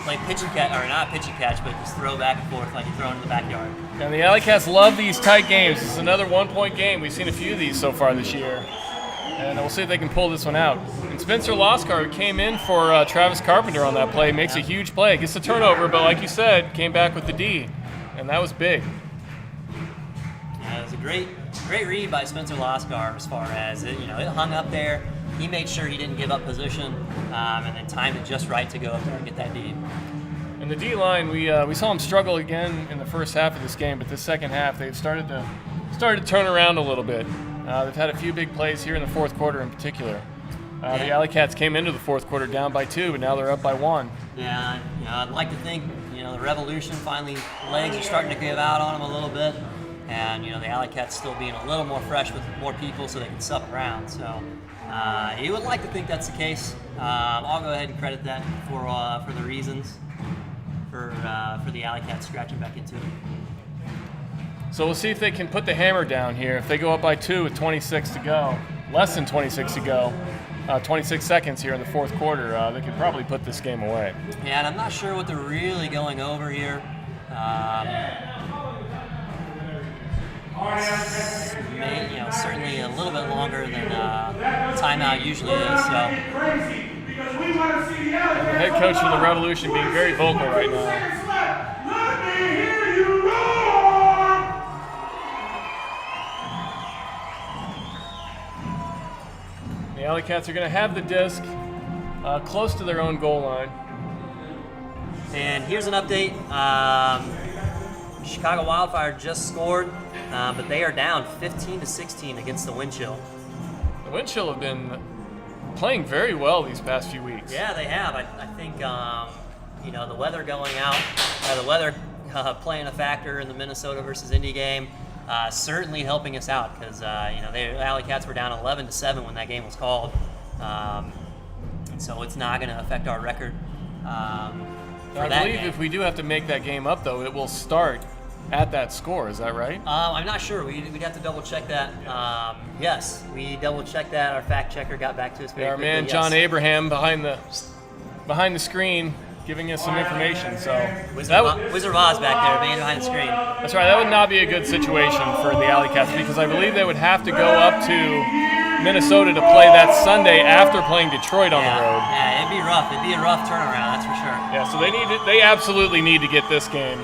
play pitch and catch, or not pitch and catch, but just throw back and forth like you're throwing in the backyard. And the AlleyCats love these tight games. This is another one-point game. We've seen a few of these so far this year. And we'll see if they can pull this one out. And Spencer Loskar, who came in for Travis Carpenter on that play, makes a huge play. Gets the turnover, but like you said, came back with the D. And that was big. Yeah, it was a great read by Spencer Loskar as far as it hung up there. He made sure he didn't give up position, and then timed it just right to go up there and get that D. In the D line, we saw them struggle again in the first half of this game, but this second half they've started to turn around a little bit. They've had a few big plays here in the fourth quarter in particular. The AlleyCats came into the fourth quarter down by 2, but now they're up by 1. Yeah, I'd like to think the Revolution finally legs are starting to give out on them a little bit, and the AlleyCats still being a little more fresh with more people so they can suck around. So you would like to think that's the case. I'll go ahead and credit that for the reasons for the AlleyCats scratching back into it. So we'll see if they can put the hammer down here. If they go up by 2 with 26 to go, less than 26 to go, 26 seconds here in the fourth quarter, they could probably put this game away. Yeah, and I'm not sure what they're really going over here. Certainly a little bit longer than timeout usually is. So. And the head coach of the Revolution being very vocal right now. Let me hear you roar! The AlleyCats are going to have the disc close to their own goal line. And here's an update. Chicago Wildfire just scored, but they are down 15-16 against the Wind Chill. The Wind Chill have been playing very well these past few weeks. Yeah, they have. I think the weather going out, the weather playing a factor in the Minnesota versus Indy game, certainly helping us out because the AlleyCats were down 11-7 when that game was called, and so it's not going to affect our record. I believe if we do have to make that game up, though, it will start at that score. Is that right? I'm not sure. We'd have to double check that. Yes, we double checked that. Our fact checker got back to us very quickly. Our man John Abraham behind the screen giving us some information. So Wizard of Oz back there, being behind the screen. That's right. That would not be a good situation for the AlleyCats because I believe they would have to go up to Minnesota to play that Sunday after playing Detroit on the road. Yeah, it'd be rough. It'd be a rough turnaround, that's for sure. Yeah, so they absolutely need to get this game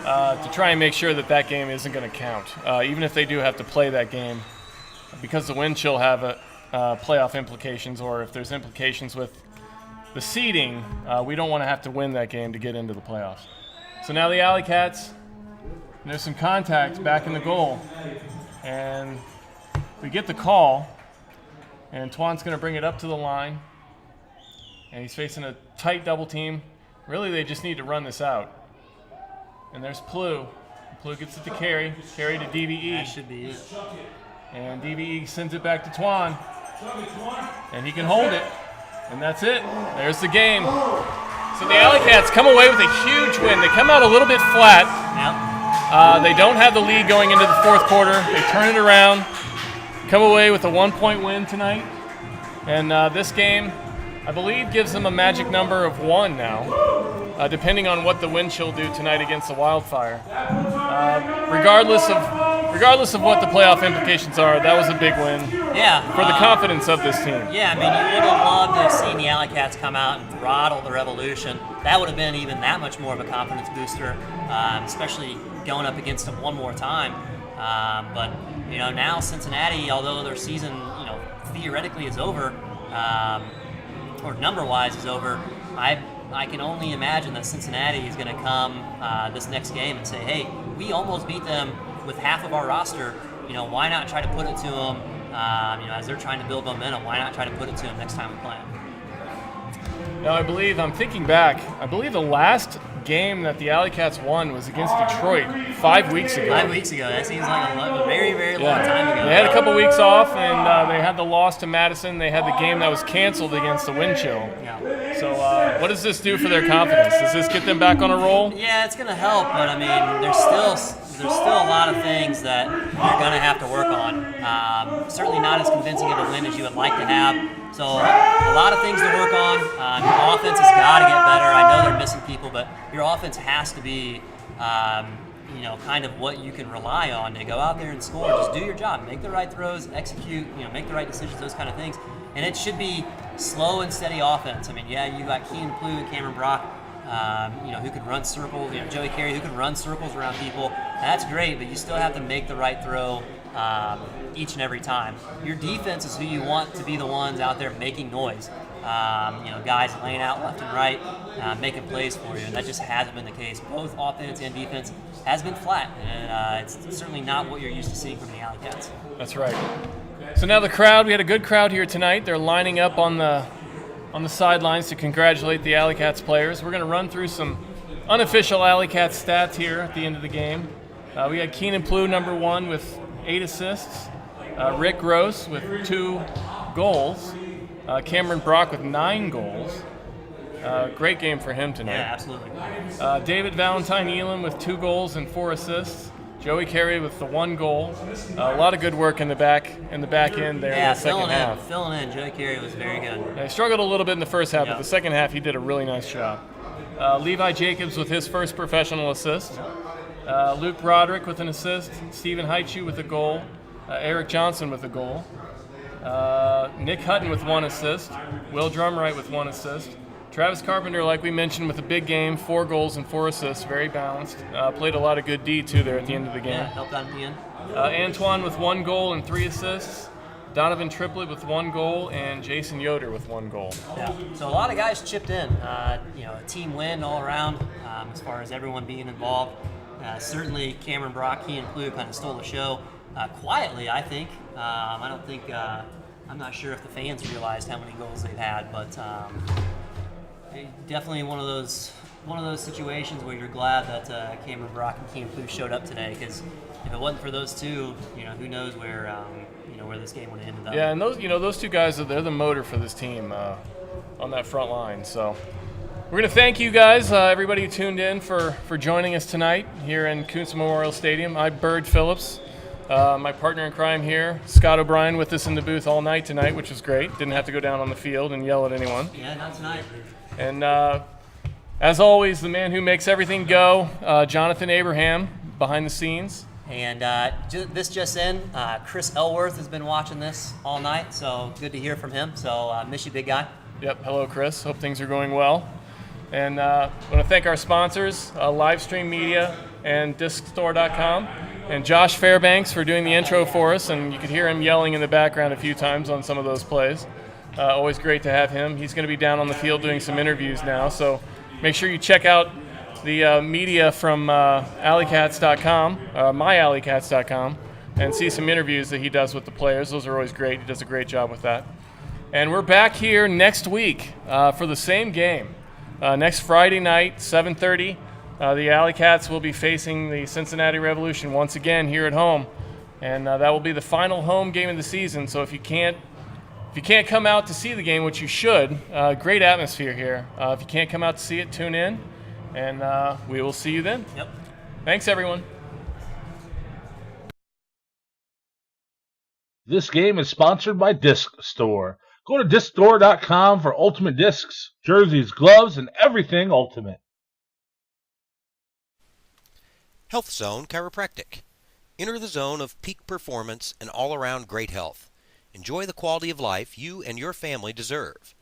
to try and make sure that game isn't going to count, even if they do have to play that game, because the Wind Chill have playoff implications, or if there's implications with the seeding, we don't want to have to win that game to get into the playoffs. So now the AlleyCats, there's some contact back in the goal, and we get the call. And Antoine's going to bring it up to the line. And he's facing a tight double team. Really, they just need to run this out. And there's Plu Plu gets it to Carey. Carey to DVE. That should be it. And DVE sends it back to Twan. And he can hold it. And that's it. There's the game. So the AlleyCats come away with a huge win. They come out a little bit flat. Yep. They don't have the lead going into the fourth quarter. They turn it around, come away with a 1-point win tonight. And this game, I believe, gives them a magic number of 1 now, depending on what the wind chill do tonight against the Wildfire. Regardless of what the playoff implications are, that was a big win. Yeah. For the confidence of this team. Yeah, I mean, you would have loved to have seen the AlleyCats come out and throttle the Revolution. That would have been even that much more of a confidence booster, especially going up against them one more time. But now Cincinnati, although their season, theoretically is over, or number-wise is over, I can only imagine that Cincinnati is going to come this next game and say, hey, we almost beat them with half of our roster. Why not try to put it to them? As they're trying to build momentum, why not try to put it to them next time we play them? Now, I'm thinking back, I believe the last game that the AlleyCats won was against Detroit 5 weeks ago. 5 weeks ago. That seems like a very, very long time ago. They had a couple weeks off, and they had the loss to Madison. They had the game that was canceled against the wind chill. Yeah. So what does this do for their confidence? Does this get them back on a roll? Yeah, it's going to help, but I mean, there's still a lot of things that you're going to have to work on. Certainly not as convincing of a win as you would like to have. So a lot of things to work on. Your offense has got to get better. I know they're missing people, but your offense has to be, kind of what you can rely on to go out there and score. Just do your job, make the right throws, execute, make the right decisions, those kind of things. And it should be slow and steady offense. I mean, yeah, you got Keenan Plu and Cameron Brock, who can run circles. Joey Carey, who can run circles around people. That's great, but you still have to make the right throw each and every time. Your defense is who you want to be the ones out there making noise. Guys laying out left and right, making plays for you, and that just hasn't been the case. Both offense and defense has been flat, and it's certainly not what you're used to seeing from the AlleyCats. That's right. So now the crowd, we had a good crowd here tonight. They're lining up on the sidelines to congratulate the AlleyCats players. We're going to run through some unofficial AlleyCats stats here at the end of the game. We had Keenan Plu, number 1, with 8 assists. Rick Gross with 2 goals. Cameron Brock with 9 goals. Great game for him tonight. Yeah, absolutely. David Valentine Elam with 2 goals and 4 assists. Joey Carey with the 1 goal. A lot of good work in the back end there in the second half. Filling in. Joey Carey was very good. He struggled a little bit in the first half, but the second half he did a really nice job. Levi Jacobs with his first professional assist. Luke Broderick with an assist. Stephen Haichu with a goal. Eric Johnson with a goal. Nick Hutton with 1 assist. Will Drumright with 1 assist. Travis Carpenter, like we mentioned, with a big game, 4 goals and 4 assists, very balanced. Played a lot of good D, too, there at the end of the game. Yeah, helped out at the end. Antoine with 1 goal and 3 assists. Donovan Triplett with 1 goal, and Jason Yoder with 1 goal. Yeah, so a lot of guys chipped in. A team win all around as far as everyone being involved. Certainly Cameron Brock, Keenan Plu kind of stole the show quietly, I think. I'm not sure if the fans realized how many goals they've had, but definitely one of those situations where you're glad that Cameron Brock and Keenan Plu showed up today, because if it wasn't for those two, who knows where this game would have ended up. Yeah, and those 2 guys, they're the motor for this team on that front line. So we're going to thank you guys, everybody who tuned in for joining us tonight here in Kuntz Memorial Stadium. I'm Bird Phillips. My partner in crime here, Scott O'Brien, with us in the booth all night tonight, which was great. Didn't have to go down on the field and yell at anyone. Yeah, not tonight. And as always, the man who makes everything go, Jonathan Abraham, behind the scenes. And this just in, Chris Elworth has been watching this all night, so good to hear from him. So miss you, big guy. Yep, hello, Chris. Hope things are going well. And I want to thank our sponsors, Livestream Media and DiscStore.com, and Josh Fairbanks for doing the intro for us. And you could hear him yelling in the background a few times on some of those plays. Always great to have him. He's going to be down on the field doing some interviews now, so make sure you check out the media from AlleyCats.com, myAlleyCats.com, and see some interviews that he does with the players. Those are always great. He does a great job with that. And we're back here next week for the same game. Next Friday night, 7:30, The AlleyCats will be facing the Cincinnati Revolution once again here at home, and that will be the final home game of the season. So if you can't come out to see the game, which you should, great atmosphere here. If you can't come out to see it, tune in, and we will see you then. Yep. Thanks, everyone. This game is sponsored by Disc Store. Go to discstore.com for Ultimate Discs, jerseys, gloves, and everything Ultimate. Health Zone Chiropractic. Enter the zone of peak performance and all-around great health. Enjoy the quality of life you and your family deserve.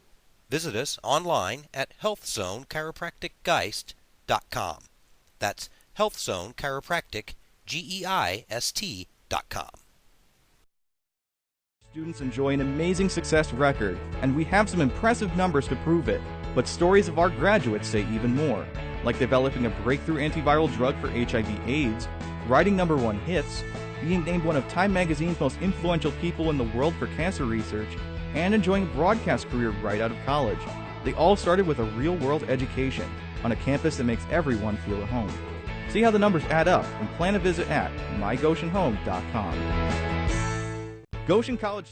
Visit us online at healthzonechiropracticgeist.com. That's healthzonechiropracticgeist.com. Students enjoy an amazing success record, and we have some impressive numbers to prove it. But stories of our graduates say even more, like developing a breakthrough antiviral drug for HIV/AIDS, writing #1 hits, being named one of Time Magazine's most influential people in the world for cancer research, and enjoying a broadcast career right out of college. They all started with a real-world education on a campus that makes everyone feel at home. See how the numbers add up and plan a visit at mygoshenhome.com. Goshen College